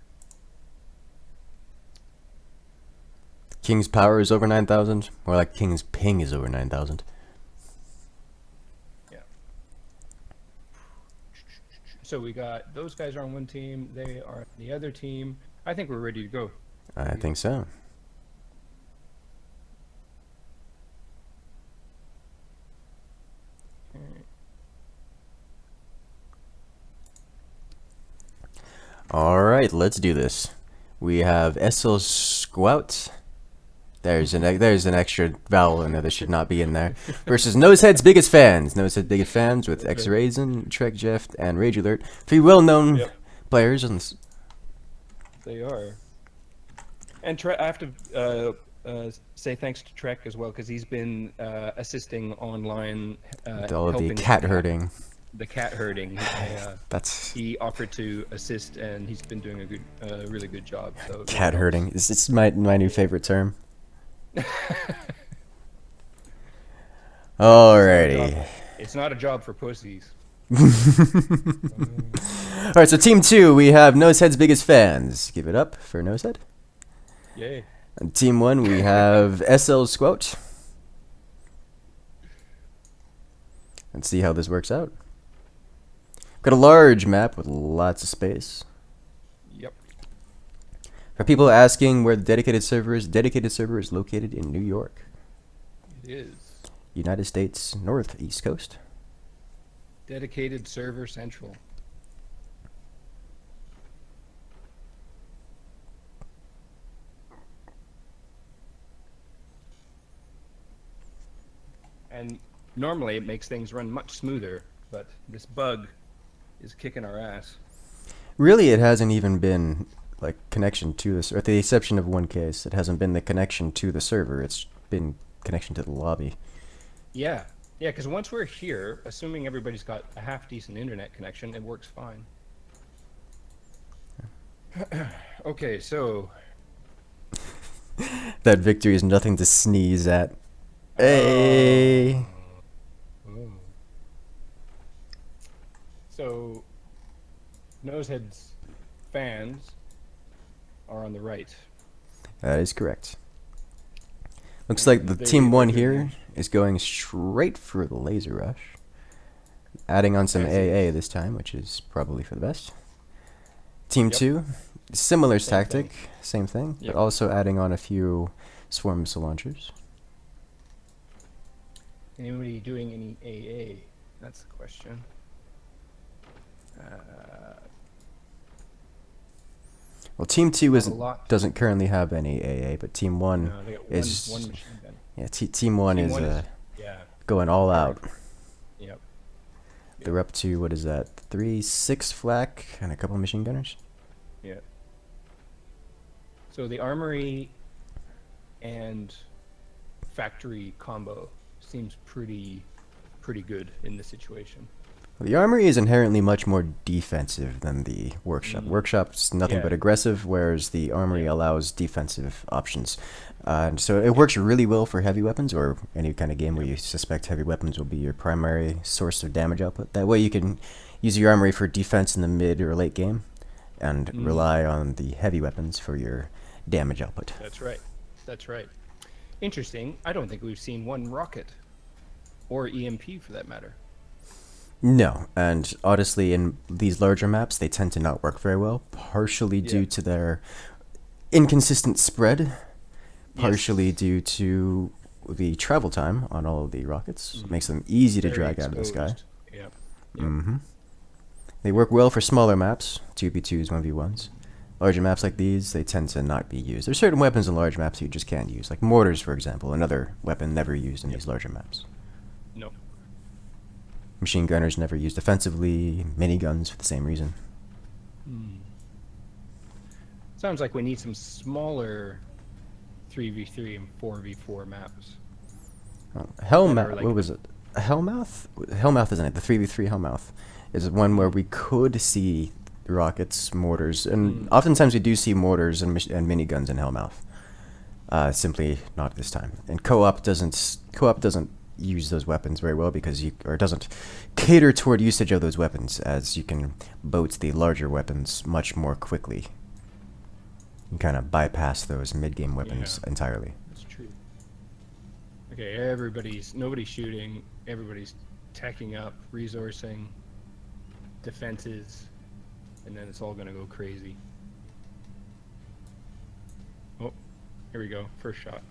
King's power is over 9,000. More like King's ping is over 9,000. Yeah. So we got those guys are on one team. They are on the other team. I think we're ready to go. I think so. Alright, let's do this. We have SL Squat. There's an extra vowel in there that should not be in there. Versus Nosehead's biggest fans. Nosehead's biggest fans with Okay. X-Raisin, Trek Jeff, and Rage Alert. Three well-known Yep. players on this. They are. And I have to say thanks to Trek as well because he's been assisting online. With all of the helping cat herding. The cat herding. That's He offered to assist, and he's been doing a really good job. So cat herding. It's my new favorite term. Alrighty. It's not a job for pussies. Alright, so team 2, we have Nosehead's biggest fans. Give it up for Nosehead. Yay. And team 1, we have SL Squat. Let's see how this works out. Got a large map with lots of space. Yep. For people asking where the dedicated server is located in New York, It is. United States, northeast coast. Dedicated server central. And normally it makes things run much smoother, but this bug is kicking our ass. Really, it hasn't even been like connection to this, or with the exception of one case, it hasn't been the connection to the server. It's been connection to the lobby. Yeah, because once we're here, assuming everybody's got a half-decent internet connection, it works fine. Okay, so... That victory is nothing to sneeze at. Hey! Ooh. So, Nosehead's fans are on the right. That is correct. Looks And like the they team are 1 doing- here is going straight for the laser rush. Adding on some I see. AA this time, which is probably for the best. Team Yep. 2, similar Same tactic, thing. same thing, Yep. but also adding on a few swarm missile launchers. Anybody doing any AA? That's the question. Well, Team 2 Not a isn't lot. doesn't currently have any AA, but Team 1 No, they got is one machine gun. yeah. Team 1 Team is one is yeah. going all Very- out. Yep. They're up to what is that? 3-6 flak and a couple of machine gunners. Yeah. So the armory and factory combo seems pretty good in this situation. The armory is inherently much more defensive than the workshop. Workshop's nothing Yeah. but aggressive, whereas the armory Yeah. allows defensive options. And so it works really well for heavy weapons or any kind of game where you suspect heavy weapons will be your primary source of damage output. That way you can use your armory for defense in the mid or late game and rely on the heavy weapons for your damage output. That's right. That's right. Interesting. I don't think we've seen one rocket or EMP for that matter. No, and honestly, in these larger maps, they tend to not work very well, partially due Yeah. to their inconsistent spread, Yes. partially due to the travel time on all of the rockets. Makes them easy to Very drag out of the sky. exposed. Yep. Mm-hmm. They work well for smaller maps, 2v2s, 1v1s. Larger maps like these, they tend to not be used. There's certain weapons in large maps you just can't use, like mortars, for example, another weapon never used in these larger maps. No. Machine gunners never used defensively, miniguns for the same reason. Sounds like we need some smaller 3v3 and 4v4 maps. Hellmouth, like- what was it? Hellmouth? Hellmouth isn't it? The 3v3 Hellmouth is one where we could see rockets, mortars, and oftentimes we do see mortars and miniguns in Hellmouth. Simply not this time. And co-op doesn't use those weapons very well because doesn't cater toward usage of those weapons, as you can boat the larger weapons much more quickly. You kind of bypass those mid-game weapons Yeah. entirely. That's true. Okay, nobody's shooting, everybody's teching up, resourcing, defenses, and then it's all gonna go crazy. Oh, here we go, first shot.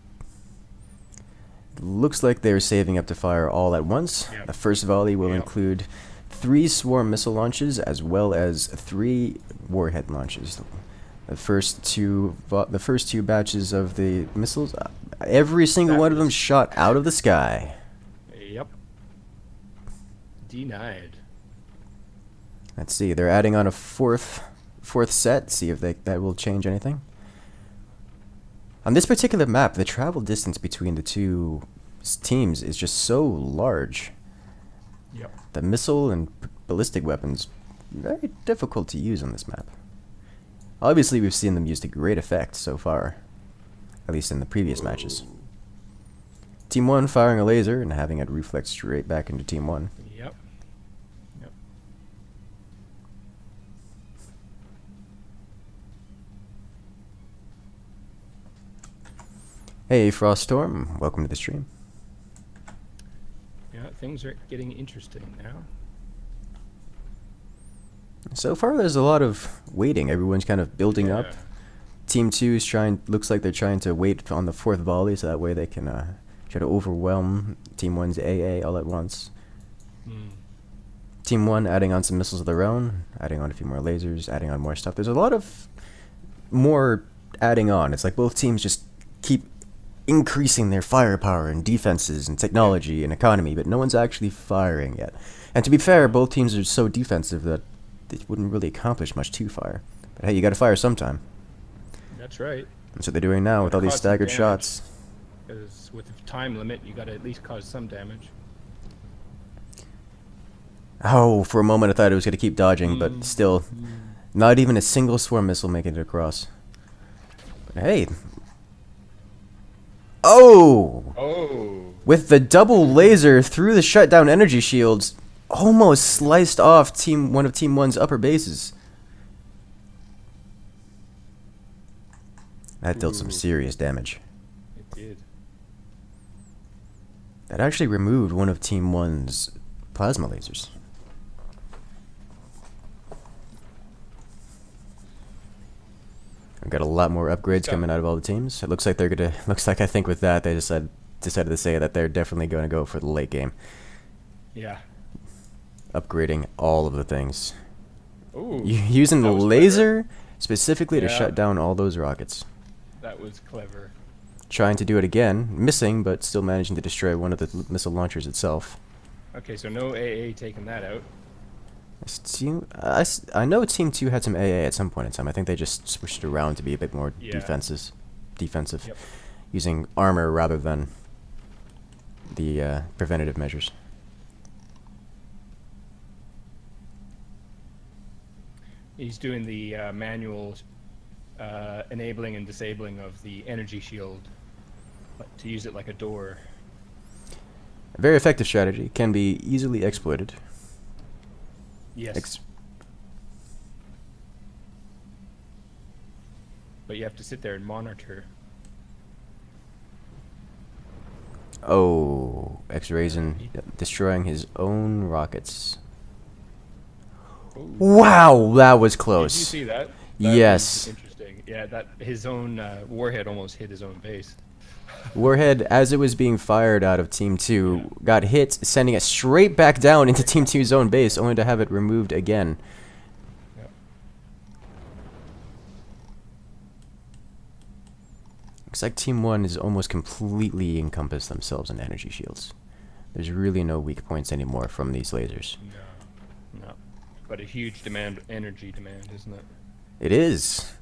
Looks like they're saving up to fire all at once. Yep. The first volley will Yep. include 3 swarm missile launches as well as 3 warhead launches. The first two batches of the missiles, every single That one of them was- shot out of the sky. Yep. Denied. Let's see, they're adding on a fourth set. See if that will change anything. On this particular map, the travel distance between the two teams is just so large. Yep. The missile and ballistic weapons, very difficult to use on this map. Obviously, we've seen them used to great effect so far, at least in the previous matches. Team 1 firing a laser and having it reflect straight back into Team 1. Yep. Yep. Hey, Froststorm, welcome to the stream. Yeah, things are getting interesting now. So far, there's a lot of waiting. Everyone's kind of building up. Yeah. Team 2 is looks like they're trying to wait on the 4th volley so that way they can try to overwhelm Team 1's AA all at once. Team 1 adding on some missiles of their own, adding on a few more lasers, adding on more stuff. There's a lot of more adding on. It's like both teams just keep increasing their firepower and defenses and technology and economy, but no one's actually firing yet. And to be fair, both teams are so defensive that they wouldn't really accomplish much to fire. But hey, you gotta fire sometime. That's right. That's what they're doing now with all these Cause some staggered damage. shots. Because with the time limit, you got to at least cause some damage. Oh, for a moment I thought it was gonna keep dodging, but still, not even a single swarm missile making it across. But hey. Oh! Oh. With the double laser through the shutdown energy shields, almost sliced off one of Team 1's upper bases. That dealt some serious damage. It did. That actually removed one of Team 1's plasma lasers. We got a lot more upgrades Yeah. coming out of all the teams. It looks like they're gonna. Looks like I think with that they decided to say that they're definitely going to go for the late game, Yeah. upgrading all of the things. Ooh. Using the That was laser specifically to Yeah. shut down all those rockets. That was clever. Trying to do it again, missing, but still managing to destroy one of the missile launchers itself. Okay, so no AA taking that out. I know Team 2 had some AA at some point in time. I think they just switched around to be a bit more Yeah. defensive, Yep. using armor rather than the preventative measures. He's doing the manual enabling and disabling of the energy shield to use it like a door. A very effective strategy, can be easily exploited. Yes. But you have to sit there and monitor. Oh, X-Raisin destroying his own rockets. Ooh. Wow, that was Did you close. see that? Yes. Was interesting. Yeah, that his own warhead almost hit his own base. Warhead, as it was being fired out of Team 2, got hit, sending it straight back down into Team 2's own base, only to have it removed again. Yep. Looks like Team 1 has almost completely encompassed themselves in energy shields. There's really no weak points anymore from these lasers. No. But a huge energy demand, isn't it? It is.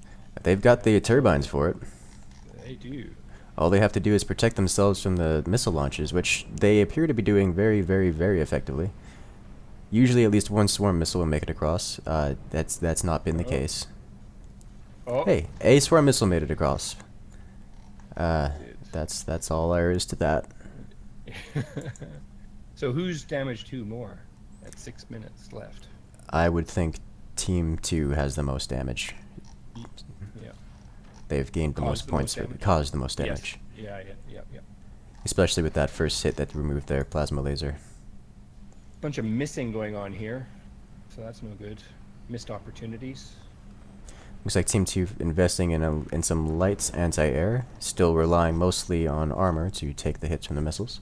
They've got the turbines for it. They do. All they have to do is protect themselves from the missile launches, which they appear to be doing very, very, very effectively. Usually at least one swarm missile will make it across. That's not been the case. Oh. Hey, a swarm missile made it across. That's all there is to that. So who's damaged who more? At 6 minutes left. I would think Team 2 has the most damage. Yeah. They've gained the Caused most the points, most damage. caused the most Yes. damage. Yeah. Especially with that first hit that removed their plasma laser. Bunch of missing going on here, so that's no good. Missed opportunities. Looks like Team 2 investing in some light anti-air, still relying mostly on armor to take the hits from the missiles.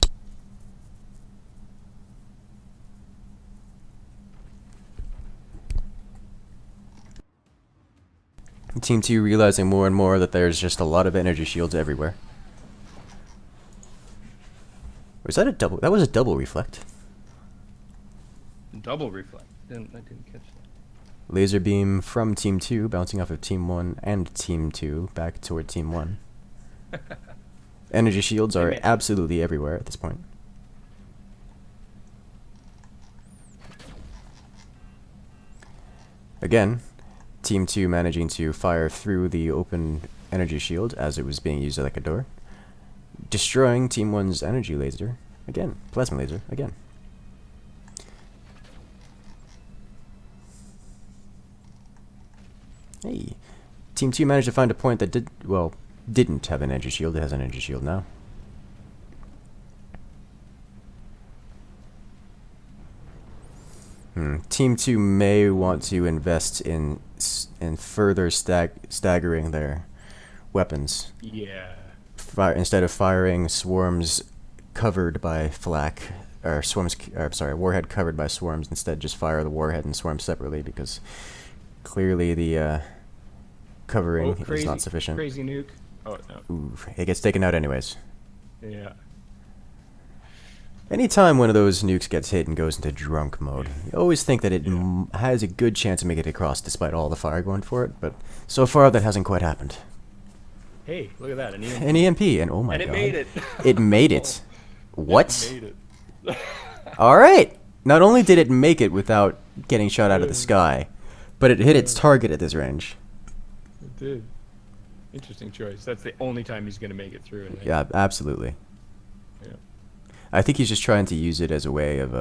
Team 2 realizing more and more that there's just a lot of energy shields everywhere. Was that a double? That was a double reflect. Double reflect. I didn't catch that. Laser beam from Team 2 bouncing off of Team 1 and Team 2 back toward Team 1. Energy shields are absolutely everywhere at this point. Again, Team 2 managing to fire through the open energy shield as it was being used like a door. Destroying Team 1's energy laser. Again, plasma laser, again. Hey, Team 2 managed to find a point that didn't have an energy shield. It has an energy shield now. Team 2 may want to invest in further staggering their weapons. Yeah. Instead of firing swarms covered by flak, or warhead covered by swarms, instead just fire the warhead and swarms separately, because clearly the covering is not sufficient. Crazy nuke. Oh no. Ooh, it gets taken out anyways. Yeah. Anytime one of those nukes gets hit and goes into drunk mode, you always think that it has a good chance of making it across despite all the fire going for it, but so far that hasn't quite happened. Hey, look at that. An EMP. An EMP, and oh my god. And it made it. It made it. What? It made it. Alright! Not only did it make it without getting shot out of the sky, but it hit its target at this range. It did. Interesting choice. That's the only time he's going to make it through. Yeah, absolutely. Yeah. I think he's just trying to use it as a way of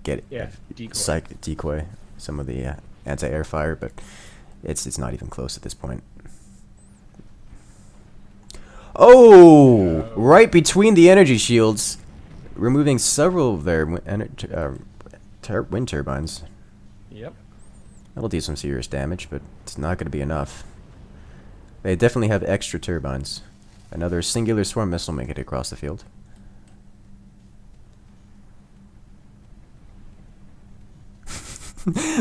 Decoy. some of the anti-air fire, but it's not even close at this point. Oh! Right between the energy shields, removing several of their wind turbines. Yep. That'll do some serious damage, but it's not going to be enough. They definitely have extra turbines. Another singular swarm missile making it across the field.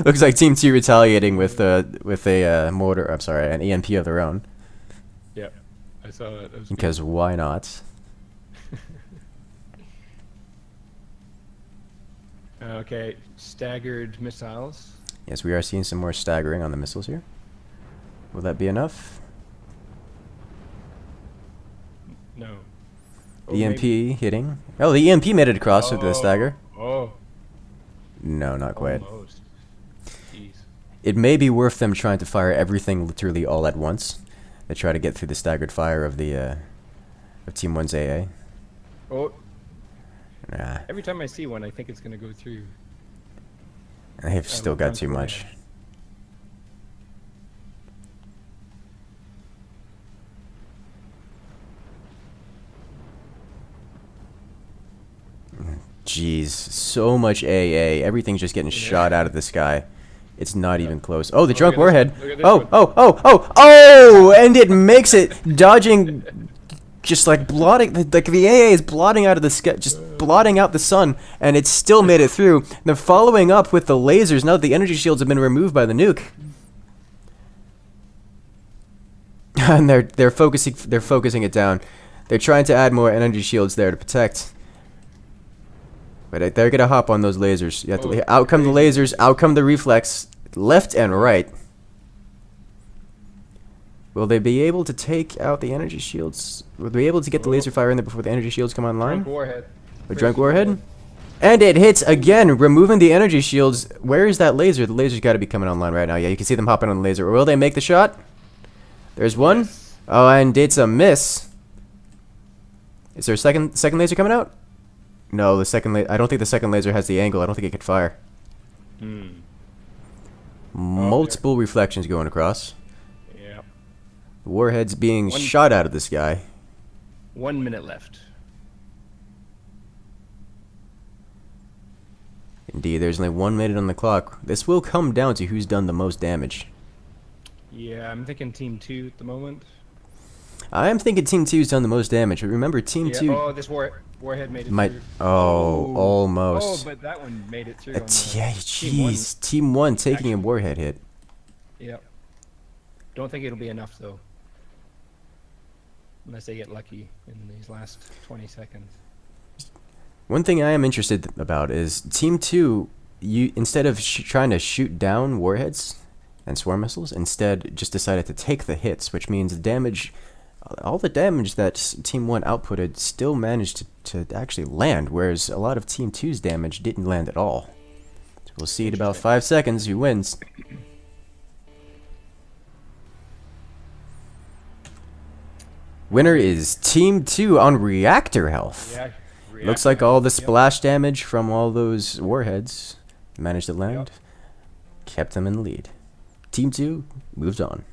Looks like Team 2 retaliating with a mortar. I'm sorry, an EMP of their own. Yep, I saw it. That was Because why not? okay, staggered missiles. Yes, we are seeing some more staggering on the missiles here. Will that be enough? No. Oh, EMP maybe. hitting. Oh, the EMP made it across with the stagger. Oh, No, not quite. almost. Jeez. It may be worth them trying to fire everything literally all at once. They try to get through the staggered fire of the of Team 1's AA. Oh, Nah, every time I see one, I think it's gonna go through. they've still got too much. Jeez, so much AA. Everything's just getting shot out of the sky. It's not even close. Oh, the drunk look at warhead. this one, look at this Oh, one. oh! And it makes it dodging, just like blotting. Like the AA is blotting out of the sky, just blotting out the sun, and it still made it through. They're following up with the lasers. Now that the energy shields have been removed by the nuke, and they're focusing it down. They're trying to add more energy shields there to protect. But they're gonna hop on those lasers. You have to outcome the lasers, outcome the reflex, left and right. Will they be able to take out the energy shields? Will they be able to get the laser fire in there before the energy shields come online? Drunk warhead. A drunk warhead? And it hits again, removing the energy shields. Where is that laser? The laser's got to be coming online right now. Yeah, you can see them hopping on the laser. Will they make the shot? There's one. Yes. Oh, and it's a miss. Is there a second laser coming out? No, the second I don't think the second laser has the angle. I don't think it could fire. Multiple reflections going across. Yeah. The warhead's being shot out of the sky. 1 minute left. Indeed, there's only 1 minute on the clock. This will come down to who's done the most damage. Yeah, I'm thinking Team 2 at the moment. I'm thinking Team 2's done the most damage, but remember, Team Yeah. 2 Oh, this warhead made it might... through. Oh, Oh, almost. but that one made it through. On the Yeah, Team 1. jeez. Team 1 taking a warhead hit. Yeah. Don't think it'll be enough, though. Unless they get lucky in these last 20 seconds. One thing I am interested about is Team 2, you instead of trying to shoot down warheads and swarm missiles, instead just decided to take the hits, which means the damage... all the damage that Team 1 outputted still managed to actually land, whereas a lot of Team 2's damage didn't land at all. So we'll see in about 5 seconds who wins. Winner is Team 2 on reactor health. Yeah. Looks like all the splash damage from all those warheads managed to land. Kept them in the lead. Team 2 moves on.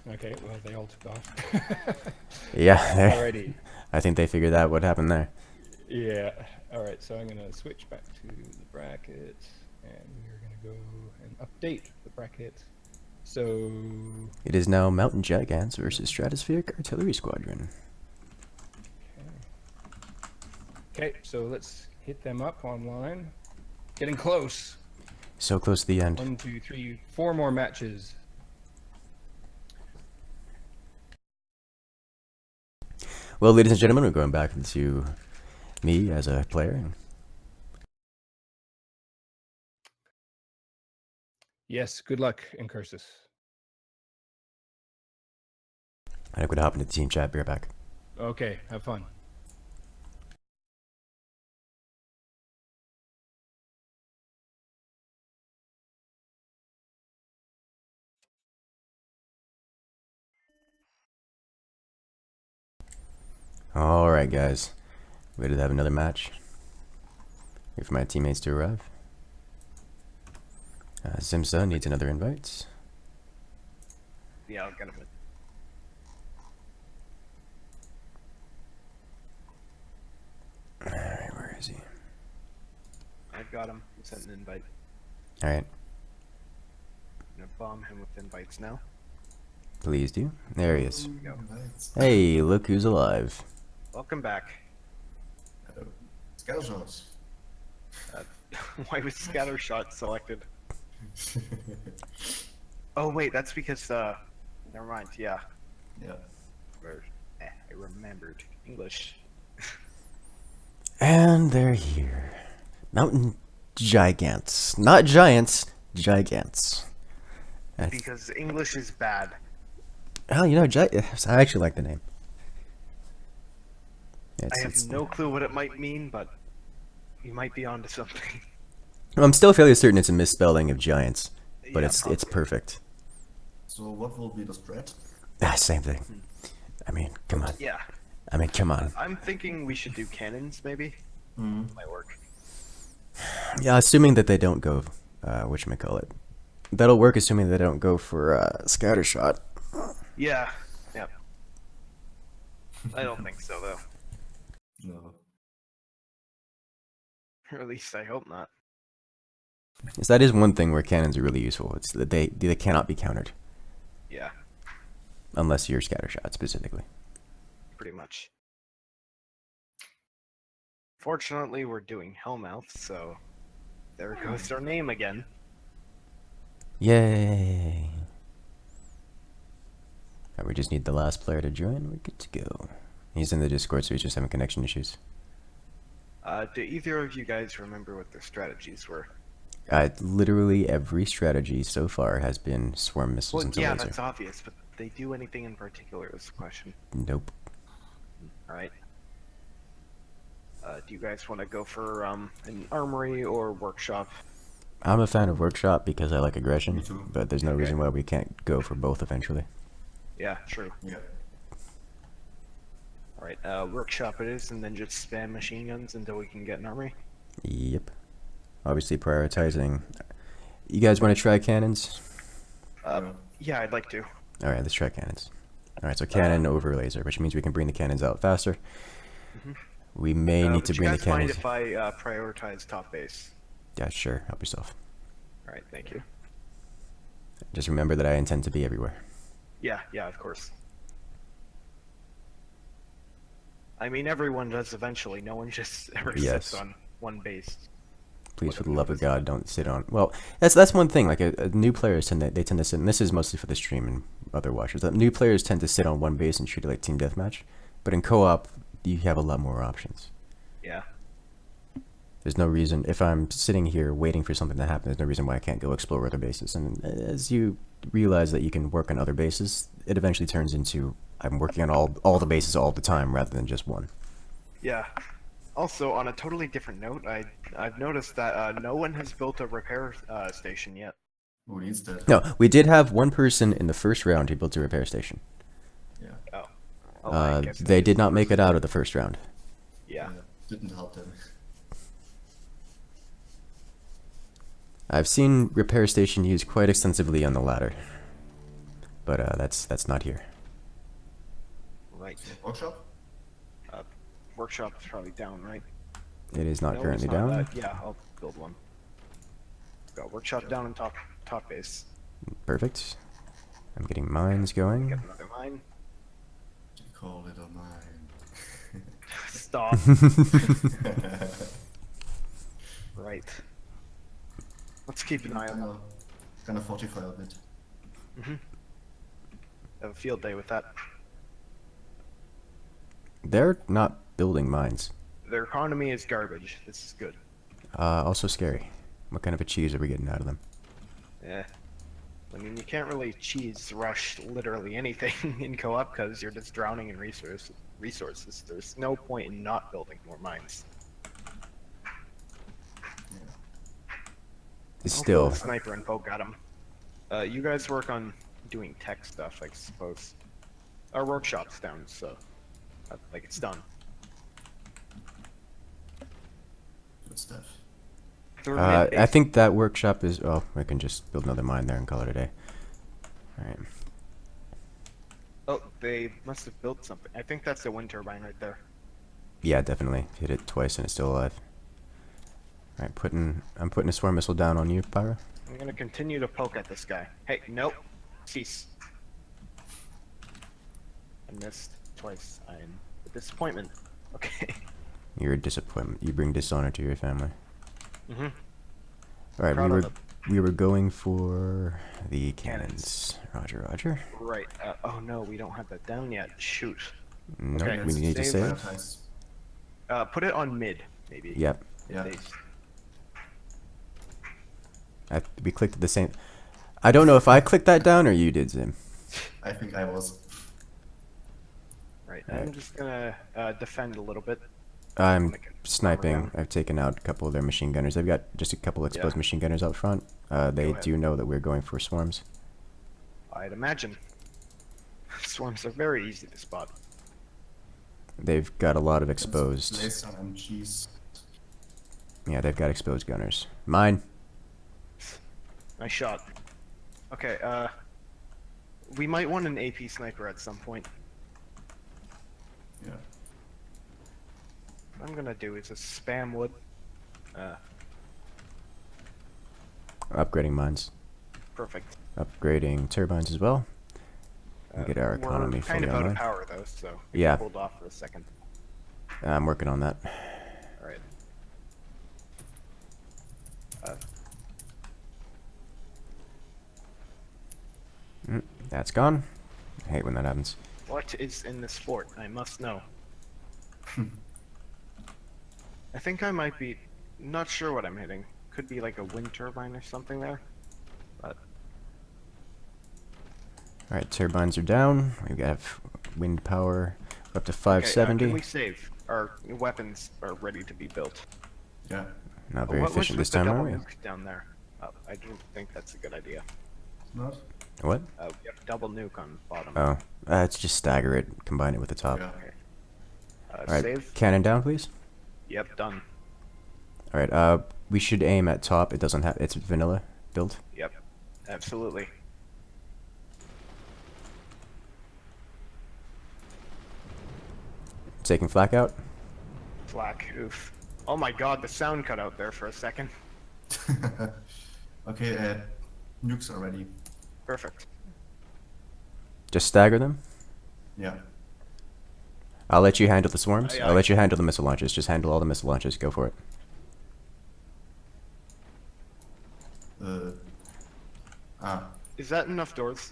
Okay, well, they all took off. Yeah, Alrighty. I think they figured out what happened there. Yeah. Alright, so I'm going to switch back to the bracket, and we're going to go and update the bracket. So... It is now Mountain Giants versus Stratospheric Artillery Squadron. Okay, so let's hit them up online. Getting close. So close to the end. 1, 2, 3, 4 more matches. Well, ladies and gentlemen, we're going back to me as a player. Yes, good luck, Incursus. I think what happened to the team chat. Be right back. Okay, have fun. Alright, guys. Ready to have another match. Wait for my teammates to arrive. Simsa needs another invite. Yeah, I'll get him. Alright, where is he? I've got him. Sent an invite. Alright, I'm gonna bomb him with invites now. please do. There he is. Go. Right. Hey, look who's alive. Welcome back. Hello. Scattershot. Why was scatter shot selected? Oh wait, that's because never mind. Yeah, Yeah. I remembered English. And they're here. Mountain gigants. Not giants, gigants. That's, Because English is bad. oh, you know, I actually like the name. I have no clue what it might mean, but you might be onto something. I'm still fairly certain it's a misspelling of giants, but Yeah, it's probably. perfect. So what will be the strat? Ah, same thing. I mean, come on. Yeah, I mean, come on. I'm thinking we should do cannons, maybe. Hmm. Might work. Yeah, assuming that they don't go, whatchamacallit. That'll work assuming they don't go for scatter shot. Yeah. Yep. I don't think so though. No. Or at least I hope not. Yes, that is one thing where cannons are really useful. It's that they cannot be countered Yeah, unless you're scatter shot specifically. pretty much. Fortunately, we're doing Hellmouth, so there goes our name again. Yay! Alright, we just need the last player to join. We're good to go. He's in the Discord, so he's just having connection issues. Do either of you guys remember what their strategies were? Literally every strategy so far has been swarm missiles Well, into yeah, laser. that's obvious, but they do anything in particular is the question. Nope. Alright. Do you guys want to go for an armory or workshop? I'm a fan of workshop because I like aggression, Me too. but there's no Okay. reason why we can't go for both eventually. Yeah, true. Yeah. Alright, workshop it is, and then just spam machine guns until we can get an armory. Yep. Obviously prioritizing. You guys want to try cannons? Yeah, I'd like to. Alright, let's try cannons. Alright, so cannon over laser, which means we can bring the cannons out faster. Mhm. We may need to Would bring you the guys mind cannons. if I prioritize top base? Yeah, sure. Help yourself. Alright, thank you. Just remember that I intend to be everywhere. Yeah, of course. I mean, everyone does eventually. No one just ever Yes. sits on one base. Please, for the love of God, don't sit on. Well, that's one thing. Like new players tend to sit. And this is mostly for the stream and other watchers. That new players tend to sit on one base and treat it like team deathmatch. But in co-op, you have a lot more options. Yeah. There's no reason if I'm sitting here waiting for something to happen. There's no reason why I can't go explore other bases. And as you realize that you can work on other bases, it eventually turns into I'm working on all the bases all the time rather than just one. Yeah. Also, on a totally different note, I've noticed that no one has built a repair station yet. Who needs that? No, we did have one person in the first round who built a repair station. Yeah. Oh. I guess They that did is not the make first- it out of the first round. Yeah. Didn't help them. I've seen repair station used quite extensively on the ladder, but that's not here. Right. Workshop? Workshop's probably down, right? It is not No, currently it's not. down. Yeah, I'll build one. Got workshop down and top base. Perfect. I'm getting mines going. Get another mine. They call it a mine. Stop. Right. Let's keep an eye on them. Gonna fortify a bit. Have a field day with that. They're not building mines. Their economy is garbage. This is good. Also scary. What kind of a cheese are we getting out of them? Yeah. I mean, you can't really cheese rush literally anything in co-op because you're just drowning in resources. There's no point in not building more mines. Still, Hopefully the sniper and poke got him. You guys work on doing tech stuff, I suppose. Our workshop's down, so like it's done. Good stuff. I think that workshop is. Oh, I can just build another mine there and call it a day. All right. Oh, they must have built something. I think that's the wind turbine right there. Yeah, definitely. Hit it twice and it's still alive. Alright, I'm putting a swarm missile down on you, Pyro. I'm gonna continue to poke at this guy. Hey, nope. Cease. I missed twice. I'm a disappointment. Okay. You're a disappointment. You bring dishonor to your family. Mm-hmm. Alright, Proud of it. we were going for the cannons. Roger, roger. Right. Oh no, we don't have that down yet. Shoot. Nope, Okay, we need to save. save. Nice. Put it on mid, maybe. Yep. Yeah. Base. We clicked at the same. I don't know if I clicked that down or you did, Zim. I think I was. Right. Alright. I'm just gonna defend a little bit. I'm Make it sniping. around. I've taken out a couple of their machine gunners. They've got just a couple exposed Yeah. machine gunners out front. They ahead. do know that we're going for swarms. I'd imagine. Swarms are very easy to spot. They've got a lot of exposed. Laser and cheese. Yeah, they've got exposed gunners. Mine. Nice shot. Okay, we might want an AP sniper at some point. Yeah. What I'm gonna do is just spam wood. Upgrading mines. Perfect. Upgrading turbines as well. And get our economy We're kind fully of out online. of power though, so we Yeah. can hold off for a second. I'm working on that. All right. That's gone. I hate when that happens. What is in this fort? I must know. I think I might be not sure what I'm hitting. Could be like a wind turbine or something there. But Alright, turbines are down. We have wind power up to okay, 570. can we save? Our weapons are ready to be built. Yeah. Not very What was efficient with this the time, double are we? nuke down there? I don't think that's a good idea. Not? What? We have double nuke on bottom. Oh, it's just stagger it, combine it with the top. Yeah. Okay. Alright, Save. cannon down, please. Yep, done. Alright, we should aim at top. It doesn't have. It's vanilla build. Yep, absolutely. Taking flak out. Flak. Oof. Oh my god, the sound cut out there for a second. Okay, nukes are ready. Perfect. Just stagger them. Yeah. I'll let you handle the swarms. Aye, I'll aye. let you handle the missile launches. Just handle all the missile launches. Go for it. Ah. Is that enough doors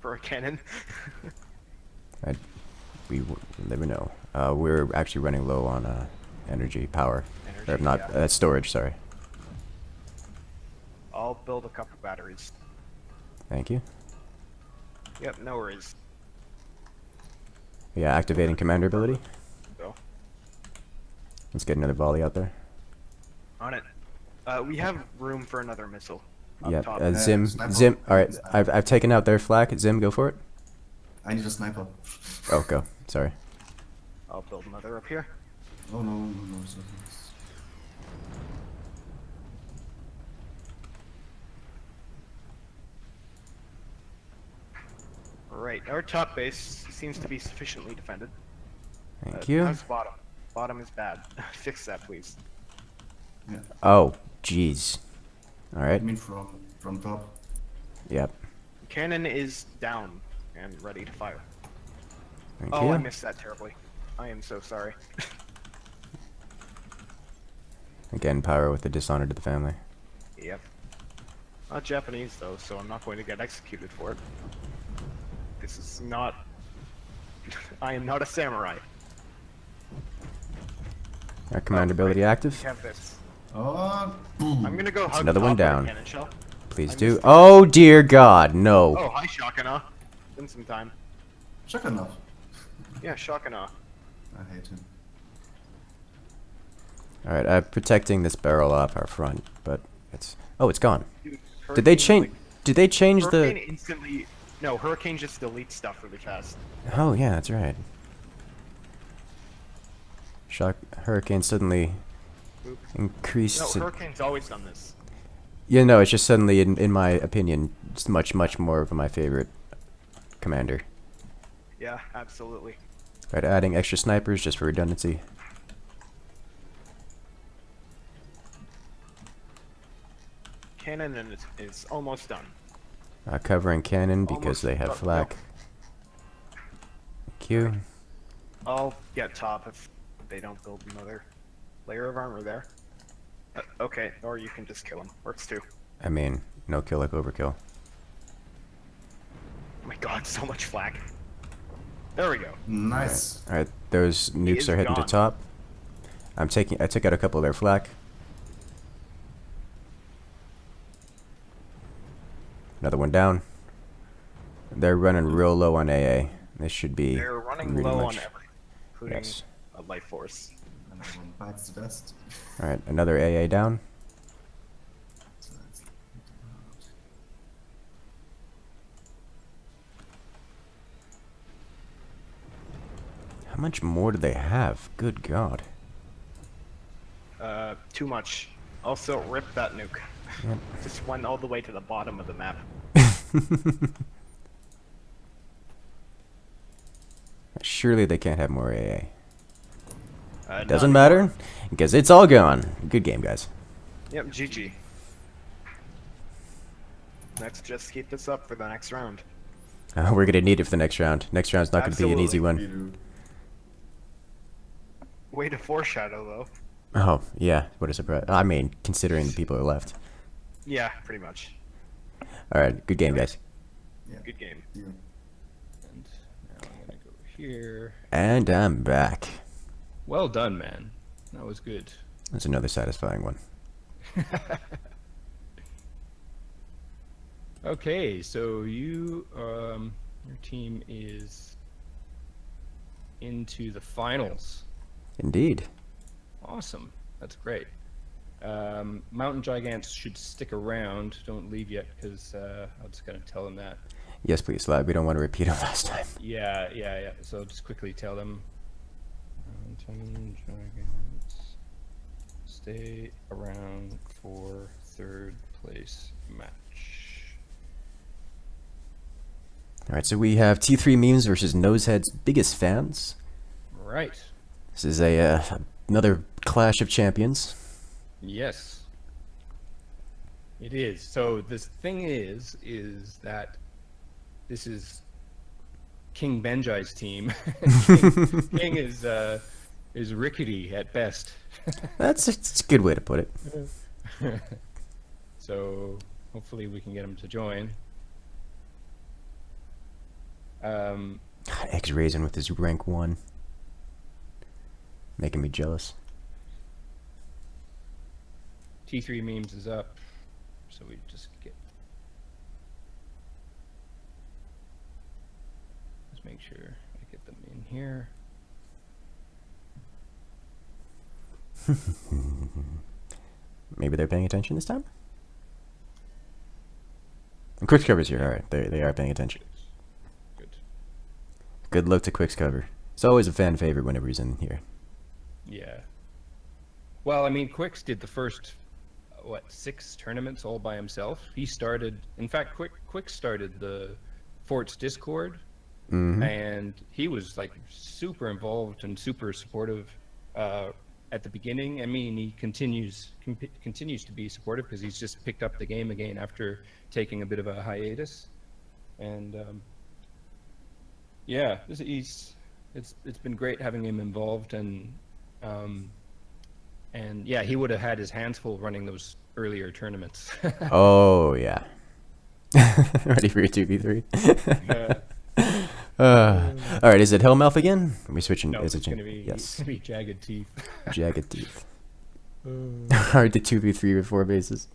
for a cannon? We will never know. We're actually running low on energy power. Or Energy, not yeah. storage. Sorry. I'll build a couple batteries. Thank you. Yep, no worries. Yeah, activating commander ability. Go. Let's get another volley out there. On it. We have room for another missile. Up Yeah, top. Zim. sniper. Zim. All right, I've taken out their flak. Zim, go for it. I need a sniper. Oh, go. Sorry. I'll build another up here. Oh no, no, no. So Right, our top base seems to be sufficiently defended. Thank you. How's bottom? Bottom is bad. Fix that, please. yeah. Oh, jeez. All I right. mean from top. Yep. Cannon is down and ready to fire. Thank Oh, you. I missed that terribly. I am so sorry. Again, power with the dishonor to the family. Yep. Not Japanese though, so I'm not going to get executed for it. This is not... I am not a samurai. Our commander ability We active. have this. Oh, boom. I'm gonna go hug another top one with a down. cannon shell. Please I do. missed it. Oh dear God, no. Oh, hi Shakana. Been some time. Check enough. Yeah, Shakana. I hate him. All right, I'm protecting this barrel off our front, but it's. Oh, it's gone. Dude, Did they Hurricane, change? like, Did they change Hurricane the? instantly... No, Hurricane just deletes stuff really fast. Oh yeah, that's right. Shock hurricane suddenly Oop. increased. No, Hurricane's always done this. Yeah, no, it's just suddenly, in my opinion, it's much more of my favorite commander. Yeah, absolutely. Right, adding extra snipers just for redundancy. Cannon is almost done. Covering cannon because Almost they have up, flak. Thank you. I'll get top if they don't build another layer of armor there. Okay, or you can just kill them. Works too. I mean, no kill like overkill. Oh my god, so much flak. There we go. Nice. Alright, those He nukes is are heading to gone. top. I took out a couple of their flak. Another one down. They're running real low on AA. This should be They're running really low much. on everything, including Yes. a life force. Another one bites the dust. Alright, another AA down. So that's How much more do they have? Good God. Too much. Also, rip that nuke. Yep. Just went all the way to the bottom of the map. Surely they can't have more AA. Not Doesn't anymore. matter, because it's all gone. Good game, guys. Yep, GG. Let's just keep this up for the next round. We're gonna need it for the next round. Next round's not gonna be an easy Absolutely. one. Way to foreshadow, though. Oh, yeah, what a surprise. I mean, considering the people are left. Yeah, pretty much. Alright, good game, guys. Yeah. Good game. You. And now I'm gonna go here. And I'm back. Well done, man. That was good. That's another satisfying one. Okay, so your team is into the finals. Indeed. Awesome. That's great. Mountain Gigants should stick around. Don't leave yet, because I'm just going to tell them that. Yes, please, lad. We don't want to repeat it last time. Yeah. So just quickly tell them. Mountain Gigants, stay around for third place match. Alright, so we have T3 Memes versus Nosehead's biggest fans. Right. This is another clash of champions. Yes. It is. So this thing is that this is King Benjai's team. King is rickety at best. It's a good way to put it. So hopefully we can get him to join. X-Raisin with his rank 1. Making me jealous. T3 Memes is up, so we just make sure I get them in here. Maybe they're paying attention this time? And Quick's cover's here. Alright, they are paying attention. Good. Good luck to Quick's cover. It's always a fan favorite whenever he's in here. Yeah. Well, I mean, Quicks did the first, 6 tournaments all by himself. He started, in fact, Quick started the Fort's Discord, and he was like super involved and super supportive at the beginning. I mean, he continues to be supportive because he's just picked up the game again after taking a bit of a hiatus, and yeah, it's been great having him involved, and yeah, he would have had his hands full running those earlier tournaments. Oh, yeah. Ready for your 2v3? Alright, is it Hellmouth again? Are we switching? No, is it's it gonna be yes. Jagged Teeth. Jagged Teeth. Alright, the 2v3 with 4 bases.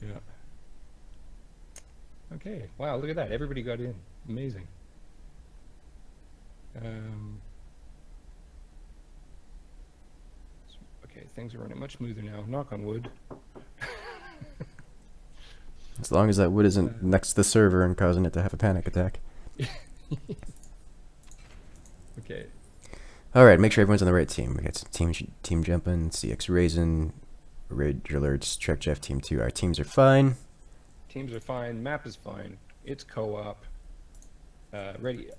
Yeah. Okay. Wow, look at that. Everybody got in. Amazing. Okay, things are running much smoother now. Knock on wood. As long as that wood isn't next to the server and causing it to have a panic attack. Okay. Alright, make sure everyone's on the right team. We got some team jumping, CX Raisin, Rage Alerts, Trek Jeff Team 2. Our teams are fine. Teams are fine. Map is fine. It's co-op. Ready.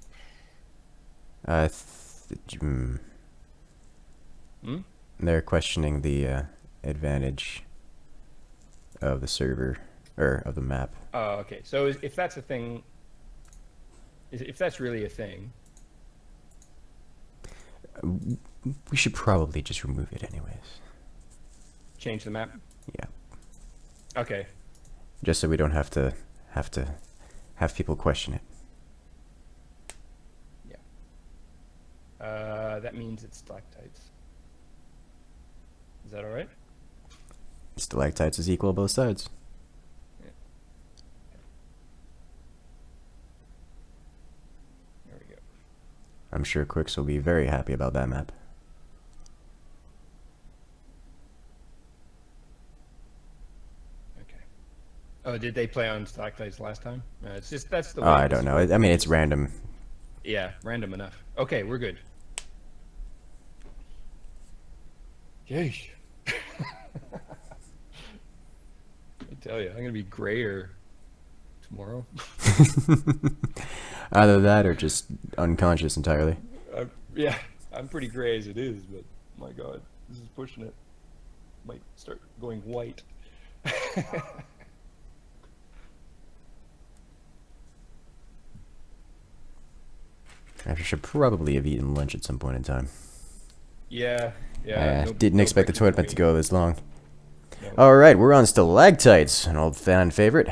Hmm. They're questioning the advantage of the server, or of the map. Oh, okay. So if that's a thing, if that's really a thing, We should probably just remove it anyways. change the map. Yeah. Okay. Just so we don't have to have people question it. That means it's stalactites. Is that all right? Stalactites is equal both sides. There we go. I'm sure Quicks will be very happy about that map. Okay. Oh, did they play on stalactites last time? It's just that's the way. Oh, I don't know. I mean, it's random. Yeah, random enough. Okay, we're good. Yeesh. I tell you, I'm gonna be grayer tomorrow. Either that or just unconscious entirely. Yeah, I'm pretty gray as it is, but my God, this is pushing it. Might start going white. I should probably have eaten lunch at some point in time. Yeah, I yeah. didn't expect the tournament to go this long. No. Alright, we're on stalactites, an old fan favorite.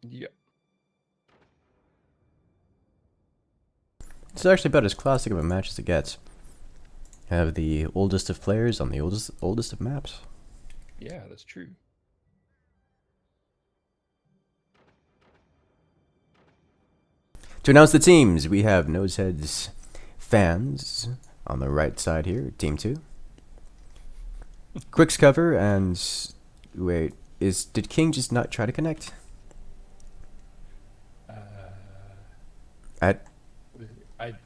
Yeah. It's actually about as classic of a match as it gets. Have the oldest of players on the oldest of maps. Yeah, that's true. To announce the teams, we have Nosehead's fans on the right side here, Team 2. Quick's cover and... Wait, did King just not try to connect?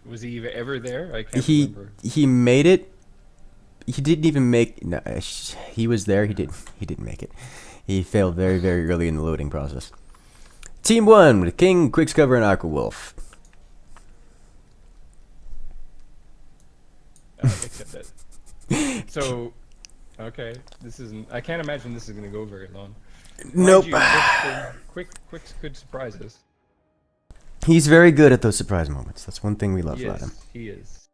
Was he ever there? I can't He remember. he made it. He didn't even make... No, he was there, he didn't make it. He failed very, very early in the loading process. Team 1 with King, Quick's cover, and Aqua Wolf. Accept that. So, okay, this isn't. I can't imagine this is going to go very long. Nope. Mind you, Quick's could surprise us. He's very good at those surprise moments. That's one thing we love about him. Yes, he is.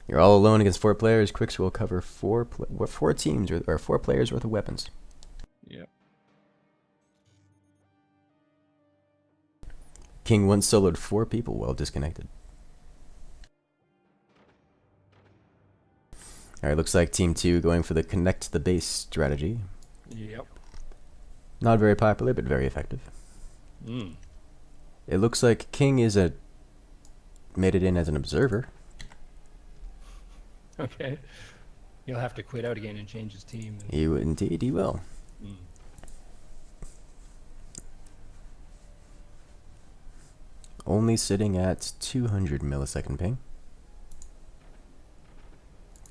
You're all alone against 4 players. Quicks will cover 4 teams or 4 players worth of weapons. Yeah. King once soloed 4 people while disconnected. Alright, looks like Team 2 going for the connect the base strategy. Yep. Not very popular, but very effective. Mm. It looks like King made it in as an observer. Okay. He'll have to quit out again and change his team. Indeed, he will. Mm. Only sitting at 200 millisecond ping.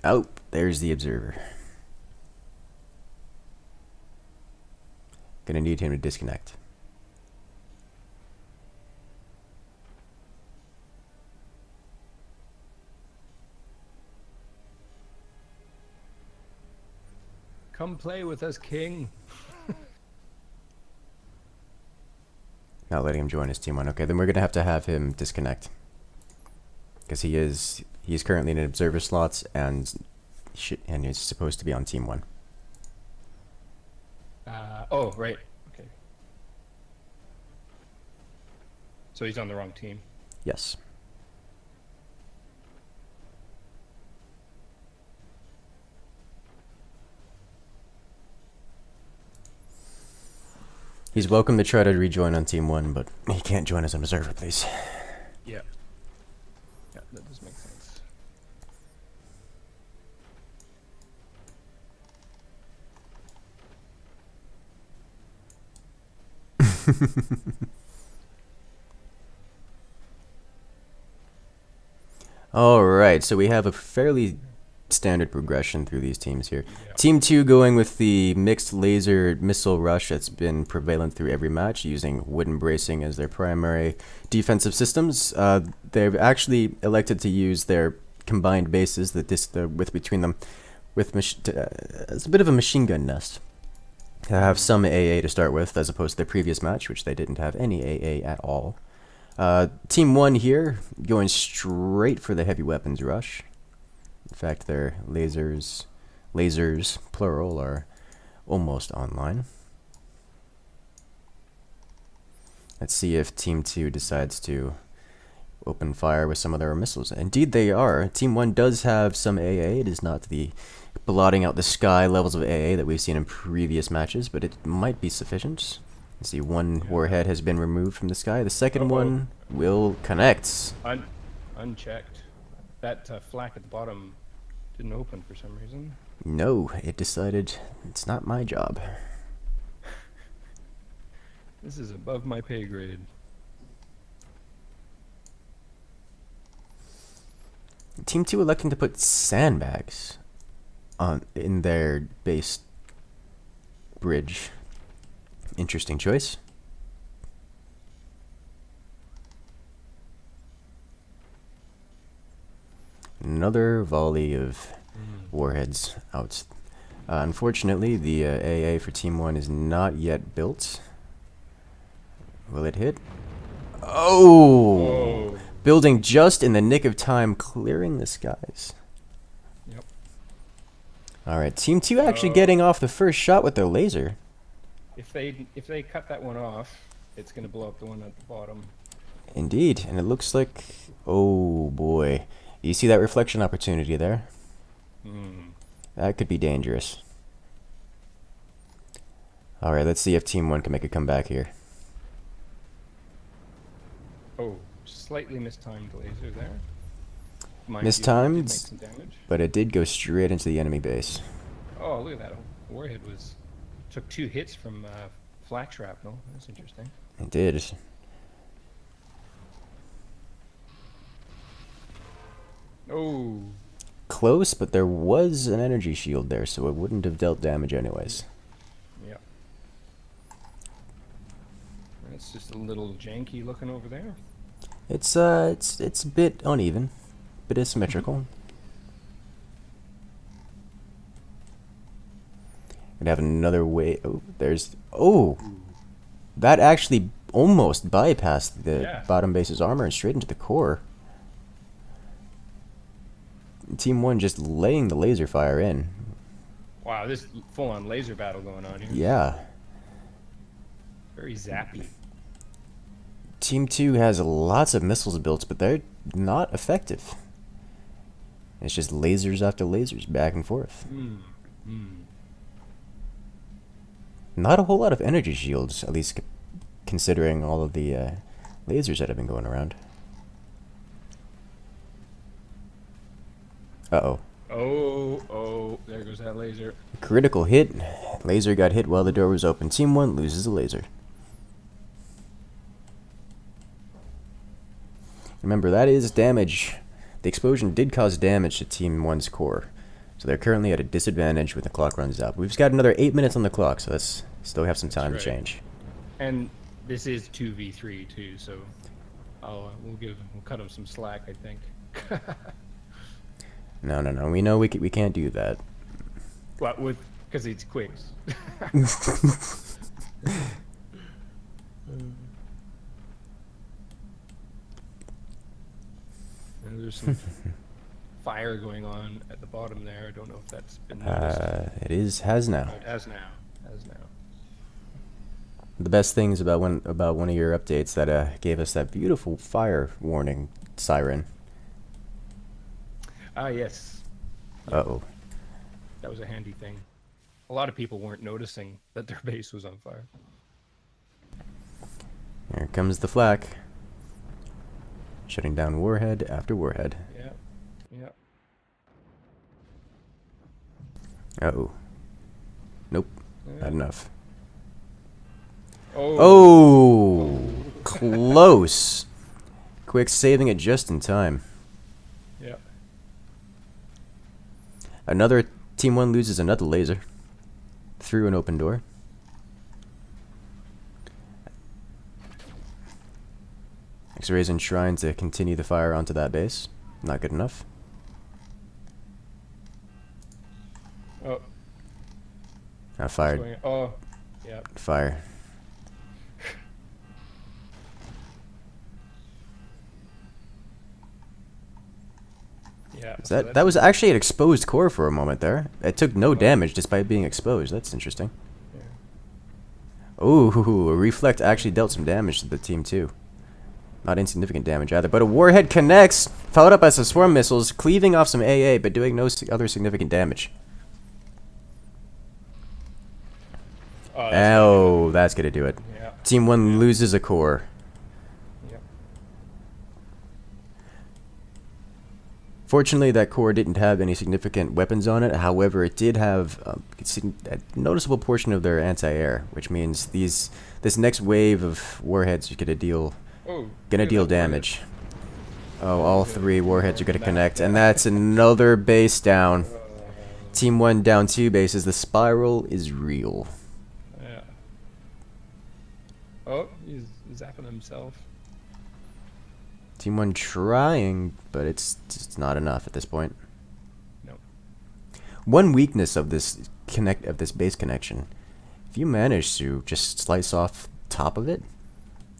Oh, there's the observer. Gonna need him to disconnect. Come play with us, King. Not letting him join his team 1. Okay, then we're gonna have to have him disconnect. Because he's currently in an observer slot and he's supposed to be on team 1. Oh, right. Okay. So he's on the wrong team. Yes. He's welcome to try to rejoin on team 1, but he can't join as an observer, please. Yeah. Yeah, that does make sense. Alright, so we have a fairly standard progression through these teams here. Yeah. Team 2 going with the mixed laser missile rush that's been prevalent through every match, using wooden bracing as their primary defensive systems. They've actually elected to use their combined bases, the width between them, with it's a bit of a machine gun nest. To have some AA to start with, as opposed to their previous match, which they didn't have any AA at all. Team 1 here, going straight for the heavy weapons rush. In fact, their lasers, plural, are almost online. Let's see if Team 2 decides to open fire with some of their missiles. Indeed they are. Team 1 does have some AA. It is not the blotting out the sky levels of AA that we've seen in previous matches, but it might be sufficient. Let's see, one warhead has been removed from the sky. The second one will connect. Unchecked. That flak at the bottom didn't open for some reason. No, it decided it's not my job. This is above my pay grade. Team 2 electing to put sandbags in their base bridge. Interesting choice. Another volley of warheads out. Unfortunately, the AA for Team 1 is not yet built. Will it hit? Oh! Whoa. Building just in the nick of time, clearing the skies. Yep. Alright, Team 2 actually getting off the first shot with their laser. If they cut that one off, it's gonna blow up the one at the bottom. Indeed, and it looks like, oh boy, you see that reflection opportunity there? That could be dangerous. Alright, let's see if Team 1 can make a comeback here. Oh, slightly mistimed laser there. Mind you, it did Mistimed, make some damage. but it did go straight into the enemy base. Oh, look at that. Warhead took 2 hits from flak shrapnel. That's interesting. It did. Oh. Close, but there was an energy shield there, so it wouldn't have dealt damage anyways. Yeah. It's just a little janky looking over there. It's a bit uneven, bit asymmetrical. Gonna have another way. Oh, there's. Oh, that actually almost bypassed the bottom base's armor and straight into the core. Team 1 just laying the laser fire in. Wow, this full-on laser battle going on here. Yeah. Very zappy. Team 2 has lots of missiles built, but they're not effective. It's just lasers after lasers, back and forth. Not a whole lot of energy shields, at least considering all of the lasers that have been going around. Uh-oh. Oh, there goes that laser. Critical hit. Laser got hit while the door was open. Team 1 loses a laser. Remember, that is damage. The explosion did cause damage to Team 1's core. So they're currently at a disadvantage when the clock runs out. We've got another 8 minutes on the clock, so let's still have some time to change. And this is 2v3 too, so we'll cut them some slack, I think. No. We know we can't do that. What because it's quicks. There's some fire going on at the bottom there. I don't know if that's been noticed. Has now. Oh, it has now. The best things about one of your updates that gave us that beautiful fire warning siren. Ah, yes. Uh-oh. That was a handy thing. A lot of people weren't noticing that their base was on fire. Here comes the flak. Shutting down warhead after warhead. Yeah. Uh-oh. Nope. Not enough. Oh. Close. Quick saving it just in time. Yeah. Another Team 1 loses another laser through an open door. X-rays and trying to continue the fire onto that base. Not good enough. Oh, Not fired. going, oh, yeah. Fire. Yeah. Is so that that's was actually an exposed core for a moment there. It took no damage despite being exposed. That's interesting. Yeah. Ooh, a reflect actually dealt some damage to the team too. Not insignificant damage either, but a warhead connects, followed up by some swarm missiles, cleaving off some AA, but doing no other significant damage. Oh, that's really Oh, that's gonna do it. good. Yeah. Team 1 loses a core. Yep. Fortunately, that core didn't have any significant weapons on it. However, it did have a noticeable portion of their anti-air, which means this next wave of warheads are gonna deal Oh, Gonna look at deal that warhead. damage. Oh, all Good. 3 warheads are gonna That- connect, and that- that's another base down. Oh, Team 1 down 2 bases. The spiral is real. yeah. Oh, he's zapping himself. Team 1 trying, but it's just not enough at this point. No. One weakness of this base connection, if you manage to just slice off top of it,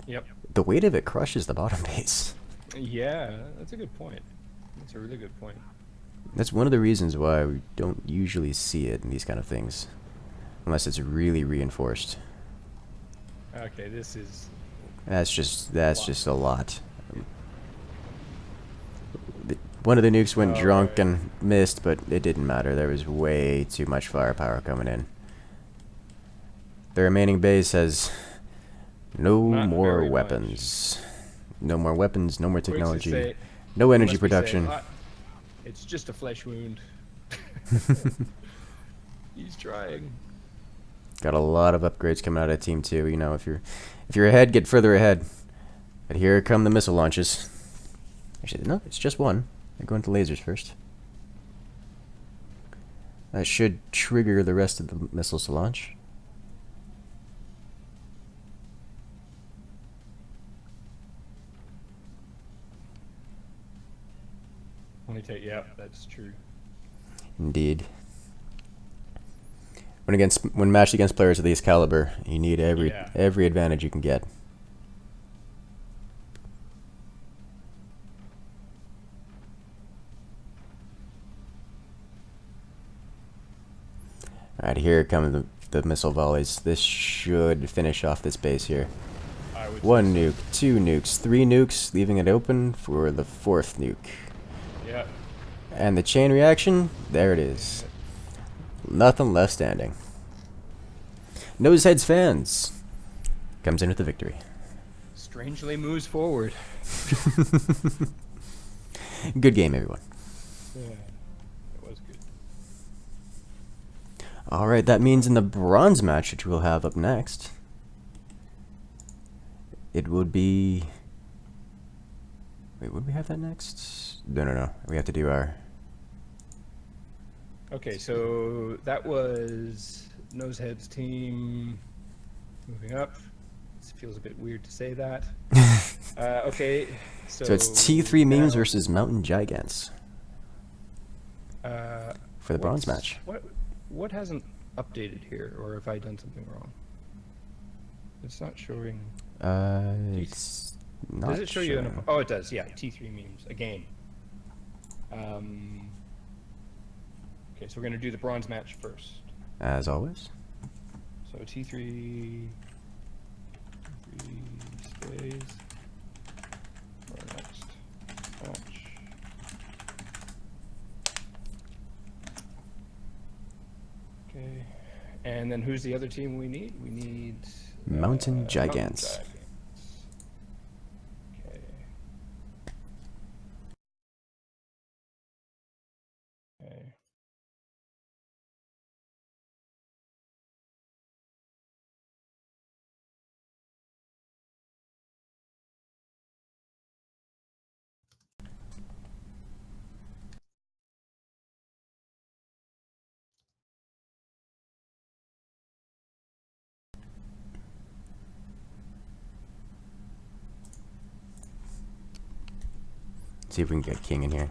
Yep. the weight of it crushes the bottom base. Yeah, that's a good point. That's a really good point. That's one of the reasons why we don't usually see it in these kind of things, unless it's really reinforced. Okay, this is. That's just a lot. One of the nukes went drunk Alright. and missed, but it didn't matter. There was way too much firepower coming in. The remaining base has no Not more very weapons. No more weapons, no more What does it technology, say? no energy Must be saying, production. "Ah, it's just a flesh wound." He's trying. Got a lot of upgrades coming out of Team 2. You know, if you're ahead, get further ahead. But here come the missile launches. Actually, no, it's just one. They're going to lasers first. That should trigger the rest of the missiles to launch. Only take. Yeah, that's true. Indeed. When matched against players of this caliber, you need Yeah. every advantage you can get. Alright, here come the missile volleys. This should finish off this base here. I would. One say nuke, 2 nukes, 3 nukes, leaving it open for the 4th nuke. so. Yeah. And the chain reaction, there it is. Nothing left standing. Noseheads fans comes in with the victory. Strangely moves forward. Good game, everyone. Yeah, it was good. Alright, that means in the bronze match, which we'll have up next, it would be... Wait, would we have that next? No. We have to do our... Okay, so that was Nosehead's team moving up. This feels a bit weird to say that. Okay, So it's T3 memes now, versus Mountain Gigants uh, for the bronze what's- match. What hasn't updated here, or have I done something wrong? It's not showing. It's not Does it show you? showing. Oh, it does. Yeah, T3 memes again. Okay, so we're gonna do the bronze match first. As always. So T3 stays for next match. Okay, and then who's the other team we need? We need Mountain Gigants. Mountain Gigants. See if we can get king in here.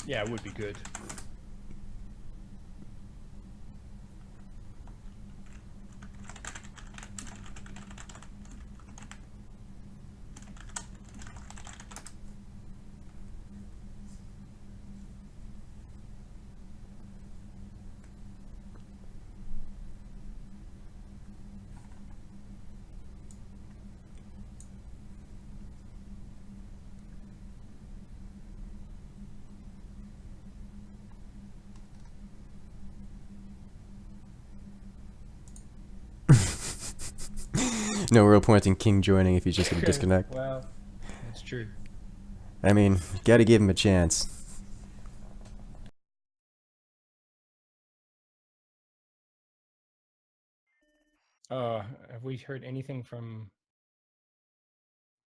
Yeah, it would be good. No real point in king joining if he's just gonna disconnect. Well, that's true. I mean, gotta give him a chance. Have we heard anything from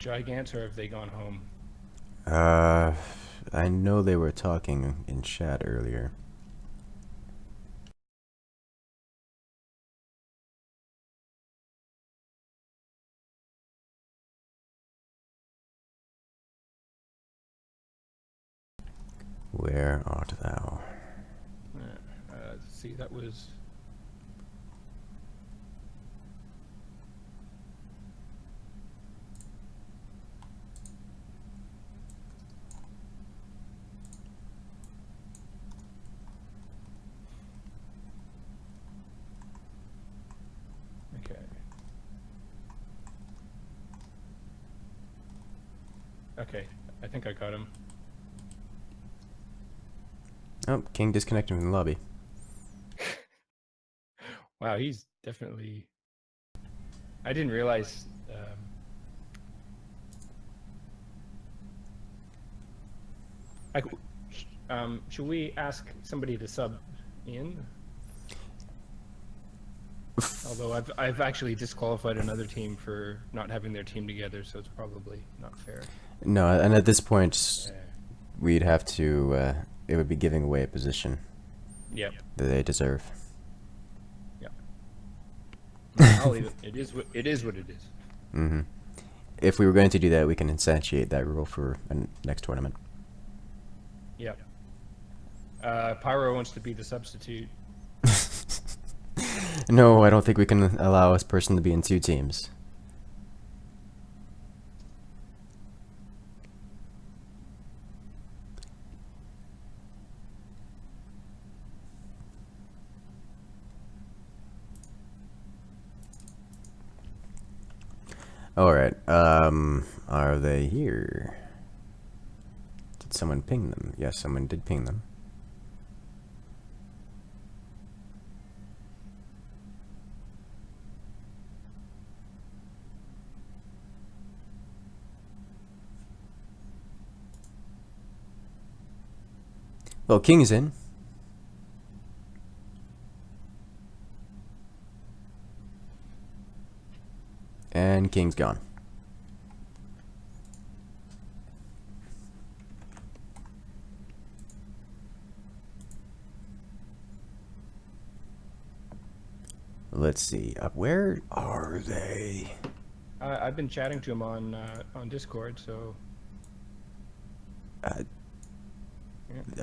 Gigants, or have they gone home? I know they were talking in chat earlier. Where art thou? See, that was. Okay. Okay, I think I got him. Oh, king disconnected from the lobby. Wow, he's definitely. I didn't realize. Should we ask somebody to sub in? Although I've actually disqualified another team for not having their team together, so it's probably not fair. No, and at this point, Yeah. we'd have to. It would be giving away a position Yep. that they deserve. Yep. I'll leave it. It is what it is. Mm-hmm. If we were going to do that, we can instantiate that rule for a next tournament. Yep. Pyro wants to be the substitute. No, I don't think we can allow a person to be in two teams. Alright, are they here? Did someone ping them? Yes, someone did ping them. Well, King's in. And King's gone. Let's see. Where are they? I've been chatting to him on Discord, so.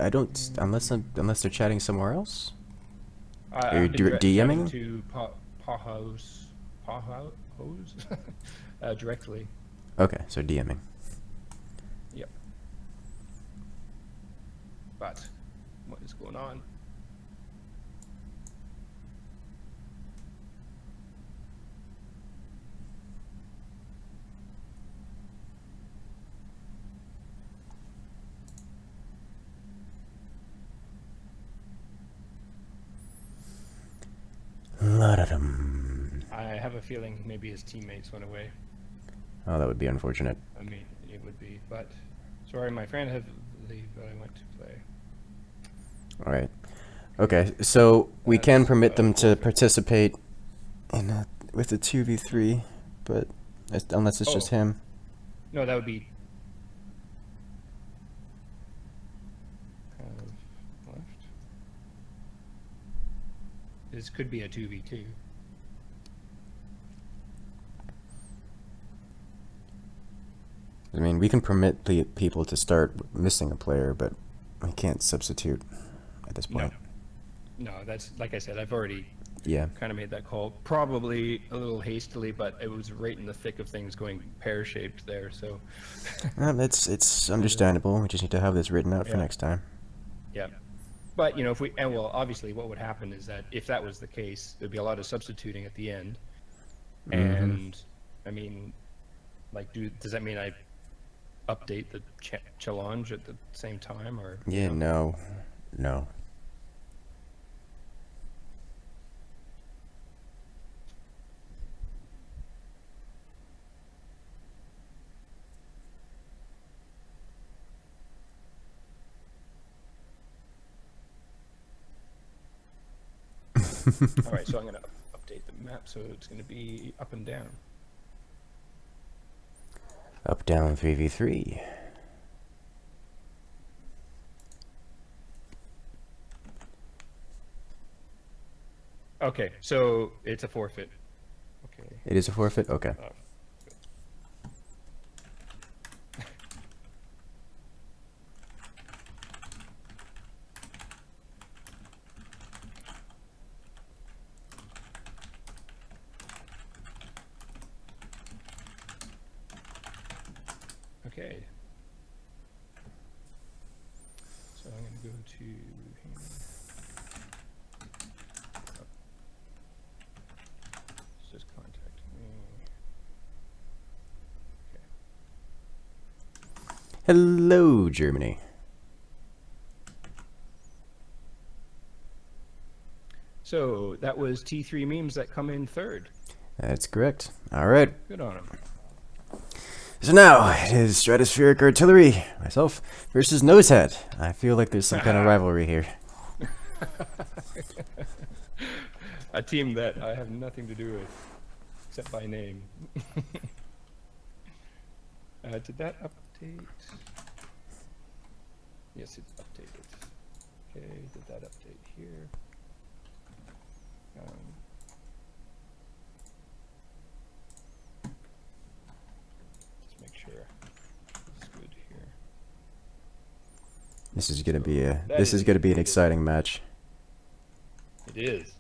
I don't. Unless they're chatting somewhere else. Are you I've been DMing? chatting to Pahos directly. Okay, so DMing. Yep. But what is going on? I have a feeling maybe his teammates went away. Oh, that would be unfortunate. I mean, it would be, but sorry, my friend had to leave, but I went to play. All right. Okay, so we can That's, permit them to forfeit. participate in with the 2v3, but unless it's just Oh. him. No, that would be. Left. This could be a 2v2. I mean, we can permit the people to start missing a player, but we can't substitute at this point. No, that's like I said. I've already Yeah. kind of made that call, probably a little hastily, but it was right in the thick of things going pear-shaped there. So It's understandable. We just need to have this written out for Yeah. next time. yeah. But you know, if we and well, obviously, what would happen is that if that was the case, there'd be a lot of substituting at the end. And I mean, like, does that mean I update the challenge at the same time, or Yeah, no. All right, so I'm gonna update the map, so it's gonna be up and down. Up, down, 3v3. Okay, so it's a forfeit. Okay. It is a forfeit? Okay. Okay. So I'm gonna go to here. It's just contact me. Okay. Hello, Germany. So that was T3 memes that come in third. That's correct. All right. Good on them. So now it is Stratospheric Artillery, myself, versus Nosehead. I feel like there's some kind of rivalry here. A team that I have nothing to do with, except by name. Did that update? Yes, it's updated. Okay, did that update here? Let's make sure it's good here. This is gonna be a. That This is is gonna be an good. exciting match. It is.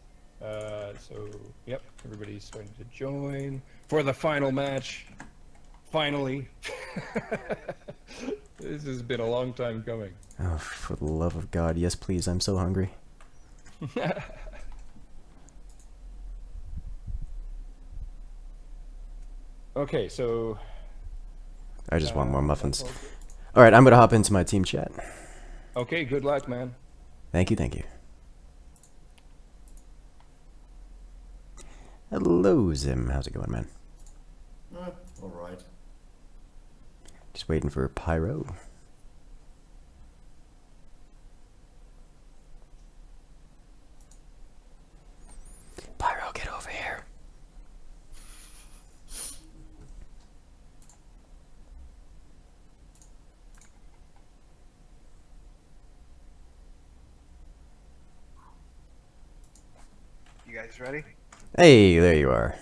So, yep, everybody's starting to join for the final match. Finally. This has been a long time coming. Oh, for the love of God, yes, please! I'm so hungry. Okay, so I just want more muffins. that's all good. All right, I'm gonna hop into my team chat. Okay, good luck, man. Thank you, thank you. Hello, Zim. How's it going, man? Alright. Just waiting for Pyro. Pyro, get over here. You guys ready? Hey, there you are.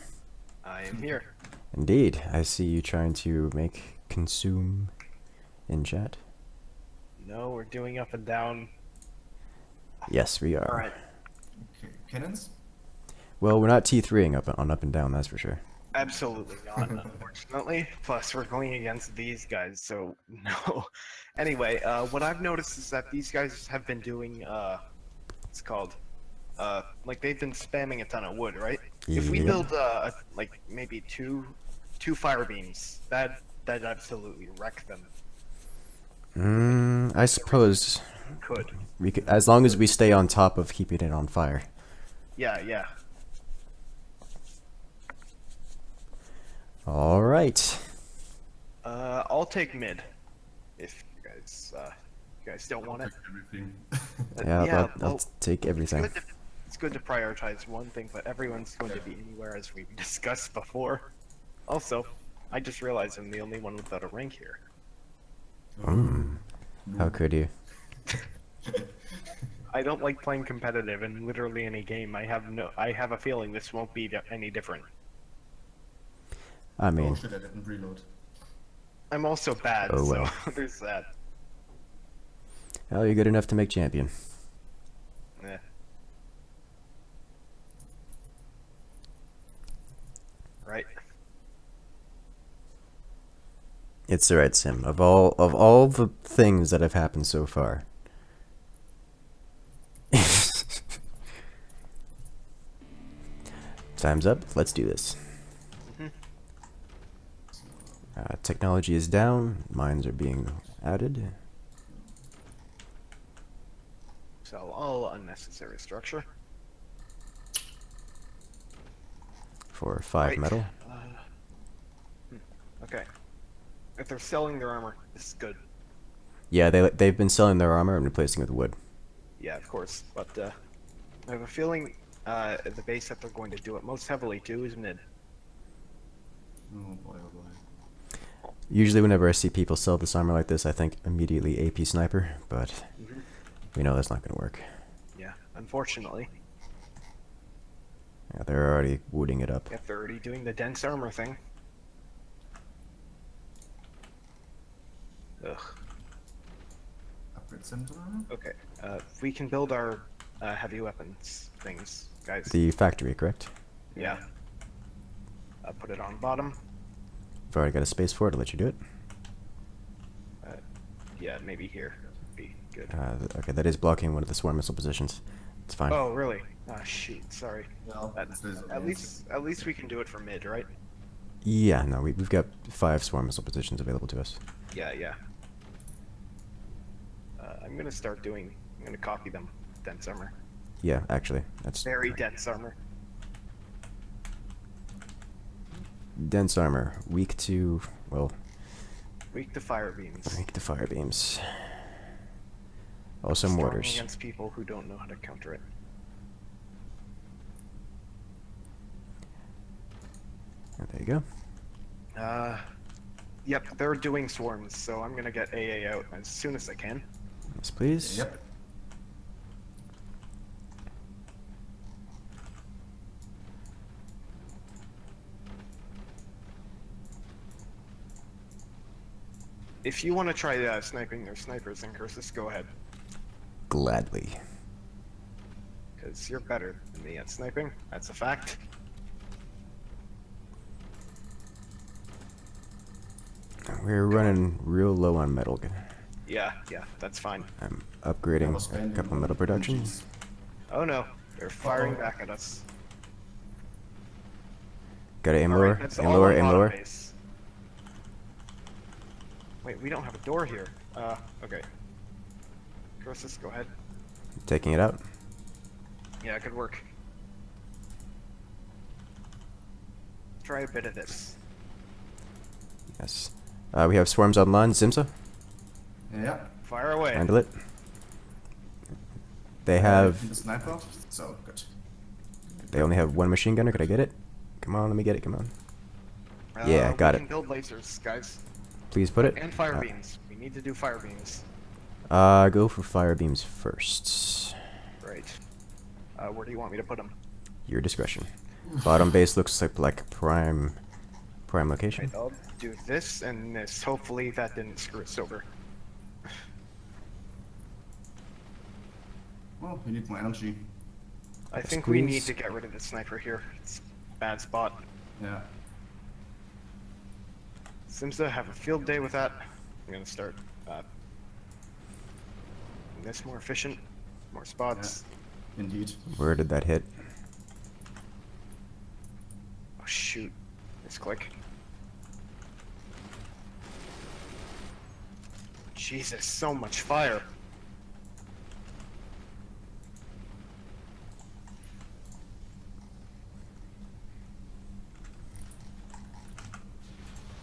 I am here. Indeed. I see you trying to make consume in chat. No, we're doing up and down. Yes, we are. All right. Okay. Cannons? Well, we're not T3ing up and down, that's for sure. Absolutely not, unfortunately. Plus, we're going against these guys, so no. Anyway, what I've noticed is that these guys have been doing, it's called, like they've been spamming a ton of wood, right? If we Yep. build, like maybe two fire beams, that'd absolutely wreck them. I suppose Could. we could, as long as we stay on top of keeping it on fire. Yeah, yeah. All right. I'll take mid, if you guys don't want it. Take everything. Yeah, I'll well, take everything. It's good to prioritize one thing, but everyone's going to be anywhere, as we've discussed before. Also, I just realized I'm the only one without a rank here. How could you? I don't like playing competitive in literally any game. I have a feeling this won't be any different. I Oh mean, shit, I didn't reload. I'm also bad, Oh, so well. there's that. Oh, you're good enough to make champion. Yeah. Right. It's alright, Sim. Of all the things that have happened so far. Time's up. Let's do this. Hmm. Technology is down. Mines are being added. So all unnecessary structure. For 5 Right. metal. Okay. If they're selling their armor, this is good. Yeah, they've been selling their armor and replacing it with wood. Yeah, of course. But I have a feeling the base that they're going to do it most heavily to is mid. Oh boy, oh boy. Usually whenever I see people sell this armor like this, I think immediately AP sniper, but we know that's not going to work. Yeah, unfortunately. Yeah, they're already wooding it up. If they're already doing the dense armor thing. Ugh. Upgrade center. Okay. If we can build our heavy weapons things, guys. The factory, correct? Yeah. Put it on bottom. I've already got a space for it, I'll let you do it. Yeah, maybe here would be good. Okay, that is blocking one of the swarm missile positions. It's fine. Oh, really? Ah, shoot. Sorry. Well, this is At least we can do it from mid, right? Yeah, no, we've got 5 swarm missile positions available to us. Yeah, yeah. I'm gonna copy them. Dense armor. Yeah, actually, that's Very dense armor. dense armor. Weak to, well, Weak to fire beams. weak to fire beams. Also Strong mortars. against people who don't know how to counter it. There you go. Yep, they're doing swarms, so I'm gonna get AA out as soon as I can. Yes, please. Yep. If you want to try sniping their snipers in Incursus, go ahead. Gladly. Because you're better than me at sniping. That's a fact. We're running real low on metal. Yeah, that's fine. I'm I was upgrading a spending couple of metal production. energies. Oh no, they're firing back at us. Gotta aim Alright, lower, that's aim all lower, on aim bottom lower. base. Wait, we don't have a door here. Okay. Incursus, go ahead. Taking it out. Yeah, good work. Try a bit of this. Yes. We have swarms online. Zimsa, Yep. Fire away. handle it. They have. The sniper. So good. They only have 1 machine gunner. Could I get it? Come on, let me get it. Come on. Yeah, got we it. can build lasers, guys. Please put it. And fire beams. We need to do fire beams. Go for fire beams first. Right. Where do you want me to put them? Your discretion. Bottom base looks like prime location. Right, I'll do this and this. Hopefully that didn't screw us over. Well, we need more energy. I Yes, think we need please. to get rid of the sniper here. It's a bad spot. Yeah. Simsa, have a field day with that. I'm gonna start making this more efficient. More spots. Indeed. Where did that hit? Oh shoot. Misclick. Jesus, so much fire.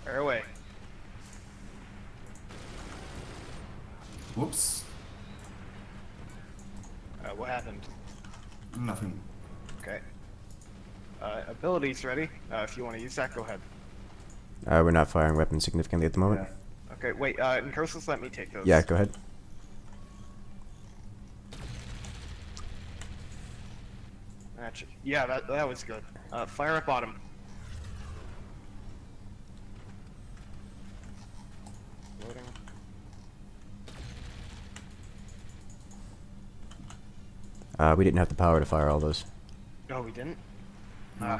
Fire away. Whoops. What happened? Nothing. Okay. Abilities ready. If you want to use that, go ahead. We're not firing weapons significantly at the moment. Yeah. Okay, wait, Incursus, let me take those. Yeah, go ahead. Actually, yeah, that was good. Fire at bottom. We didn't have the power to fire all those. Oh, we didn't?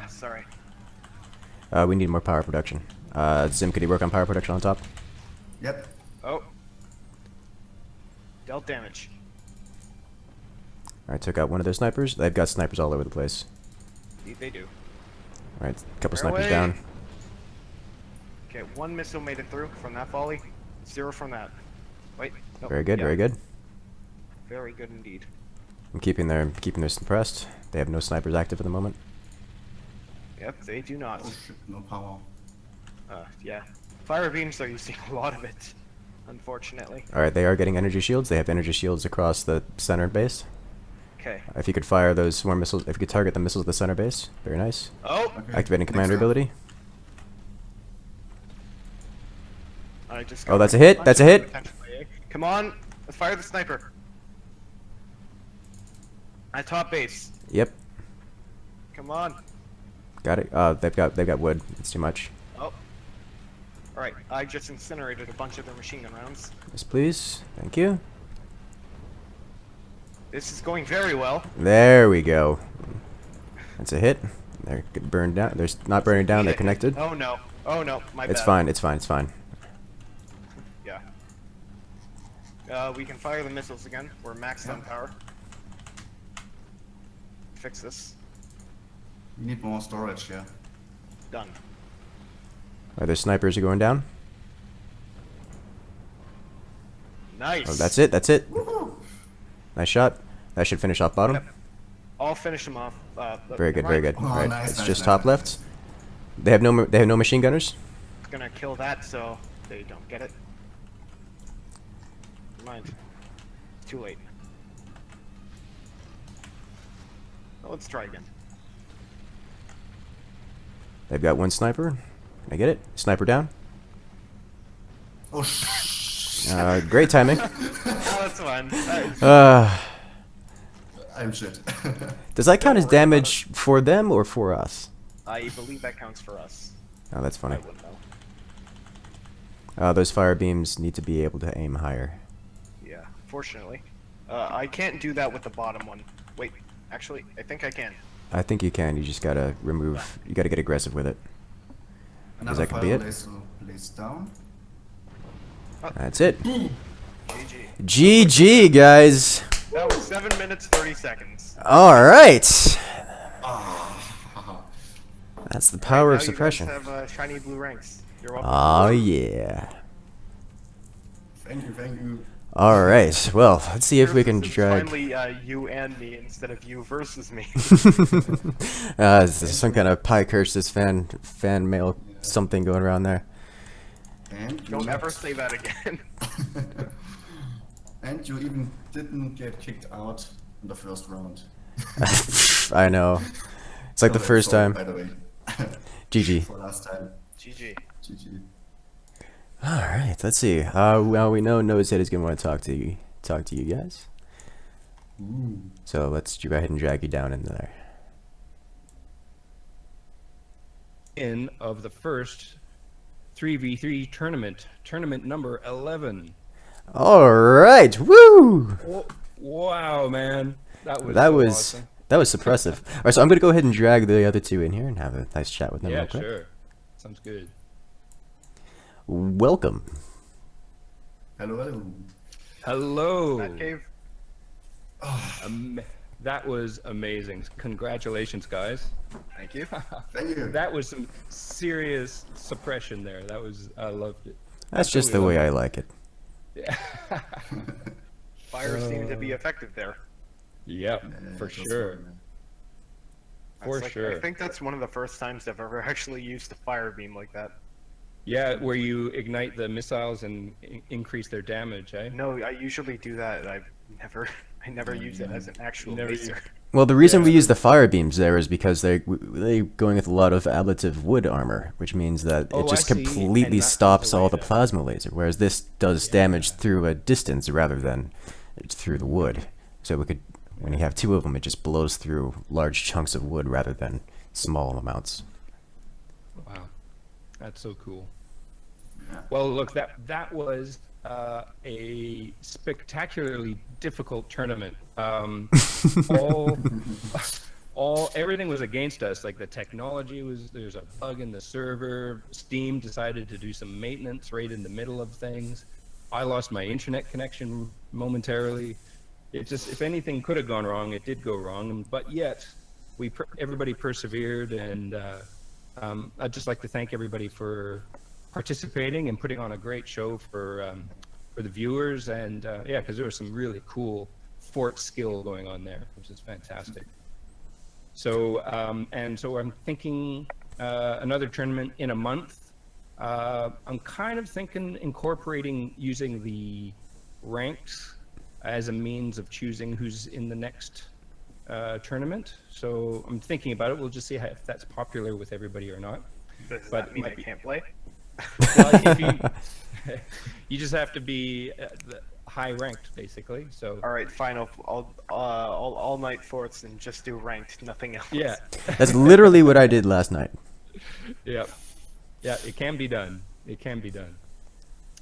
Sorry. We need more power production. Zim, could you work on power production on top? Yep. Oh. Dealt damage. Alright, took out one of their snipers. They've got snipers all over the place. They do. Alright, a couple Fire snipers away. down. Okay, 1 missile made it through from that volley. 0 from that. Wait. Nope. Very good, Yeah, very good. Very good indeed. I'm keeping their suppressed. They have no snipers active at the moment. Yep, they do not. Oh shit, no power. Yeah. Fire beams are using a lot of it, unfortunately. Alright, they are getting energy shields. They have energy shields across the center base. Okay. If you could fire those swarm missiles, if you could target the missiles at the center base, very nice. Oh! Okay. Activating next commander round. ability. I just Oh, got that's a hit, that's a hit. potentially. Come on, let's fire the sniper. At top base. Yep, Come on. got it. They've got wood. It's too much. Oh. Alright, I just incinerated a bunch of their machine gun rounds. Yes, please. Thank you. This is going very well. There we go. That's a hit. They're burned down. They're not burning down. They're connected. Oh no. Oh no, my It's bad. fine. It's fine. It's fine. Yeah. We can fire the missiles again. We're maxed on power. Fix this. We need more storage, yeah. Done. Are their snipers are going down? Nice. Oh, that's it. That's it. Nice shot. That should finish off bottom. Yep. I'll finish them off. Very good. Very good. Oh, All right. nice, It's nice, just nice, top nice, left. They have no machine gunners. Gonna kill that so they don't get it. Never mind. Too late. Well, let's try again. They've got one sniper. Can I get it? Sniper down. Oh sh. Great timing. Oh, that's fine. I'm shit. Does that count as Don't worry about damage for them or for us? I believe that counts for us. Oh, that's I funny. wouldn't know. Those fire beams need to be able to aim higher. Yeah, fortunately. I can't do that with the bottom one. Wait, actually, I think I can. I think you can. You just gotta remove. You gotta get aggressive with it. Another that could be it. Lays down. That's it. GG. GG, guys. That was 7 minutes 30 seconds. All right. Ah. That's the power Now of suppression. You guys have shiny blue ranks. You're welcome. Oh yeah. Thank you, thank you. All right. Well, let's see if we can This is drag. Finally, you and me instead of you versus me. This is some kind of Pie Curses fan mail something going around there. And you Don't ever left. say that again. And you even didn't get kicked out in the first round. I know. It's like the Oh, first sorry, time. By the way. GG. For last time. GG. GG. All right. Let's see. Well, we know Nosehead is gonna want to talk to you guys. Ooh. So let's go ahead and drag you down in there. In of the first 3v3 tournament number 11. All right. Woo! Wow, man. That was That so was awesome. that was suppressive. All right, so I'm gonna go ahead and drag the other two in here and have a nice chat with them Yeah, real quick. sure. Sounds good. Welcome. Hello, hello. Hello. Batcave. That was amazing. Congratulations, guys. Thank you. Thank you. That was some serious suppression there. I loved it. That's just the way I like it. Yeah. Fire seemed to be effective there. Yep, Yeah, for it was sure. fun, man. For It's sure. I think that's one of the first times I've ever actually used a fire beam like that. Yeah, where you ignite the missiles and increase their damage, eh? No, I usually do that. I never use it as an actual Never laser. Well, the reason we Yeah. use the fire beams there is because they're going with a lot of ablative wood armor, which means that Oh, it just I see. completely And that stops takes away all the that. plasma laser, whereas this does damage through a distance rather than through the wood. So we could, when you have two of them, it just blows through large chunks of wood rather than small amounts. Wow, that's so cool. Yeah. Well, look, that was a spectacularly difficult tournament. All, everything was against us. Like the technology was, there's a bug in the server. Steam decided to do some maintenance right in the middle of things. I lost my internet connection momentarily. It just, if anything could have gone wrong, it did go wrong. But yet, everybody persevered, and I'd just like to thank everybody for participating and putting on a great show for the viewers, and yeah, because there was some really cool fort skill going on there, which is fantastic. So so I'm thinking another tournament in a month. I'm kind of thinking incorporating using the ranks as a means of choosing who's in the next tournament. So I'm thinking about it. We'll just see if that's popular with everybody or not. Does But that mean I can't play? well, if you just have to be high ranked, basically. So All right, fine. I'll all night forts and just do ranked, nothing else. yeah, That's literally what I did last night. yeah, yeah. It can be done. It can be done.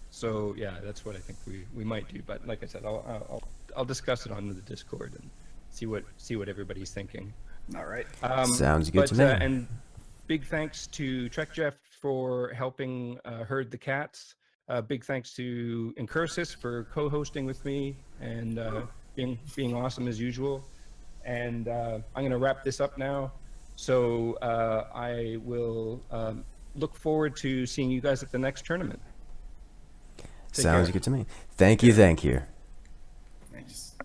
So yeah, that's what I think we might do. But like I said, I'll discuss it on the Discord and see what everybody's thinking. All right. Sounds good to me. And big thanks to Trek Jeff for helping herd the cats. Big thanks to Incursus for co-hosting with me and being awesome as usual. And I'm going to wrap this up now. So I will look forward to seeing you guys at the next tournament. Take Sounds care. good to me. Thank you. Nice.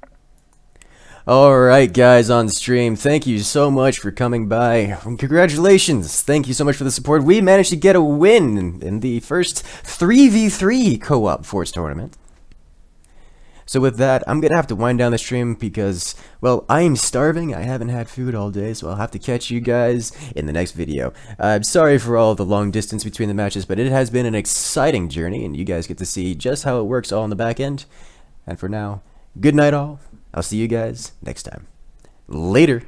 All right, guys on stream, thank you so much for coming by. Congratulations. Thank you so much for the support. We managed to get a win in the first 3v3 co-op Force tournament. So with that, I'm going to have to wind down the stream because, well, I'm starving. I haven't had food all day, so I'll have to catch you guys in the next video. I'm sorry for all the long distance between the matches, but it has been an exciting journey, and you guys get to see just how it works all on the back end. And for now, good night all. I'll see you guys next time. Later.